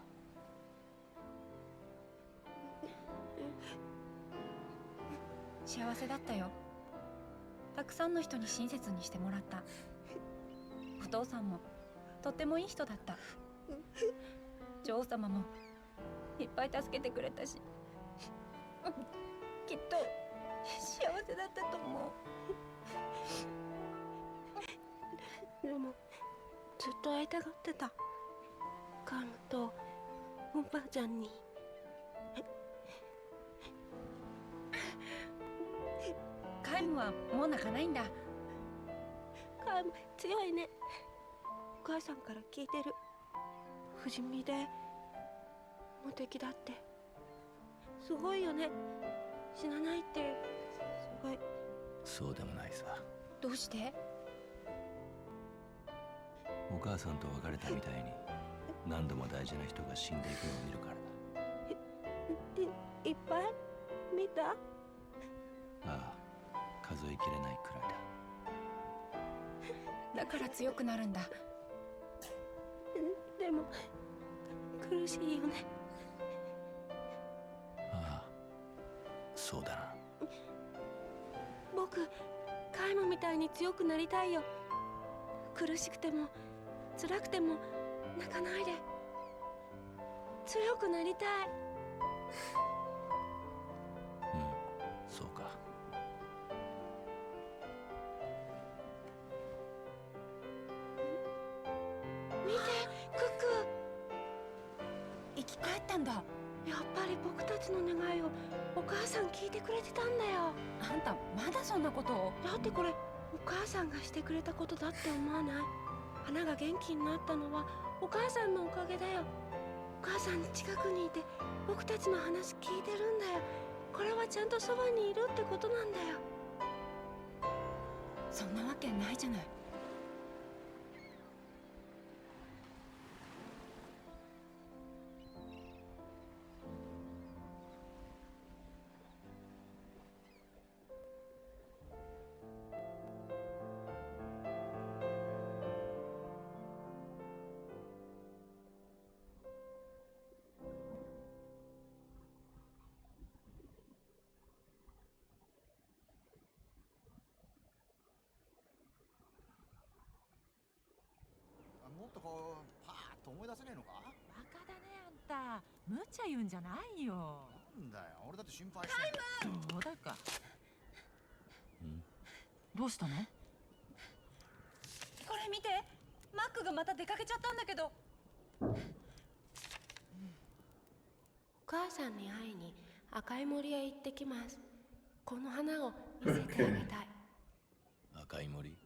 幸せだったよ。たくさんの人に親切にしてもらった。お父さんもとってもいい人だった。女王様もいっぱい助けてくれたし、きっと幸せだったと思う。でもずっと会いたがってた。カムとおばあちゃんに。カイムはもう泣かないんだ。カイム強いね。お母さんから聞いてる。不死身で無敵だって。すごいよね。死なないってすごい。そうでもないさ。どうして？お母さんと別れたみたいに何度も大事な人が死んでいくのを見るからいっぱい見た？だ。ああ、数えきれないくらいだ。だから強くなるんだ。でも苦しいよね。ああ、そうだな。僕カイムみたいに強くなりたいよ。苦しくても辛くても泣かないで。強くなりたい。うん、そうか。見て、クック。生き返ったんだ。やっぱり僕たちの願いをお母さん聞いてくれてたんだよ。あんたまだそんなことを？だってこれお母さんがしてくれたことだって思わない？花が元気になったのはお母さんのおかげだよ。お母さん近くにいて僕たちの話聞いてるんだよ。これはちゃんとそばにいるってことなんだよ。そんなわけないじゃない。もっとこうパーッと思い出せねえのか？バカだねあんた。無茶言うんじゃないよ。なんだよ、俺だって心配して。どうだか。うんどうしたの？これ見て、マックがまた出かけちゃったんだけど。お母さんに会いに赤い森へ行ってきます。この花を見せてあげたい。赤い森。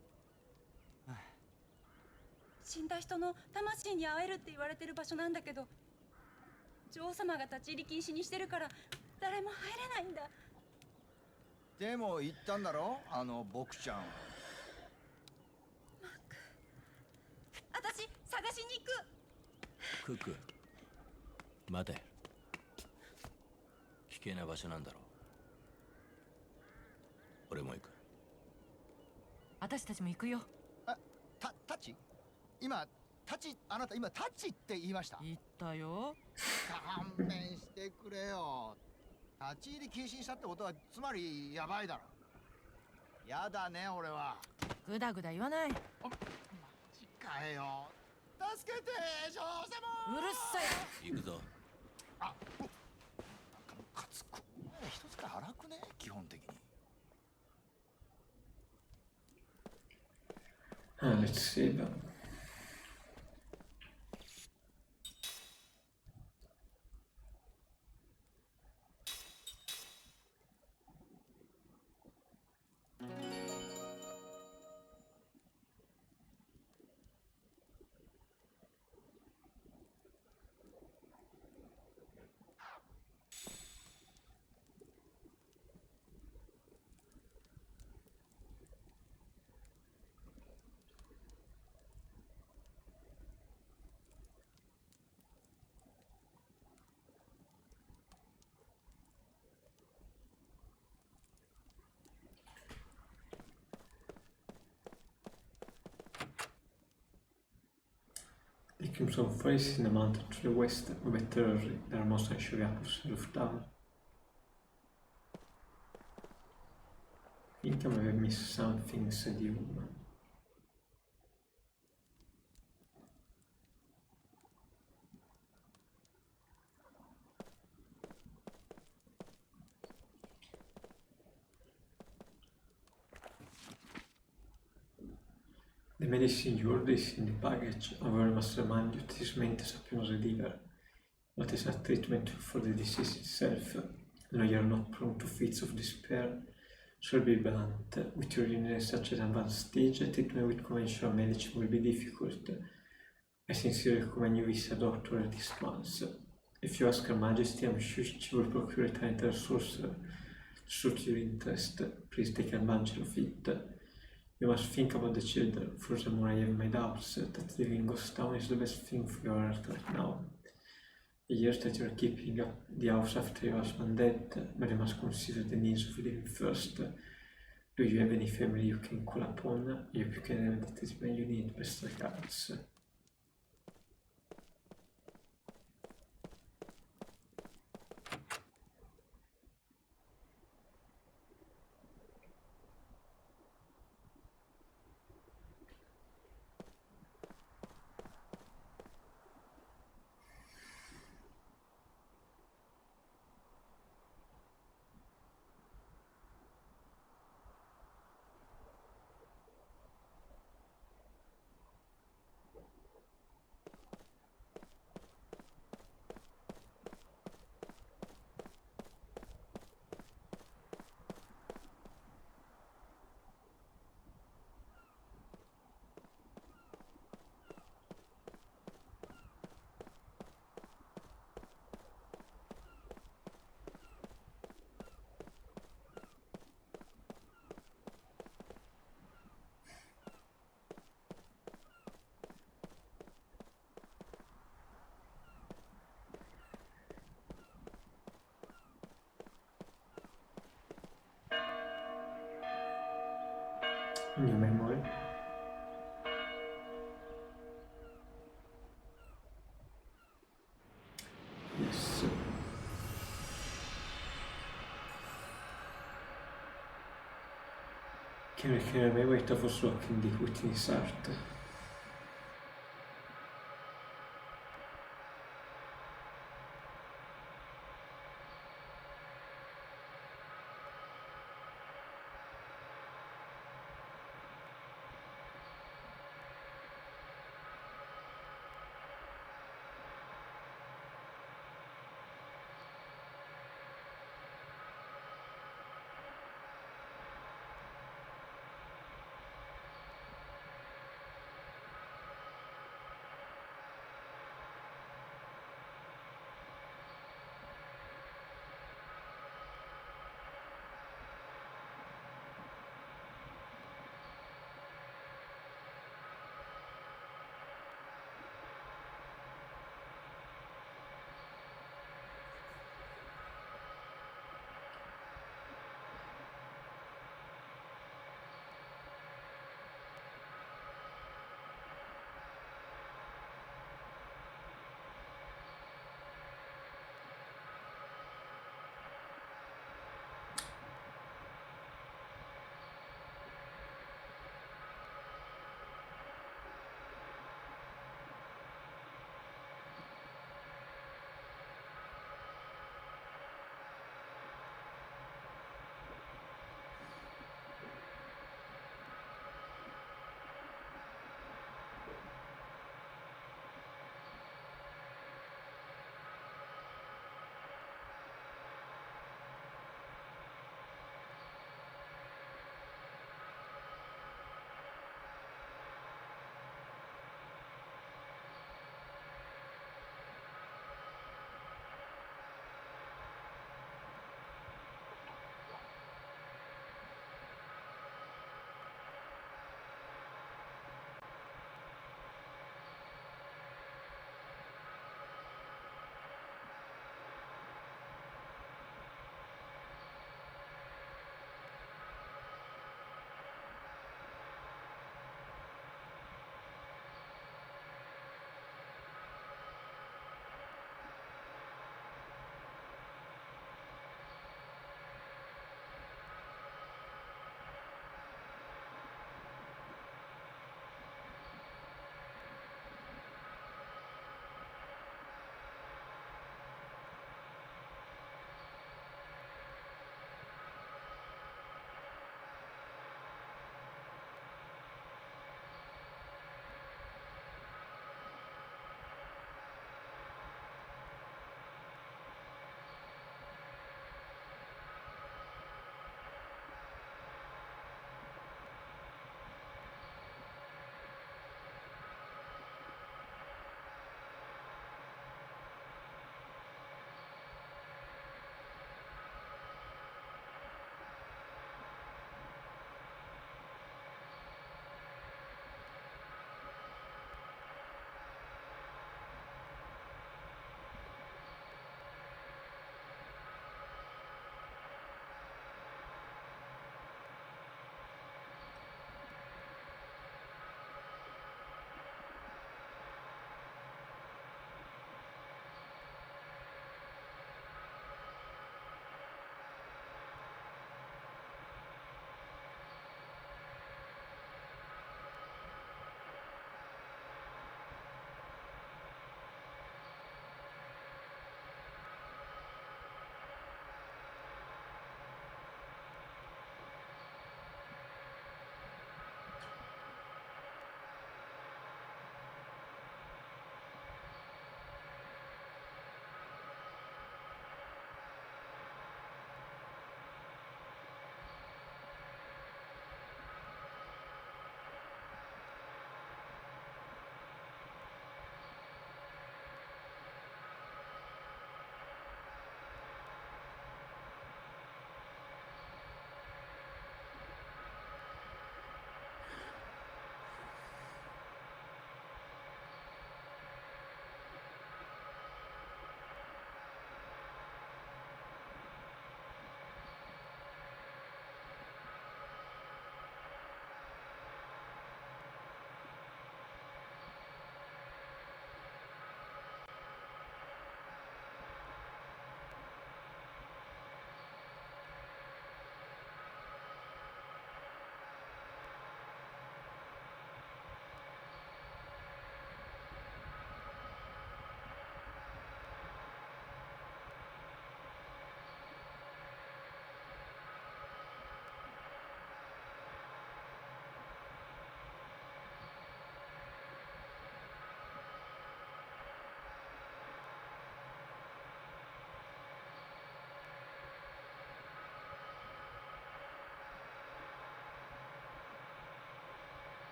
死んだ人の魂に会えるって言われてる場所なんだけど、女王様が立ち入り禁止にしてるから誰も入れないんだ。でも言ったんだろ、あの僕ちゃん。マック、私探しに行く。クック、待て。危険な場所なんだろう。俺も行く。私たちも行くよ。タッチ？今タッチ、あなた今タッチって言いました？言ったよ。勘弁してくれよ。立ち入り禁止にしたってことはつまりやばいだろ。やだね俺は。グダグダ言わない。マジかよ。助けて女王様。うるさい。行くぞ。あ、なんかムカつく。一つから荒くね基本的に。Let's see that. I Crimson Forest in the mountain to the west, ovvero nella mostra sciogata Rooftop. I think I may have missed something said you. The medicine you order is in the package. Our mastermind utilimente sappiamo deliver. What is a treatment for the disease itself? No, you are not prone to fits of despair. Shall be blunt. With your in such an advanced stage, treatment with conventional medicine will be difficult. I sincerely recommend you visit a doctor at least once. If you ask Her Majesty, I'm sure she will procure a talented sorcerer to suit your interest. Please take advantage of it. You must think about the children. Furthermore, I have my doubts that living in Ghost Town is the best thing for your heart right now. The years that you are keeping up the house after your husband dead, but you must consider the needs of living first. Do you have any family you can call upon? I hope you can have the treatment you need. Best regards. New memory. Yes. Can I wait for slocking the Whitney's art?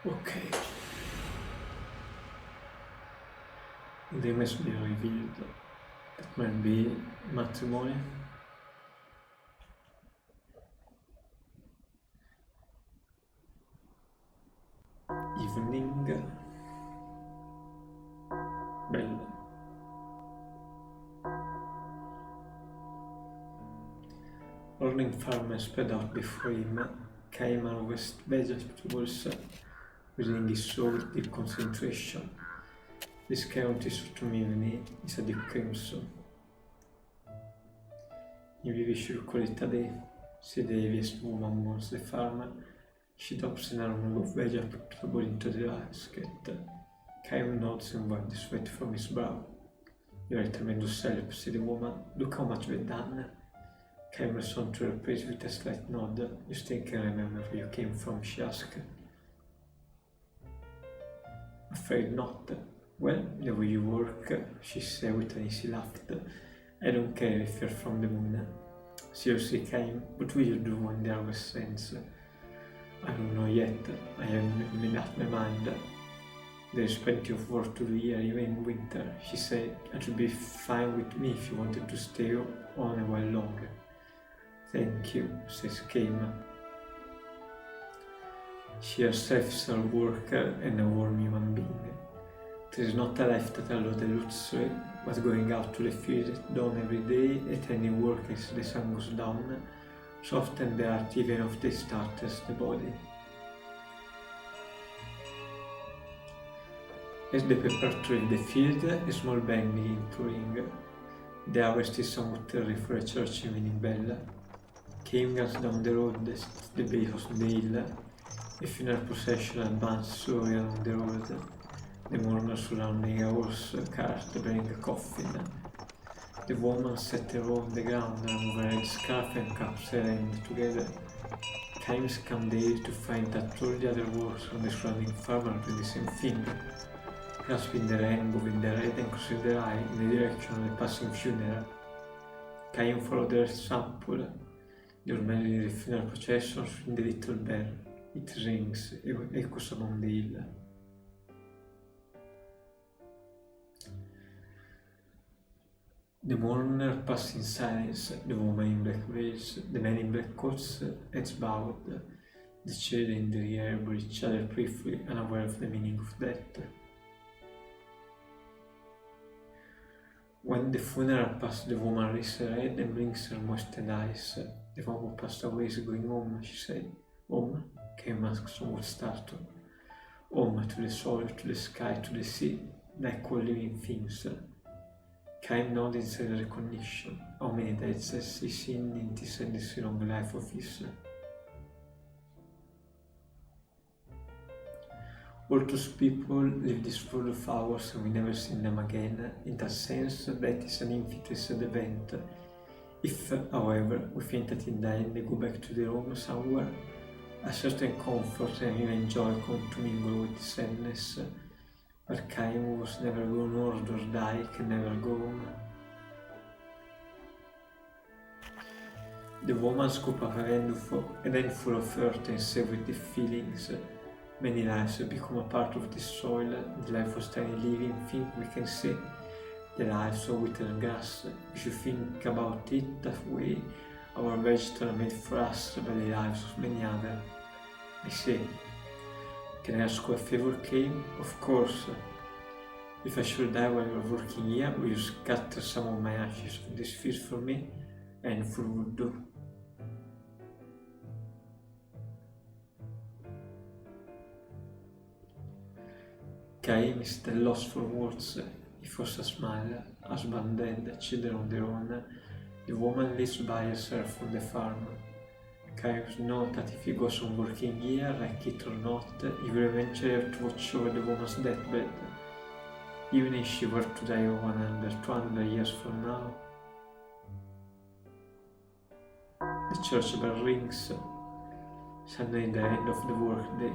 Okay. They must be revealed. That might be matrimony. Evening. Bello. Morning farmer spread out before him, came harvest vegetables using his saw with deep concentration. This county autumn evening is a deep crimson. In vivi circolità said the heaviest woman mourns the farmer. She drops an armful of vegetable into the basket. Caim nods and wipes the sweat from his brow. You're a tremendous help, said the woman. Look how much we've done. Caim responded to her praise with a slight nod. You still can remember where you came from, she asked. Afraid not. Well, the way you work, she said with an easy laugh. I don't care if you're from the moon. Seriously, Caim, what will you do when the harvest ends? I don't know yet. I haven't made up my mind. There's plenty of work to do here, even in winter, she said. It would be fine with me if you wanted to stay on a while longer. Thank you, says Caim. She herself is a worker and a warm human being. There is not a life that allowed the luxury, but going out to the field at dawn every day, attending work as the sun goes down, soften the heart even of the starters the body. As they prepare to leave the field, a small band begins to ring. The harvest is somewhat early for a church evening bell. Caim runs down the road at the base of the hill. A funeral procession advances slowly along the road. The mourners surrounding a horse cart bearing a coffin. The woman sat around the ground, remove her red scarf and cups her hand together. Caim scanned the air to find that all the other workers on the surrounding farm are doing the same thing, grasping their hand, moving their head and crossing their eye in the direction of the passing funeral. Caim followed their example. They were mainly the funeral procession swing the little bell. It rings, echoes among the hill. The mourner passed in silence, the woman in black veils, the man in black coats, heads bowed. The children in the rear were each other briefly, unaware of the meaning of death. When the funeral passed, the woman raised her head and blinks her moistened eyes. The one who passed away is going home, she said. Home? Caim asked, somewhat startled. Home, to the soil, to the sky, to the sea, like all living things. Caim nodded in recognition. How many deaths has he seen in this endlessly long life of his? All those people live this world of ours and we never see them again. In that sense, that is an infinite event. If, however, we think that in the end they go back to their home somewhere, a certain comfort and even joy come to mingle with sadness. But Caim, who was never gone or die, can never go home. The woman scooped up a handful of earth and said with the feelings, many lives have become a part of this soil. The life of tiny living thing we can see. The lives of withered grass. If you think about it that way, our vegetables are made for us by the lives of many others. I say, can I ask you a favor, Caim? Of course. If I should die while you're working here, will you scatter some of my ashes on this field for me? A handful would do. Caim is still lost for words. He forced a smile. Husband dead, children on their own. The woman lives by herself on the farm. Caim knows that if he goes on working here, like it or not, he will eventually have to watch over the woman's deathbed. Even if she were to die 100, 200 years from now. The church bell rings. Suddenly the end of the workday.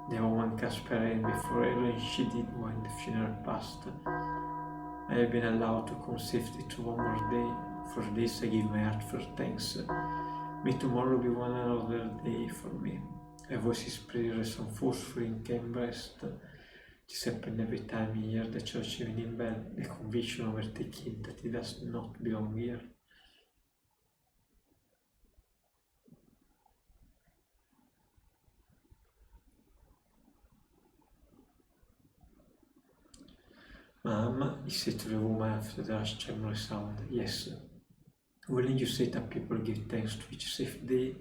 The woman clasped her hand before her and she did when the funeral passed. I have been allowed to come safely to one more day. For this I give my heartfelt thanks. May tomorrow be one another day for me. Her voice is praised and forcefully embraced. This happened every time he heard the church evening bell, the conviction overtaking him that he does not belong here. Mom, he said to the woman after the harsh tremulous sound. Yes. When you say that people give thanks to each safe day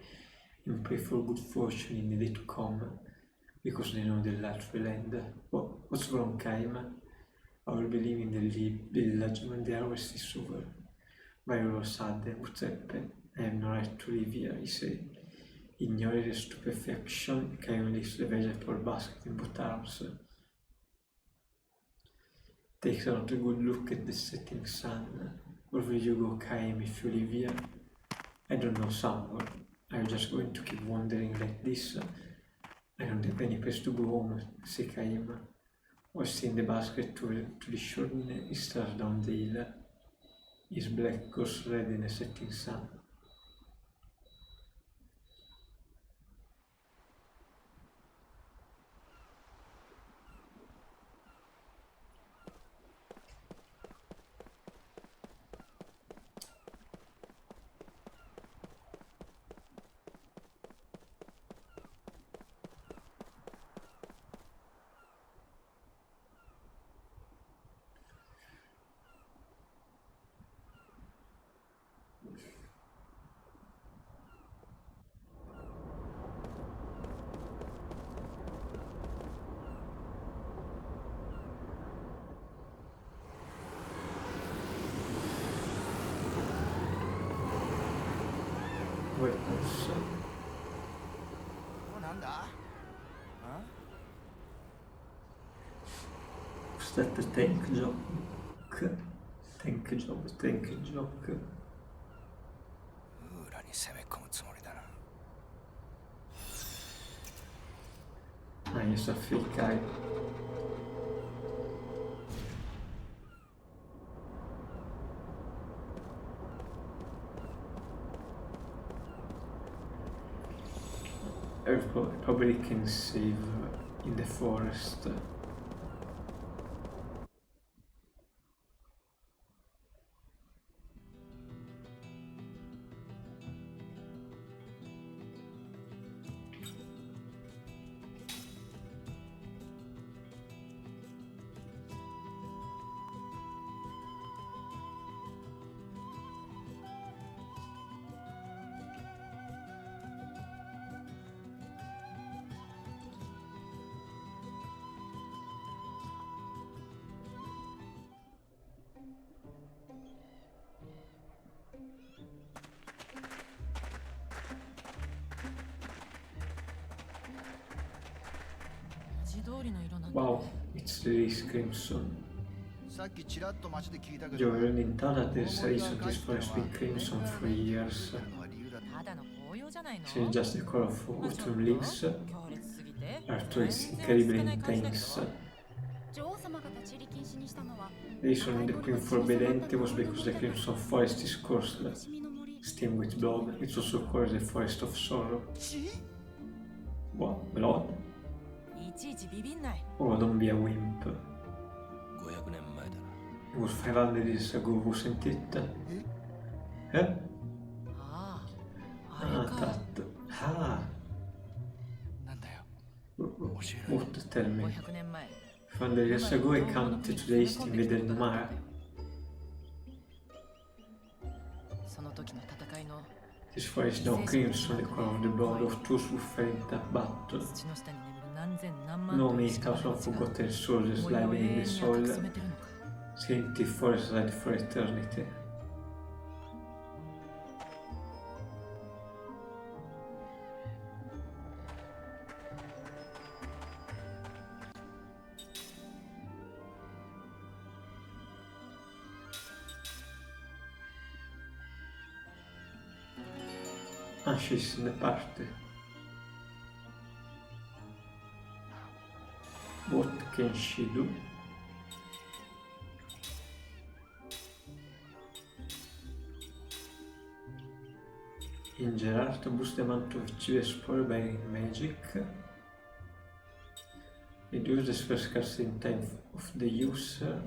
and pray for good fortune in the day to come, because they know the light will end. What's wrong, Kaima? I will believe in the village when the harvest is over. But all of a sudden, what's happened? I have no right to live here, he said. Ignoring the stupefaction, Kaima lifts the vegetable basket in both arms. Takes out a good look at the setting sun. Where will you go, Kaim, if you live here? I don't know, somewhere. Are you just going to keep wandering like this? I don't have any place to go home, said Kaim. Hoisting the basket to the shore, he stares down the hill. His black goes red in the setting sun. Weapons. なんだ Was that a tank joke? Tank joke. 裏に攻め込むつもりだな Ah, io so ficcare. Probably can save in the forest. Wow, it's really crimson. さっきちらっと街で聞いたけど Io ero in Tata there's a reason this forest been crimson for years. ただの紅葉じゃないの It's just the color of autumn leaves. 強烈すぎて Arthur is incredibly intense. 女王様が立ち入り禁止にしたのは The reason the queen forbade entry was because the crimson forest is cursed, stained with blood. It's also called the forest of sorrow. What? Blood? いちいちビビんない Oh, don't be a wimp. 500年前だな It was 500 years ago, wasn't it? Eh? ああ、あれ Ah, か that. Ah. なんだよ What? Tell me. 500年前 500 years ago, I camped to the east invaded Mara. その時の戦いの This forest now crimson, the color of the blood of those who fell in that battle. 土の下に眠る何千何万 No という many thousand forgotten soldiers 思いを lying 永 in 遠 the に soil. 温めてるのか Saint the forest light for eternity. And she's in the party. What can she do? In Gerard boost the amount of achieved spoiled by magic. Reduce the spell casting time of the user.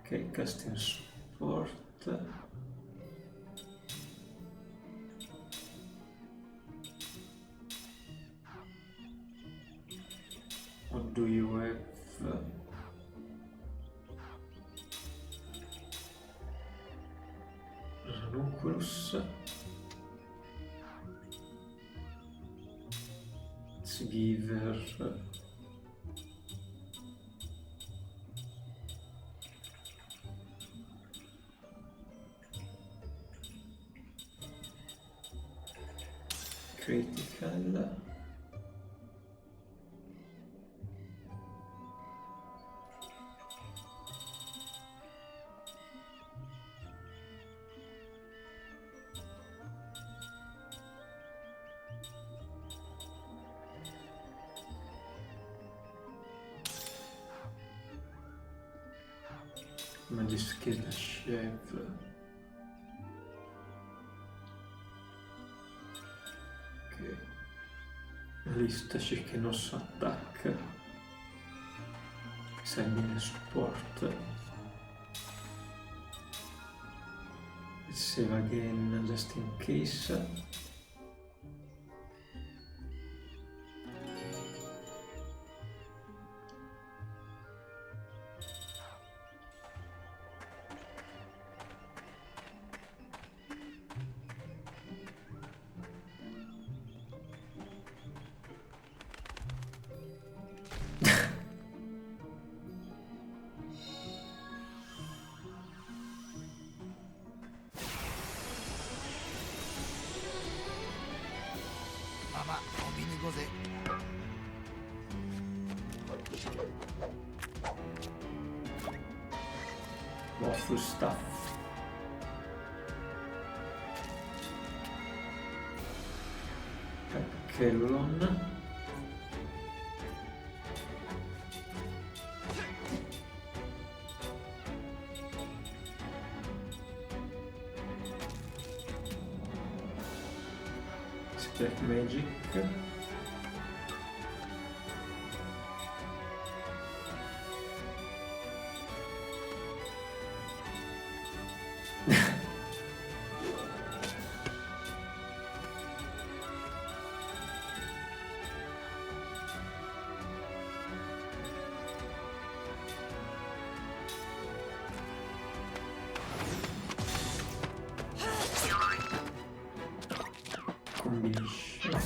Okay, casting support. What do you have? Ranunculus. Let's give her critical. Magic skill chef. Ok. Listaci che non so attacca. Sending support. Let's save again just in case. Mamma, combini così. Waffle stuff. Kellon. Black magic. Combination.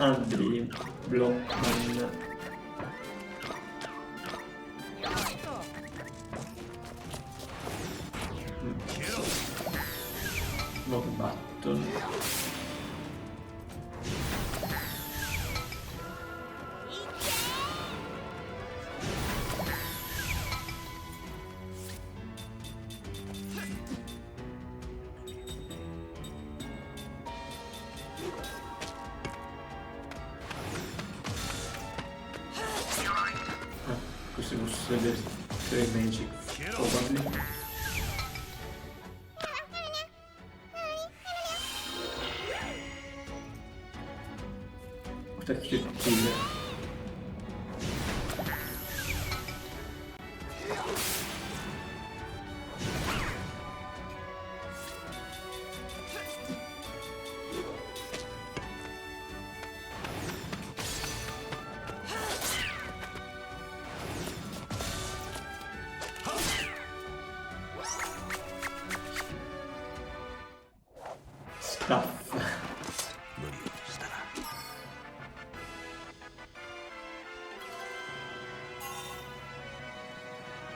Andri Blockman. Not button. Questo posso vedere 3 magic probably. What a cute killer. Stuff.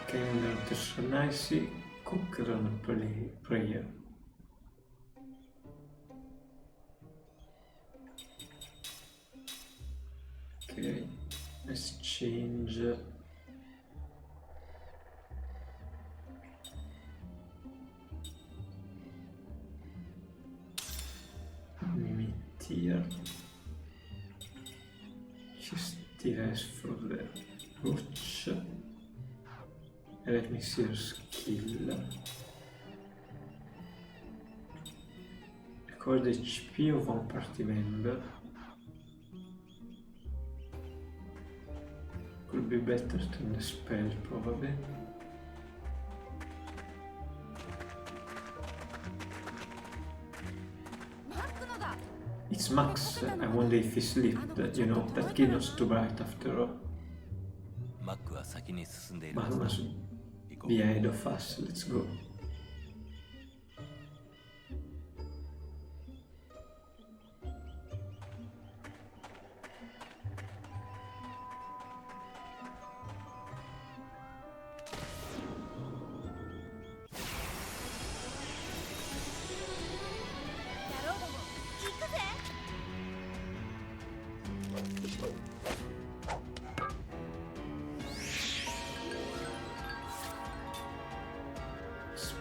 Okay, under the Sonisi, Cochrane prayer. Okay, let's change. Mimir. effectiveness for the roach. Let me see your skill. Record HP of one party member. Could be better than the spell, probably. It's Max. I wonder if he slipped. You know, that kid was too bright after all. But must be ahead of us. Let's go.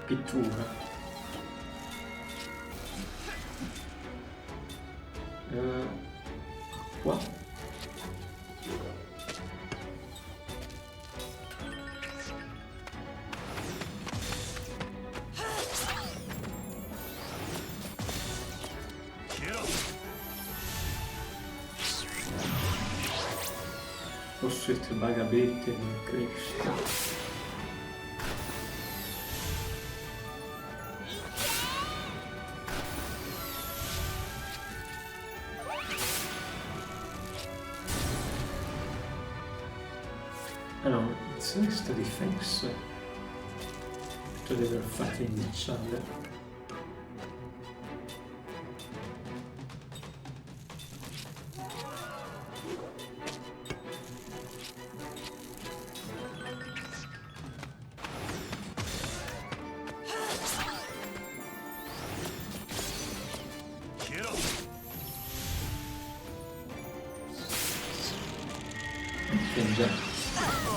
Pittura. Qua. Forse il bagabete non cresce. Ah no, it's extra defense. To they were fighting each other.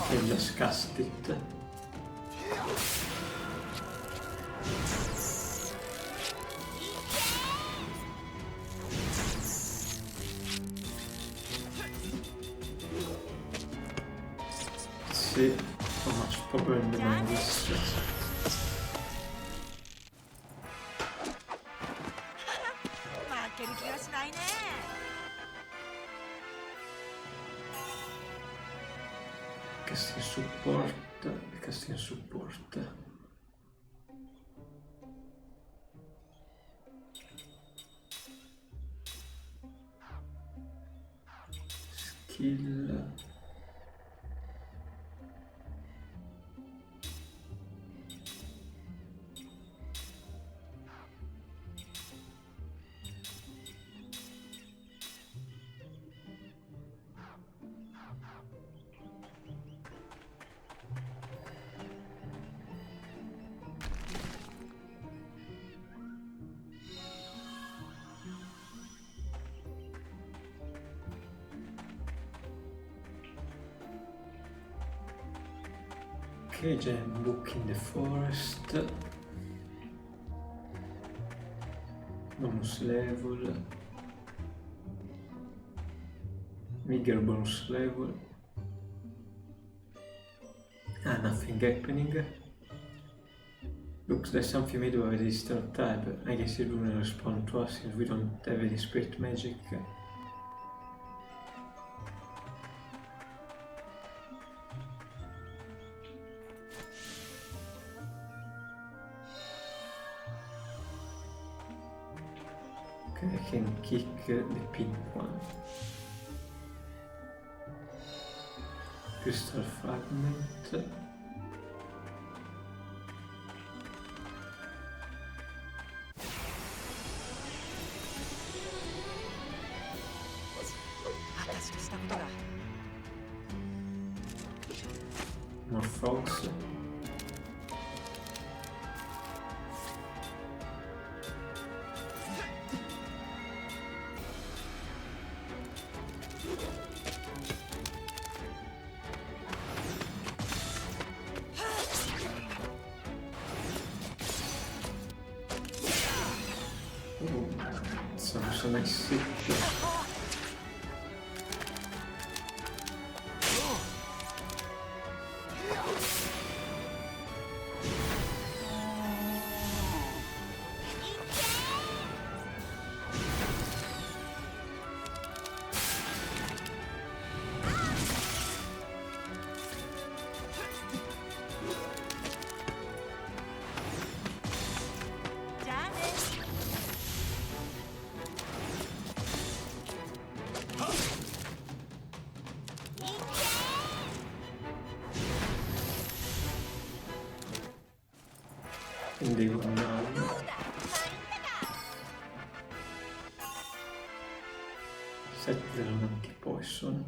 Can just cast it. See how much power in the man is. Casting support. Skill. Okay, giant book in the forest. Bonus level. Meager bonus level. Ah, nothing happening. Looks like something made of a resistant type. I guess it wouldn't respond to us since we don't have any spirit magic. Okay, I can kick the pink one. Crystal fragment. More frogs. Sounds so nice. And they go down. Settlano anche Poison.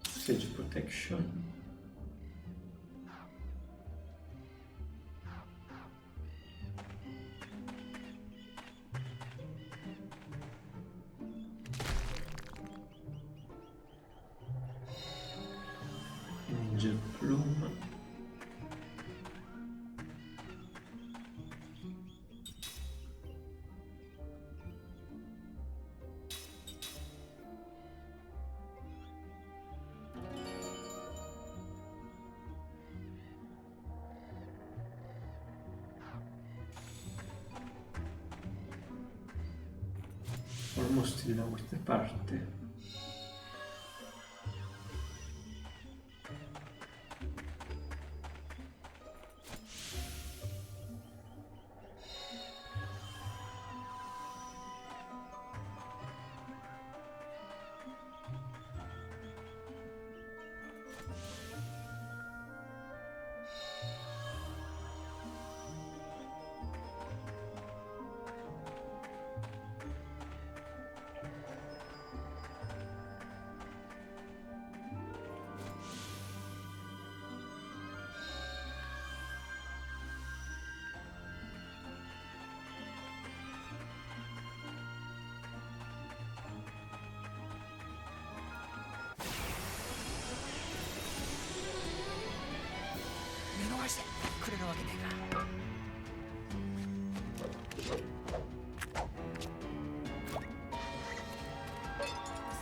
Sage Protection. Angel Plume. Almost da questa parte.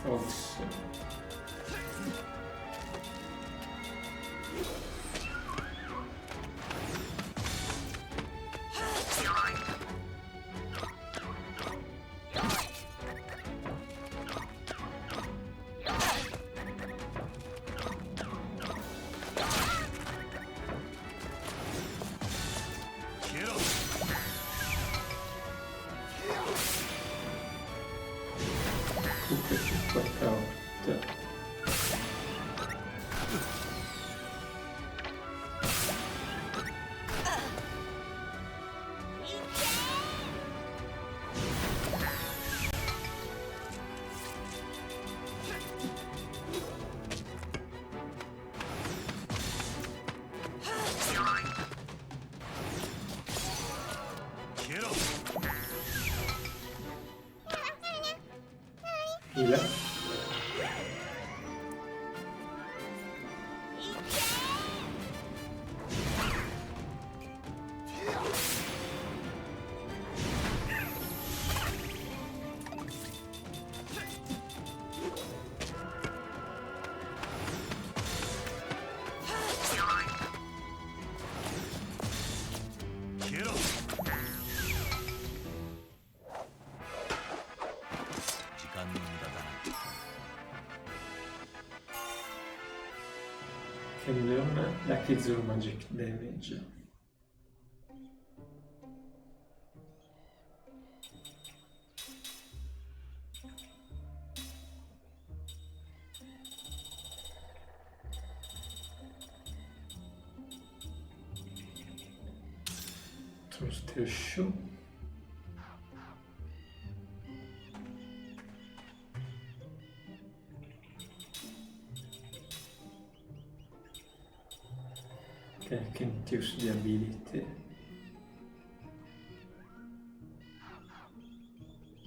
Fox. Ile? Canyon da Kizuru Magic Damage. Toaster Shoe. Okay, I can't use the ability.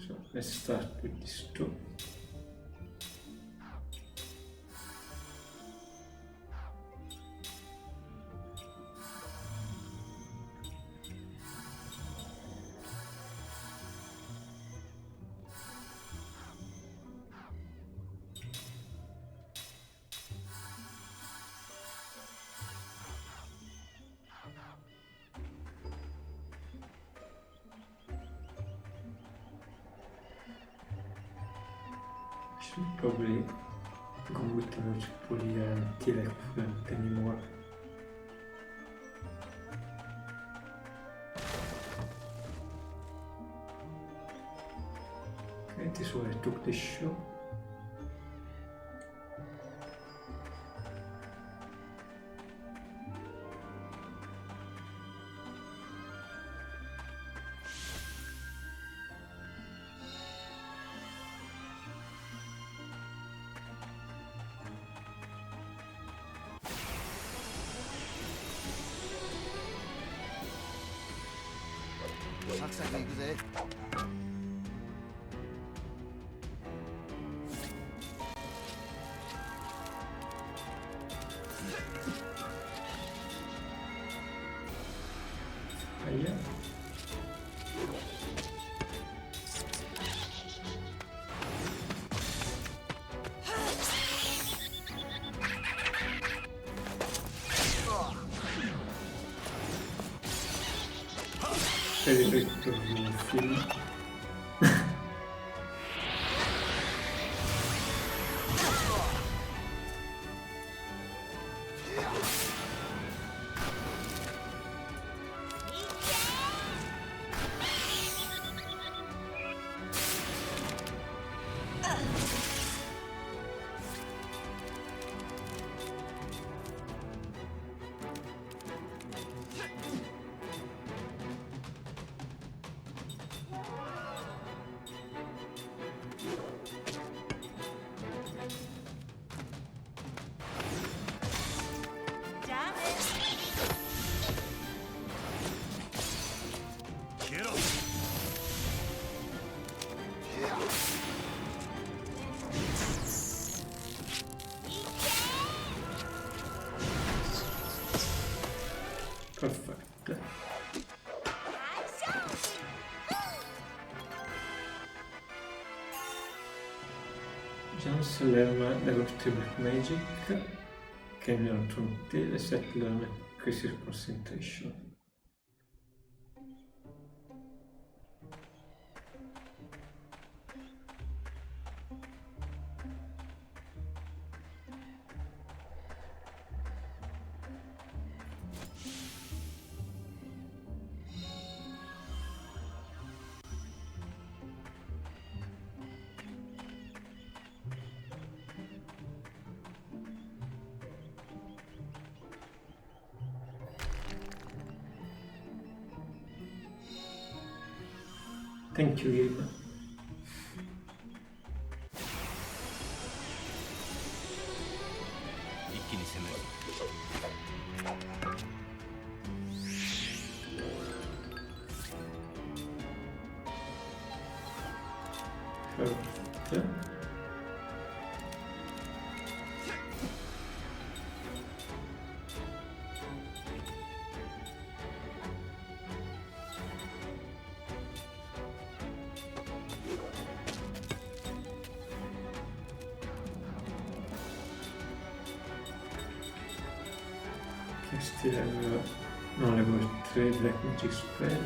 So let's start with these two. Should probably go with the Magic Pool here until I couldn't anymore. so I took the show.サクサクいくぜ。Aia. Per il ritorno del film. Perfetto. Jones lerna dell'Ultimate Magic, che è mio tutti, e set learn Crisis Concentration. Thank you, game. Perfetto. Questi level, no, level 3 Black Magic Spell.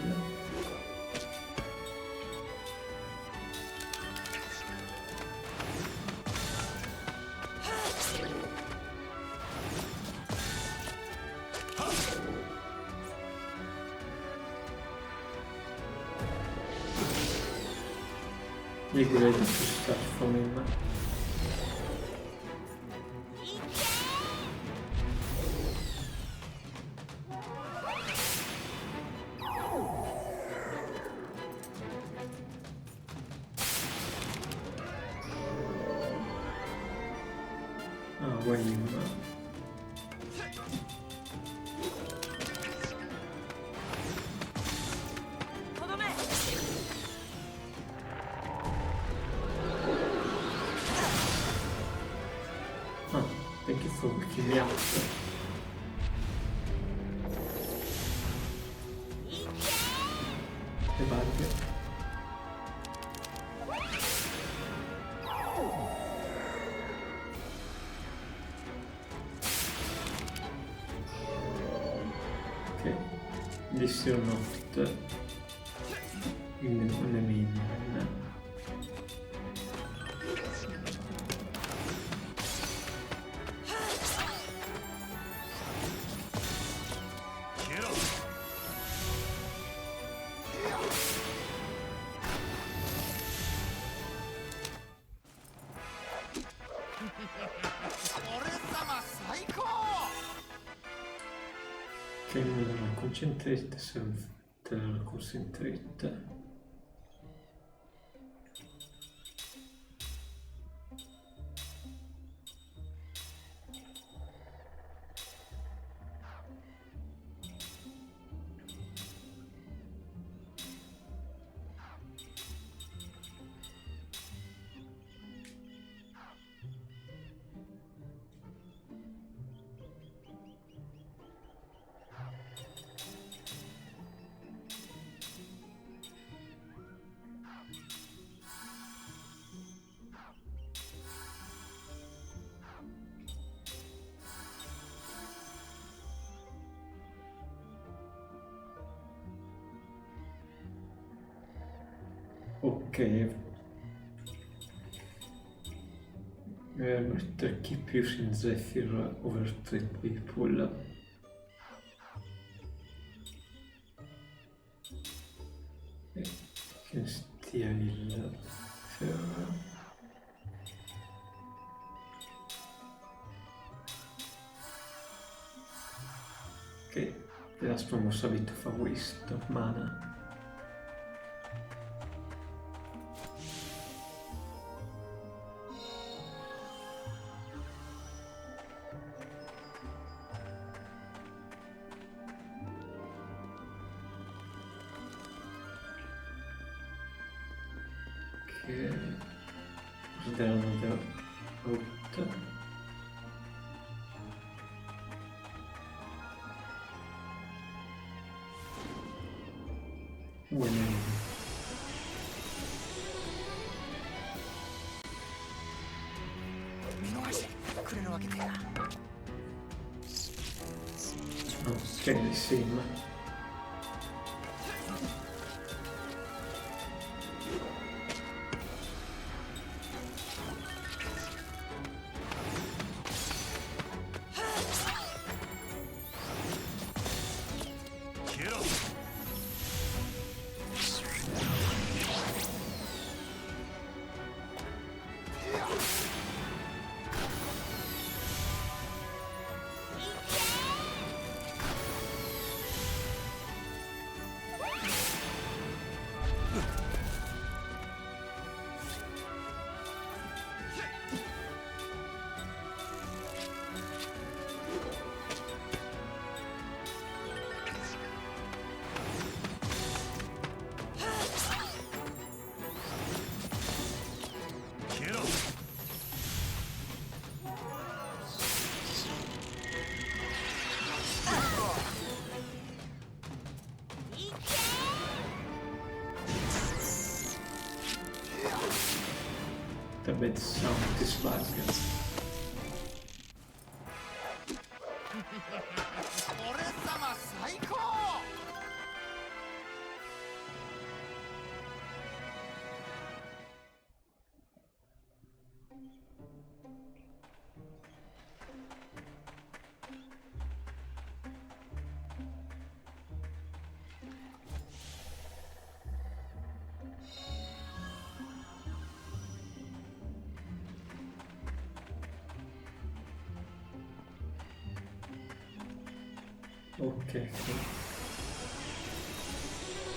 You ready to start from him? Wait. Oh, thank you for waking me up. Le barche. Okay, this is not in the main one. Okay, concentrate, center, concentrate. Okay. But keep using Zephyr over 3 people. Can steal il ferro. Okay, the last one was a bit of a waste of mana. Okay, was there another route? Winning. Okay, the same. A bit sound this bug. Okay,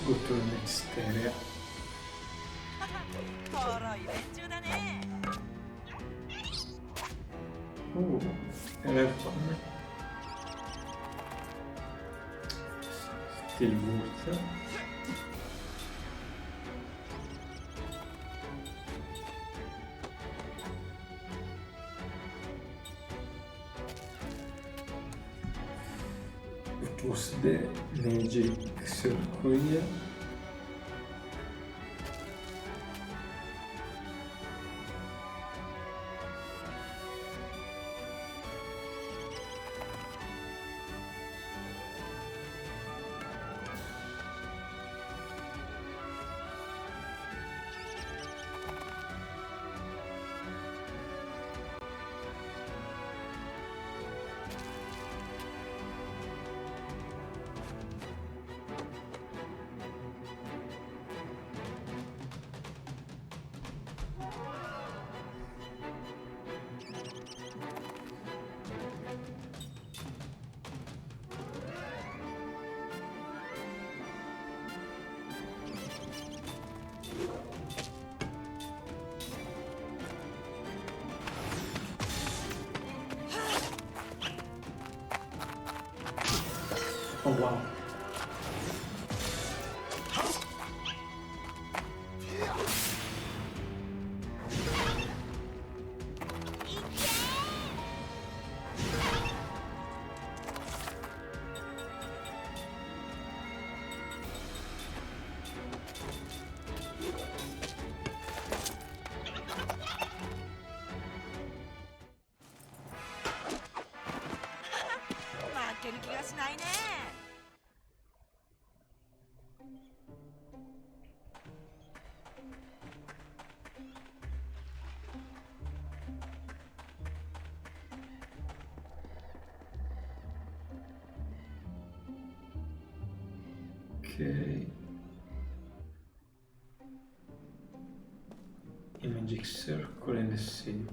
go to the next area. Oh, welcome. Still water. It was the magic circle here. Oh wow. Ok. A magic circle and a save.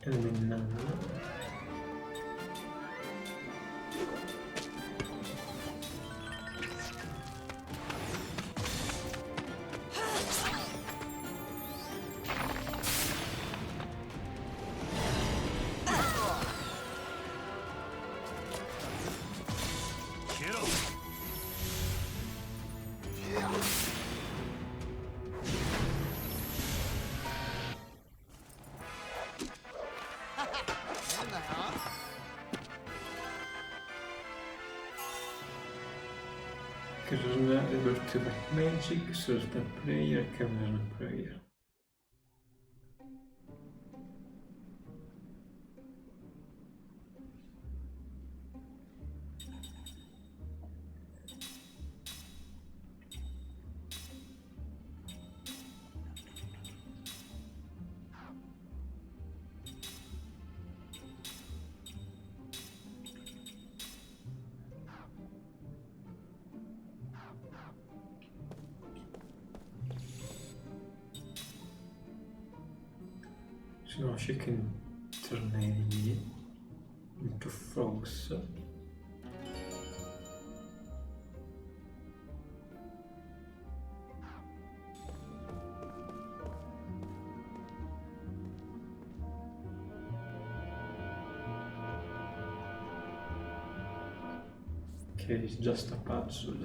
Eliminando. Counter able to attack magic, certain prayer, counter prayer. So she can turn enemy into frogs. Okay, it's just a puzzle.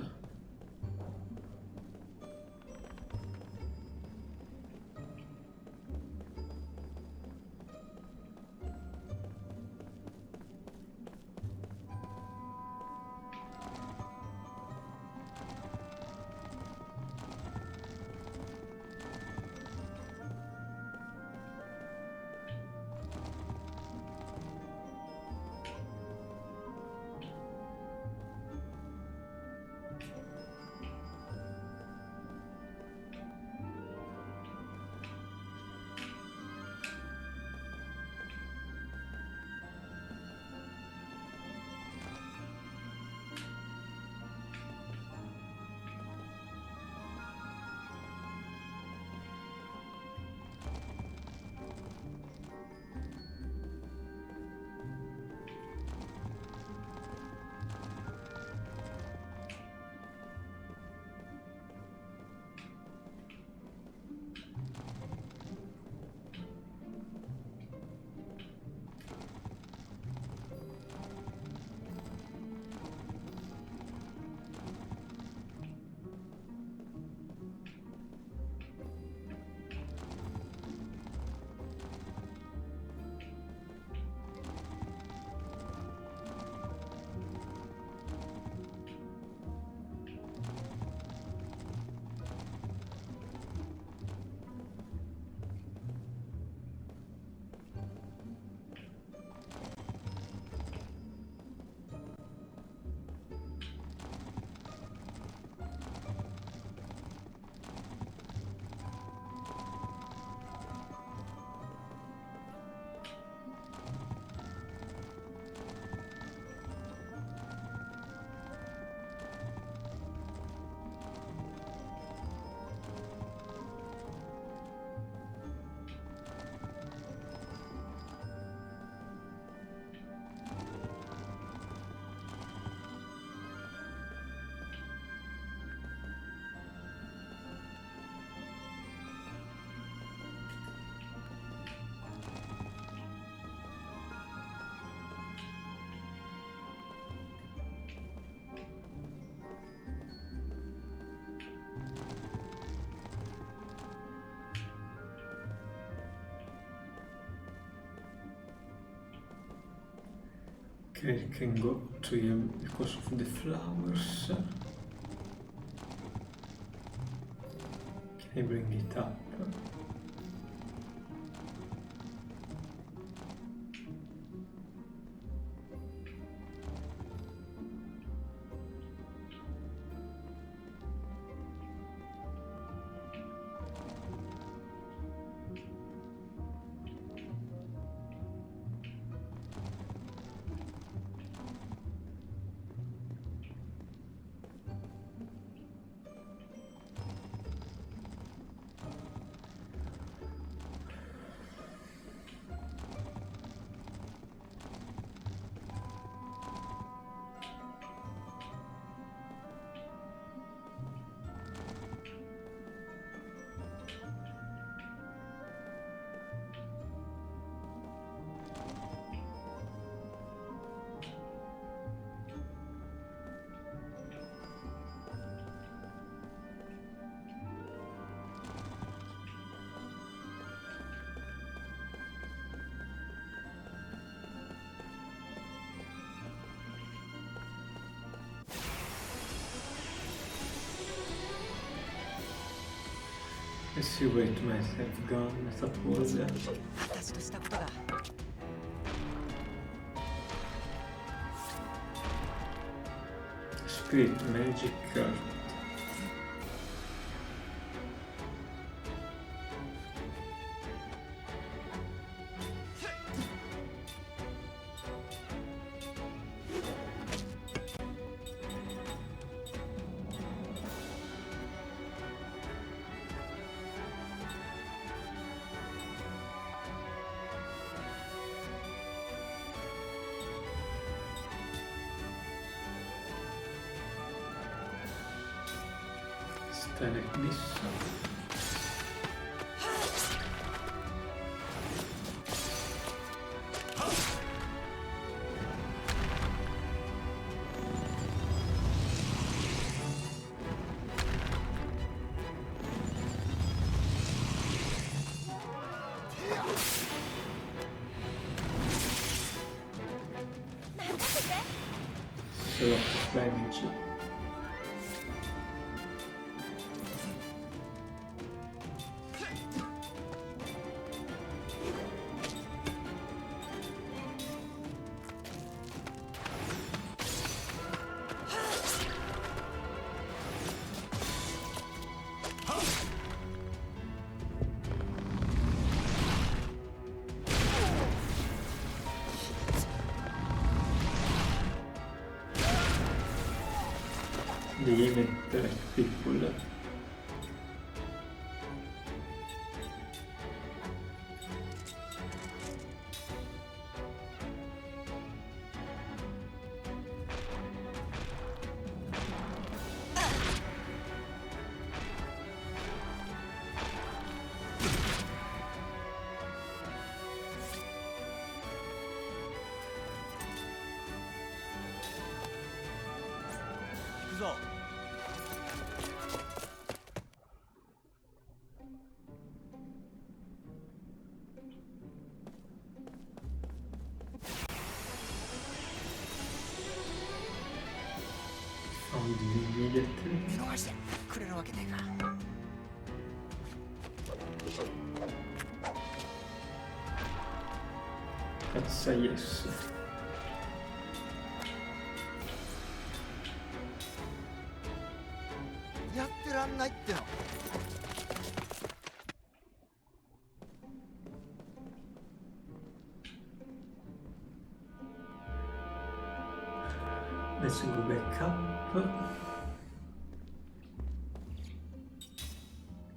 Okay, I can go to him because of the flowers. Can I bring it up? Let's see where it might have gone, suppose. 私としたことが Spirit magic card. Stay like this. So lot of damage. Devi mettere people. Found immediately. 見逃してくれるわけねえか。 That's a yes.やってらんないっての。 Let's go back up.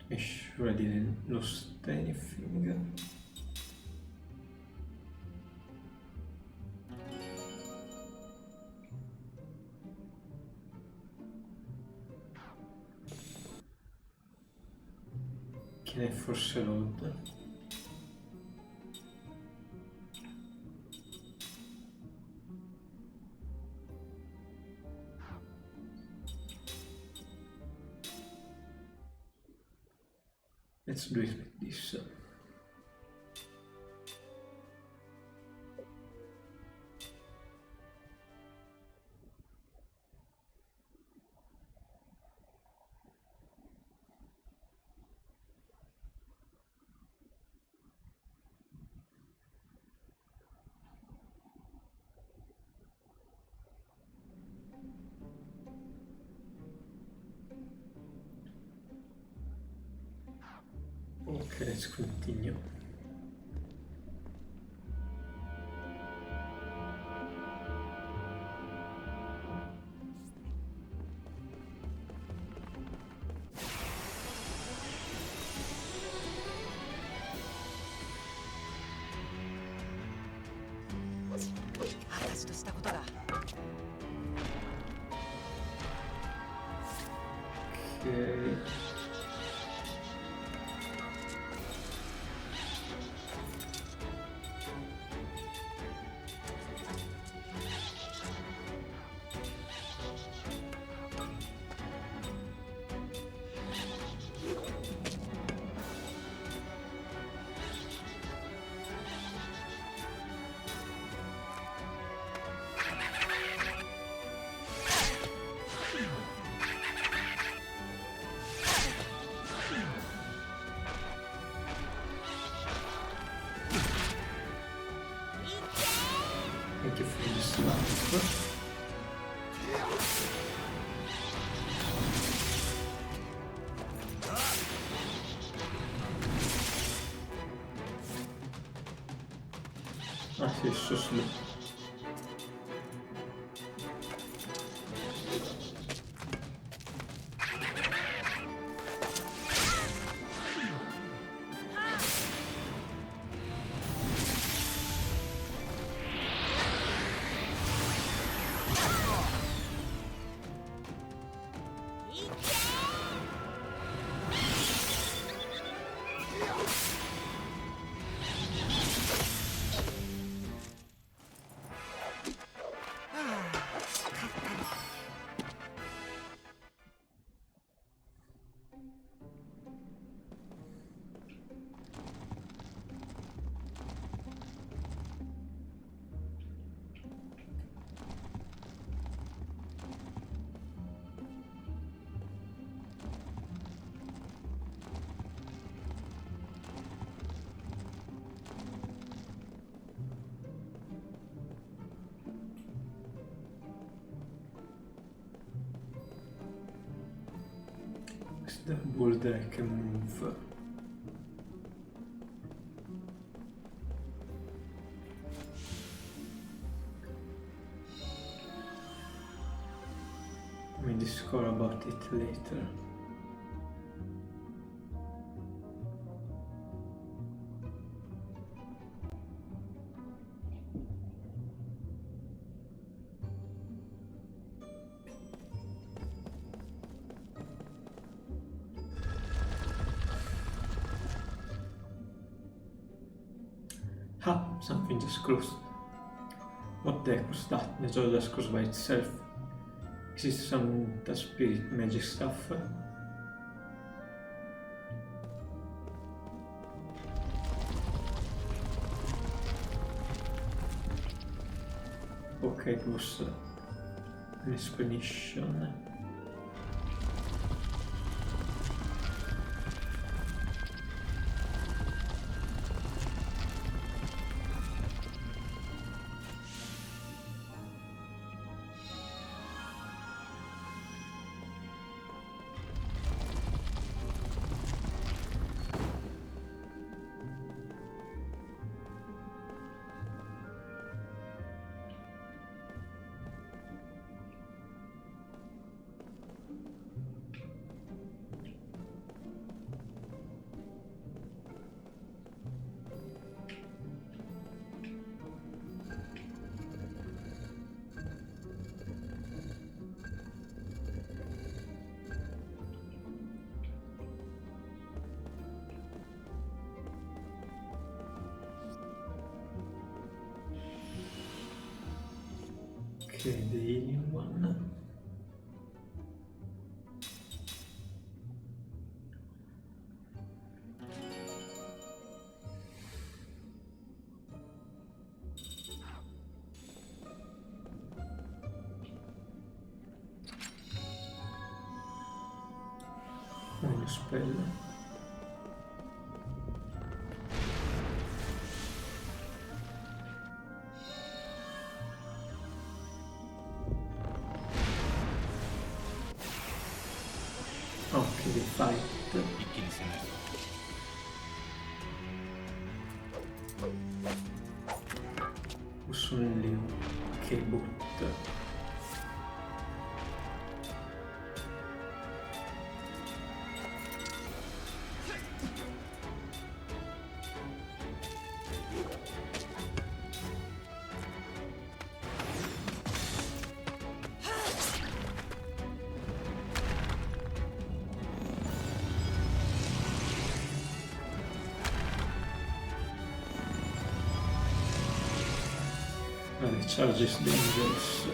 Make sure I didn't lose anything. Can I force a load? Let's do it like this. Okay, let's continue. Okay. Thank you for the slap. Ah, c'est so slow. The bull that I can move. We discover about it later. Ha! Something just closed. What the heck was that? The door just closed by itself. Is it some that spirit magic stuff? Okay, it was an explanation. Okay, the alien one. Uno spell. Okay, fight. 一気に攻めるぞ charges dangerous.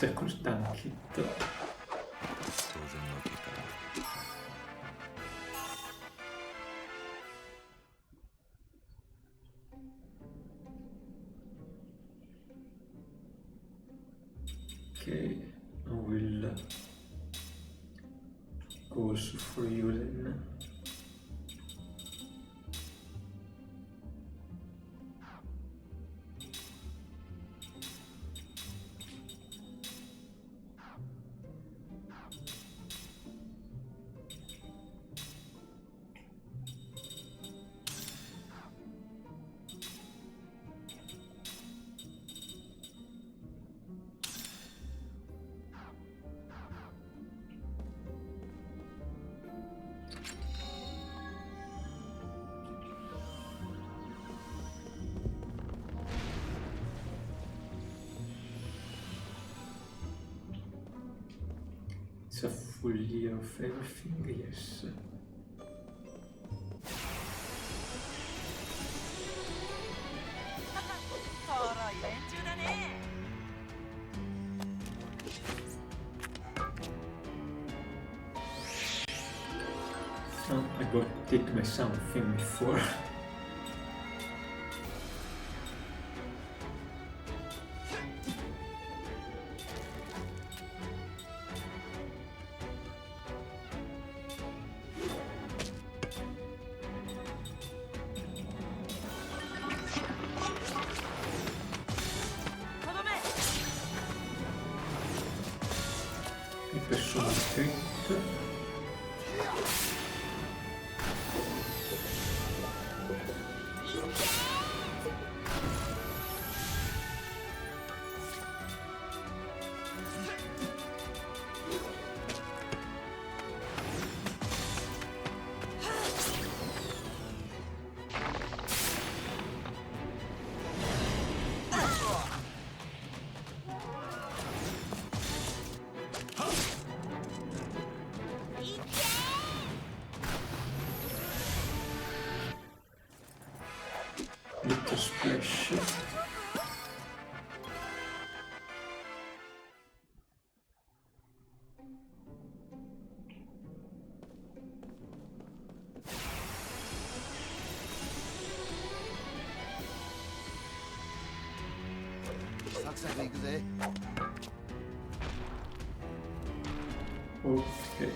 Questo è col tankit. 当然の結果だ。 Okay, I will go also for you then. It's a full year of everything, yes. I got hit by something before. Persona scritta. Little splash. Okay.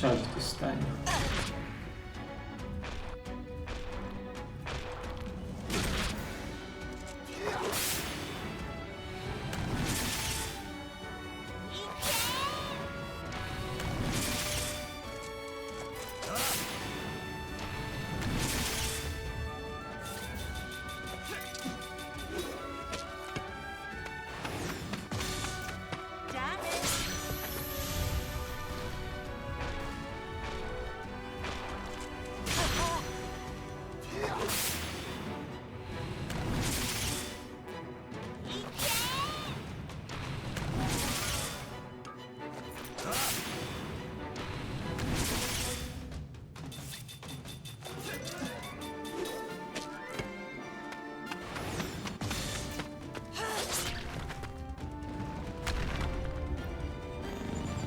charge this time.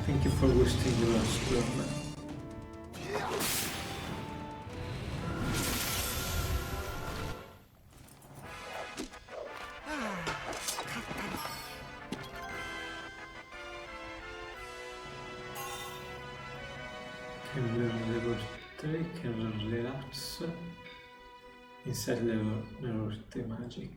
Thank you for boosting the last turn. Can learn level 3, can learn relax. Inside level 3 magic.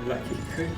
Lucky crit.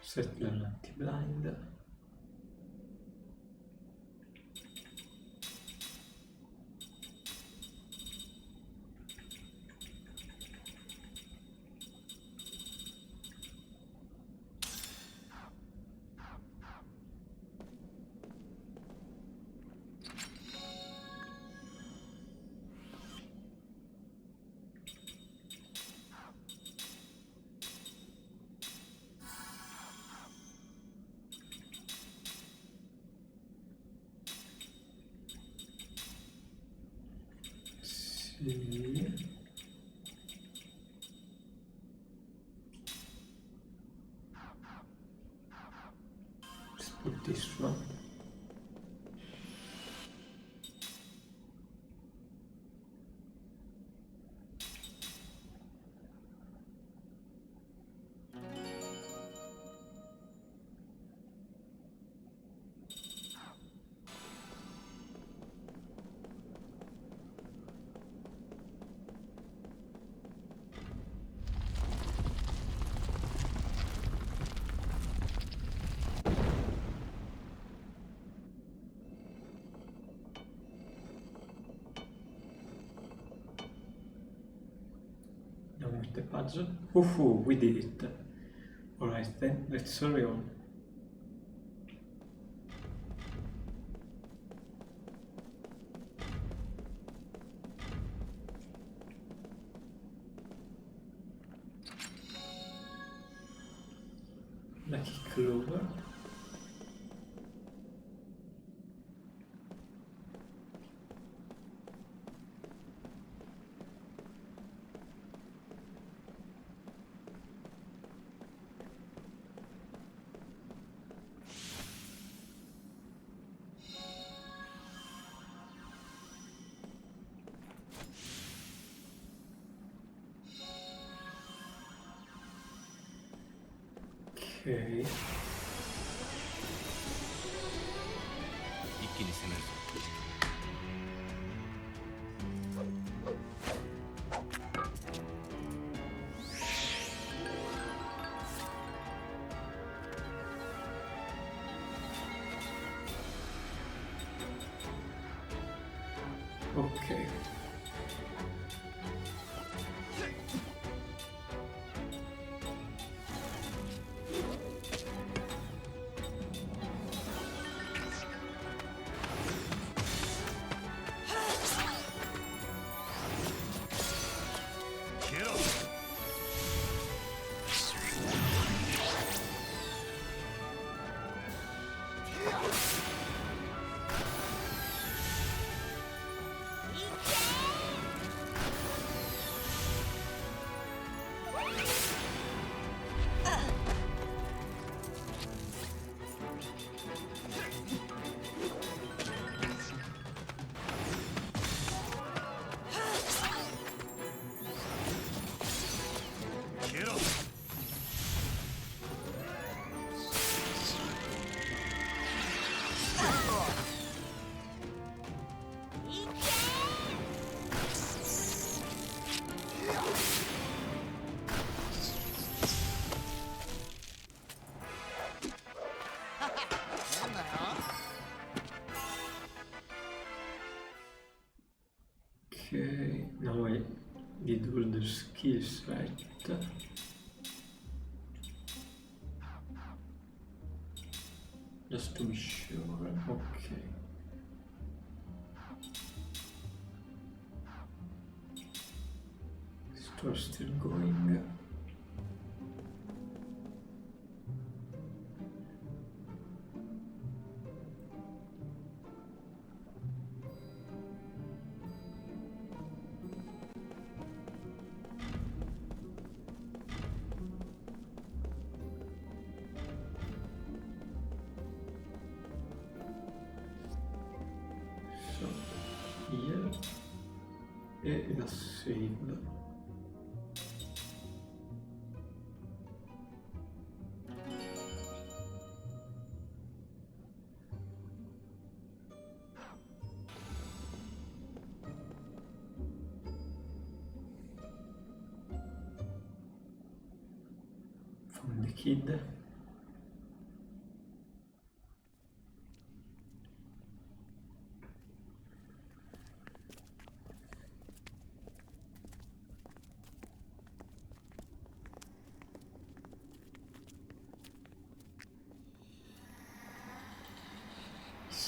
Settler anti-blind. Let's put this one. Done with the puzzle. Woohoo, we did it. Alright then, let's hurry on. Lucky Clover. Okay. 一気に攻めるぞ。Okay. Okay, now I did all the skills right. Just to be sure, okay. Store still going. Here e la save. From the kid.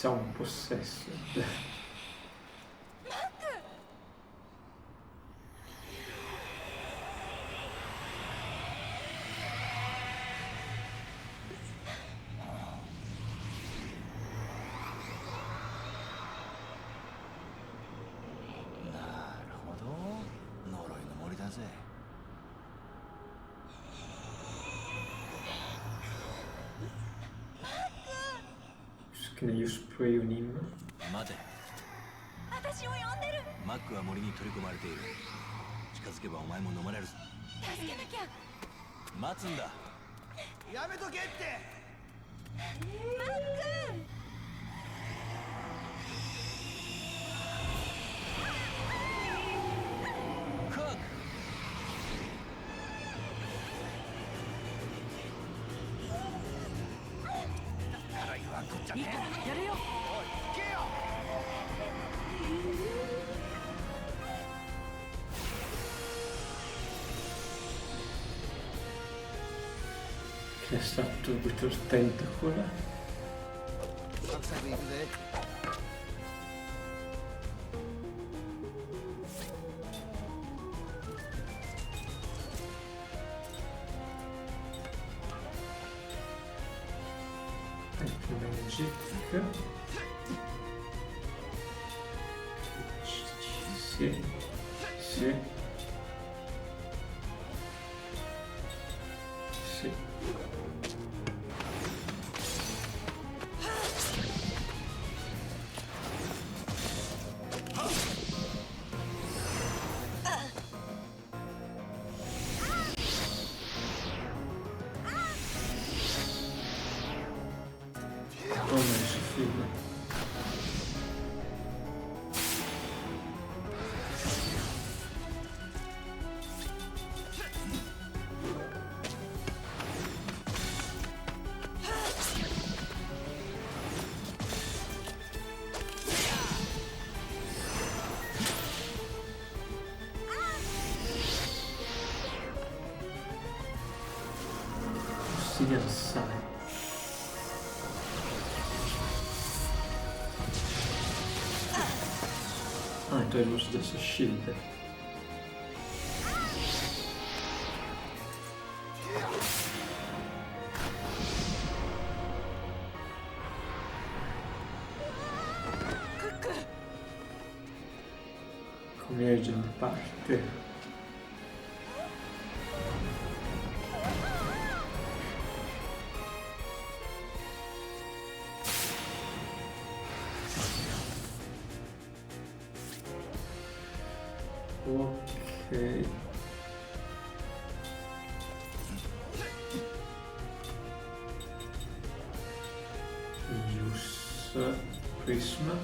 Sound possessed. ぜ。Can I use spray on him? 待て。私を呼んでる。マックは森に取り込まれている。近づけばお前も飲まれる。助けなきゃ。待つんだ。やめとけって。マック。いいからやるよ。おい、行けよ。Che è stato tutto il tentacolo. サクサク行くぜ。Magic. Sì, sì. Sì. Oh, ma è su film. Obsidian Side. Ah, I thought it was just a shield. Convergent parte. Ok. Use Prisma.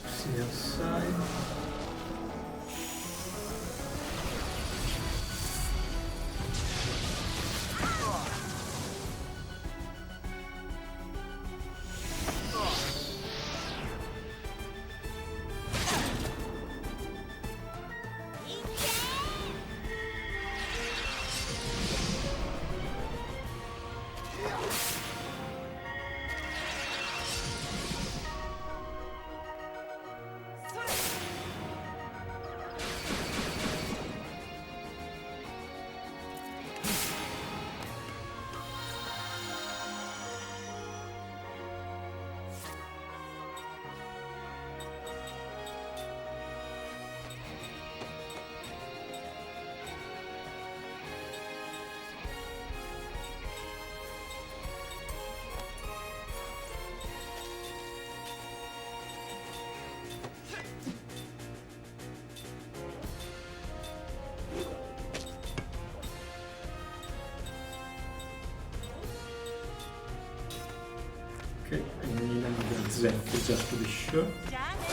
Obsidian Side. exactly, just to be sure. じゃあね。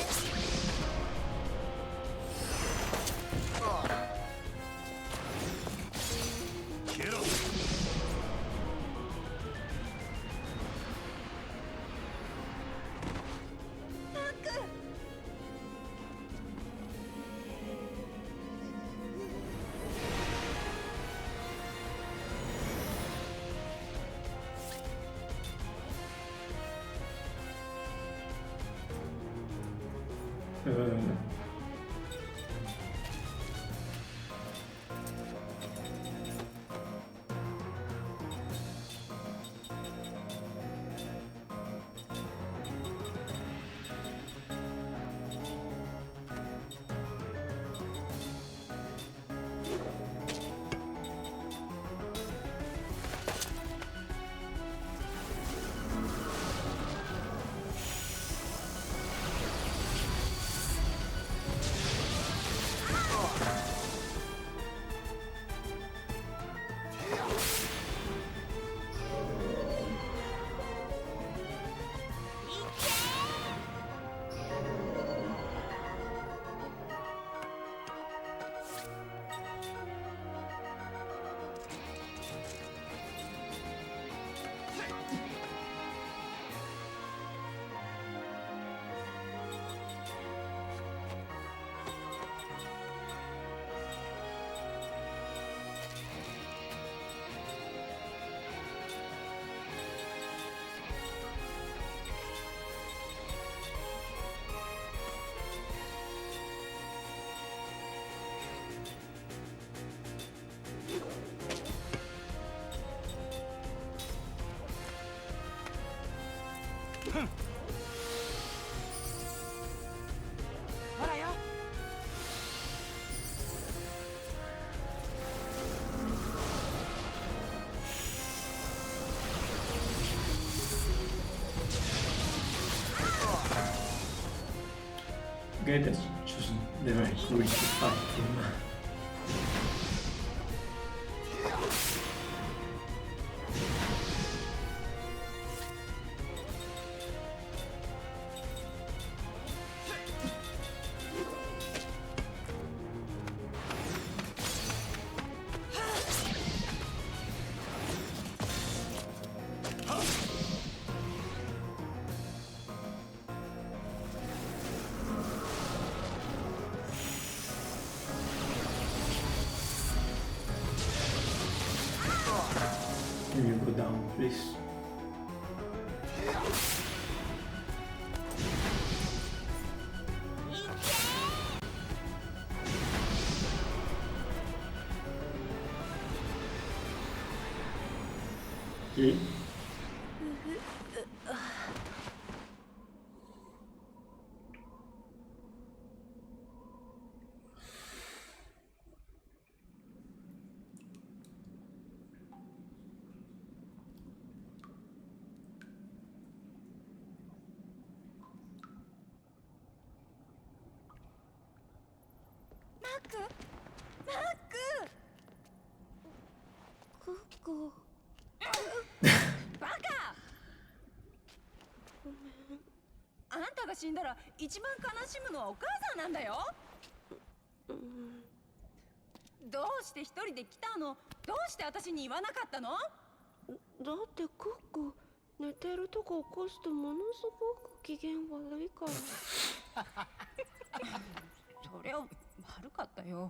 ほらよ。 Okay, that's just the right way to fight him. Can you go down, please? Okay.あんたが死んだら一番悲しむのはお母さんなんだよ。どうして一人で来たの？どうして私に言わなかったの？だってクック寝てるとこ起こすとものすごく機嫌悪いから。それは悪かったよ。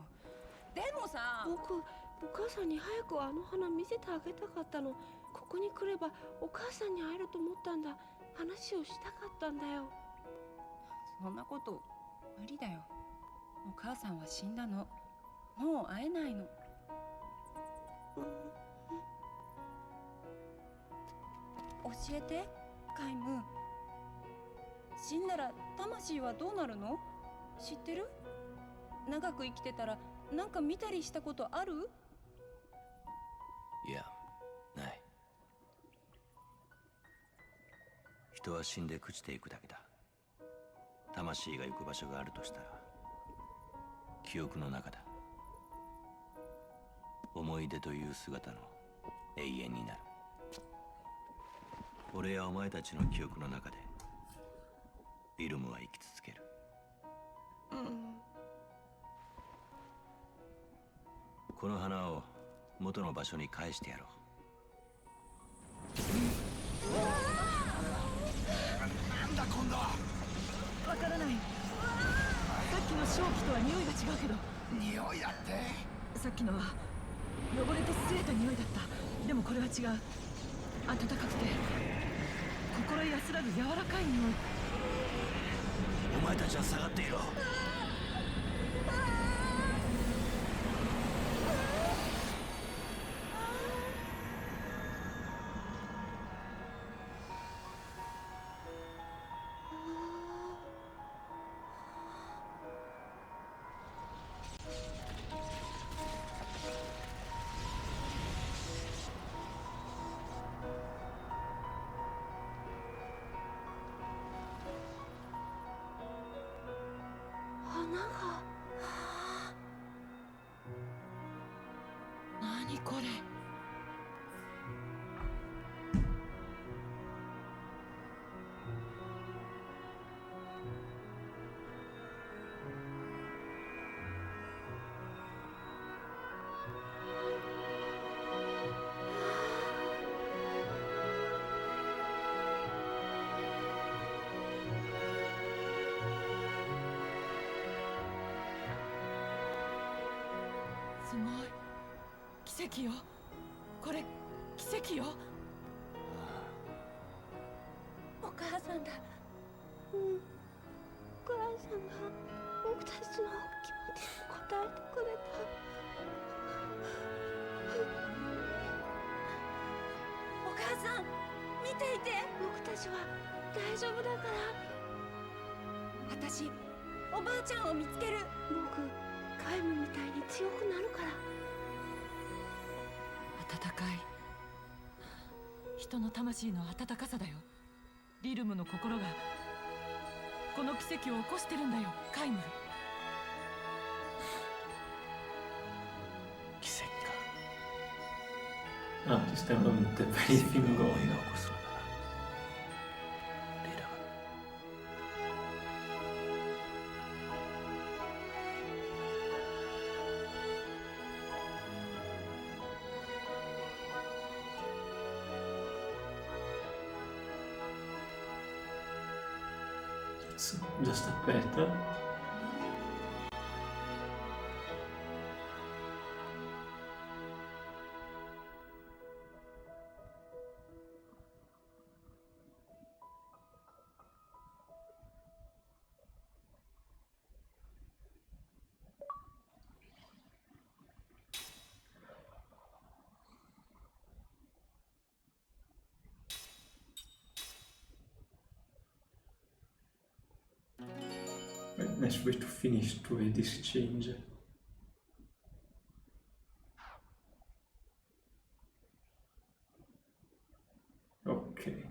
でもさ、僕お母さんに早くあの花見せてあげたかったの。ここに来ればお母さんに会えると思ったんだ。話をしたかったんだよ。そんなこと無理だよ。お母さんは死んだの。もう会えないの。教えて、カイム。死んだら魂はどうなるの？知ってる？長く生きてたらなんか見たりしたことある？いや、ない。人は死んで朽ちていくだけだ。魂が行く場所があるとしたら記憶の中だ。思い出という姿の永遠になる。俺やお前たちの記憶の中でイルムは生き続ける。この花を元の場所に返してやろう。なんだ今度は。わからない。さっきの正気とは匂いが違うけど。匂いだって。さっきのは汚れて擦れた匂いだった。でもこれは違う。暖かくて心安らぐ柔らかい匂い。お前たちは下がっていろ。花が。何これ。すごい。奇跡よ。これ奇跡よ。お母さんだ。お母さんが僕たちの気持ちに応えてくれた。お母さん見ていて。僕たちは大丈夫だから。私おばあちゃんを見つける。僕カイムみたいに強くなるから。温かい。人の魂の温かさだよ。リルムの心がこの奇跡を起こしてるんだよ、カイム。奇跡か。Ah, ci stanno tutte per il film 思い Going. が起こすのだ。リルム。Just aspetta. Nice way to finish to this change. Ok.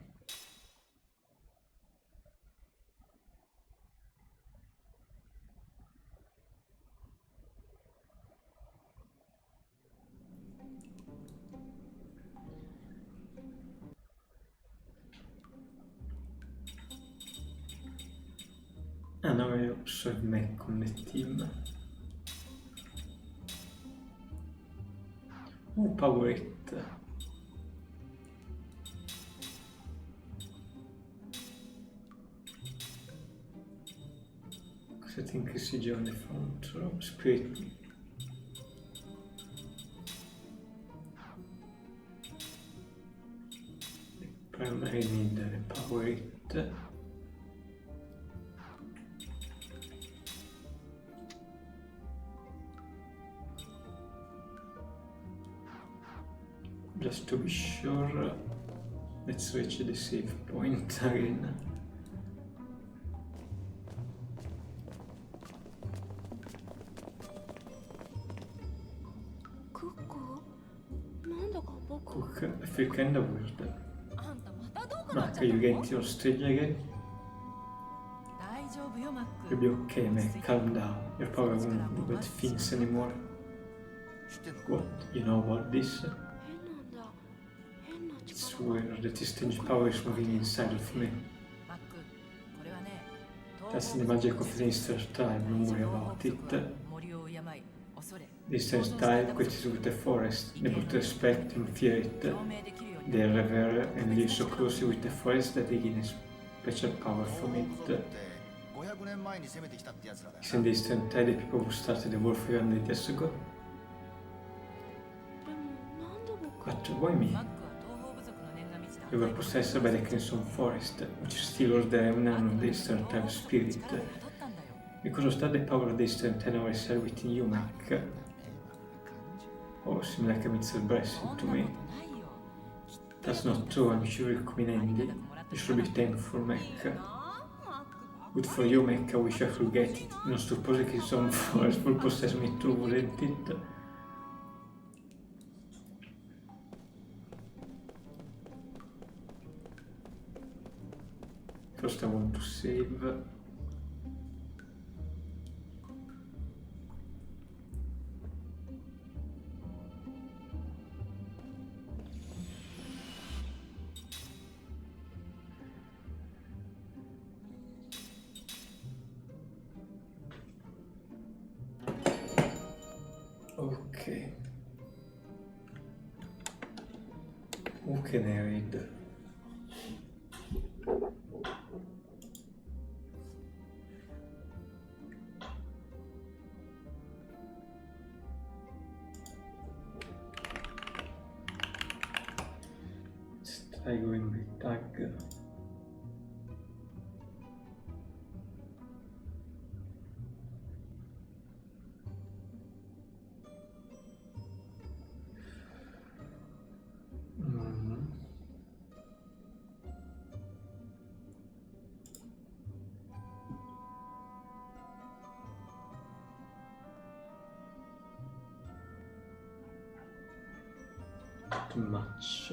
Ah no, io so il Mac con le team. Powerette. Setting CG on the front row. Spirit. Primary need a Powerette. Just to be sure, let's reach the save point again. Cook, I feel kinda weird. Mac, you get your stage again? 大丈夫よ、マック。 You'll be okay, Mac, calm down. Your power won't do bad things anymore. What? You know about this? It's weird that this strange power is moving inside of me. マック、これはね、That's the magic of the Eastern tribe, don't worry about it. The Eastern tribe quits with the forest, they both respect and fear it. They revere and live so closely with the forest that they gain a special power from it. Isn't the Eastern tribe the people who started the war 400 years ago? But why me? We were possessed by the Crimson Forest, which still holds the remnant of the Eastern tribe spirit. Because of that, the power of the Eastern tribe now resides within you, Mac. Oh, seems like a mitzvah blessing to me. That's not true, I'm sure you'll come in handy. You should be thankful, Mac. Good for you, Mac, I wish I could get it. Non suppose che Crimson Forest would possess me too, wouldn't it? First I want to save. Ok. Who can I read? Try going with tag. Too much.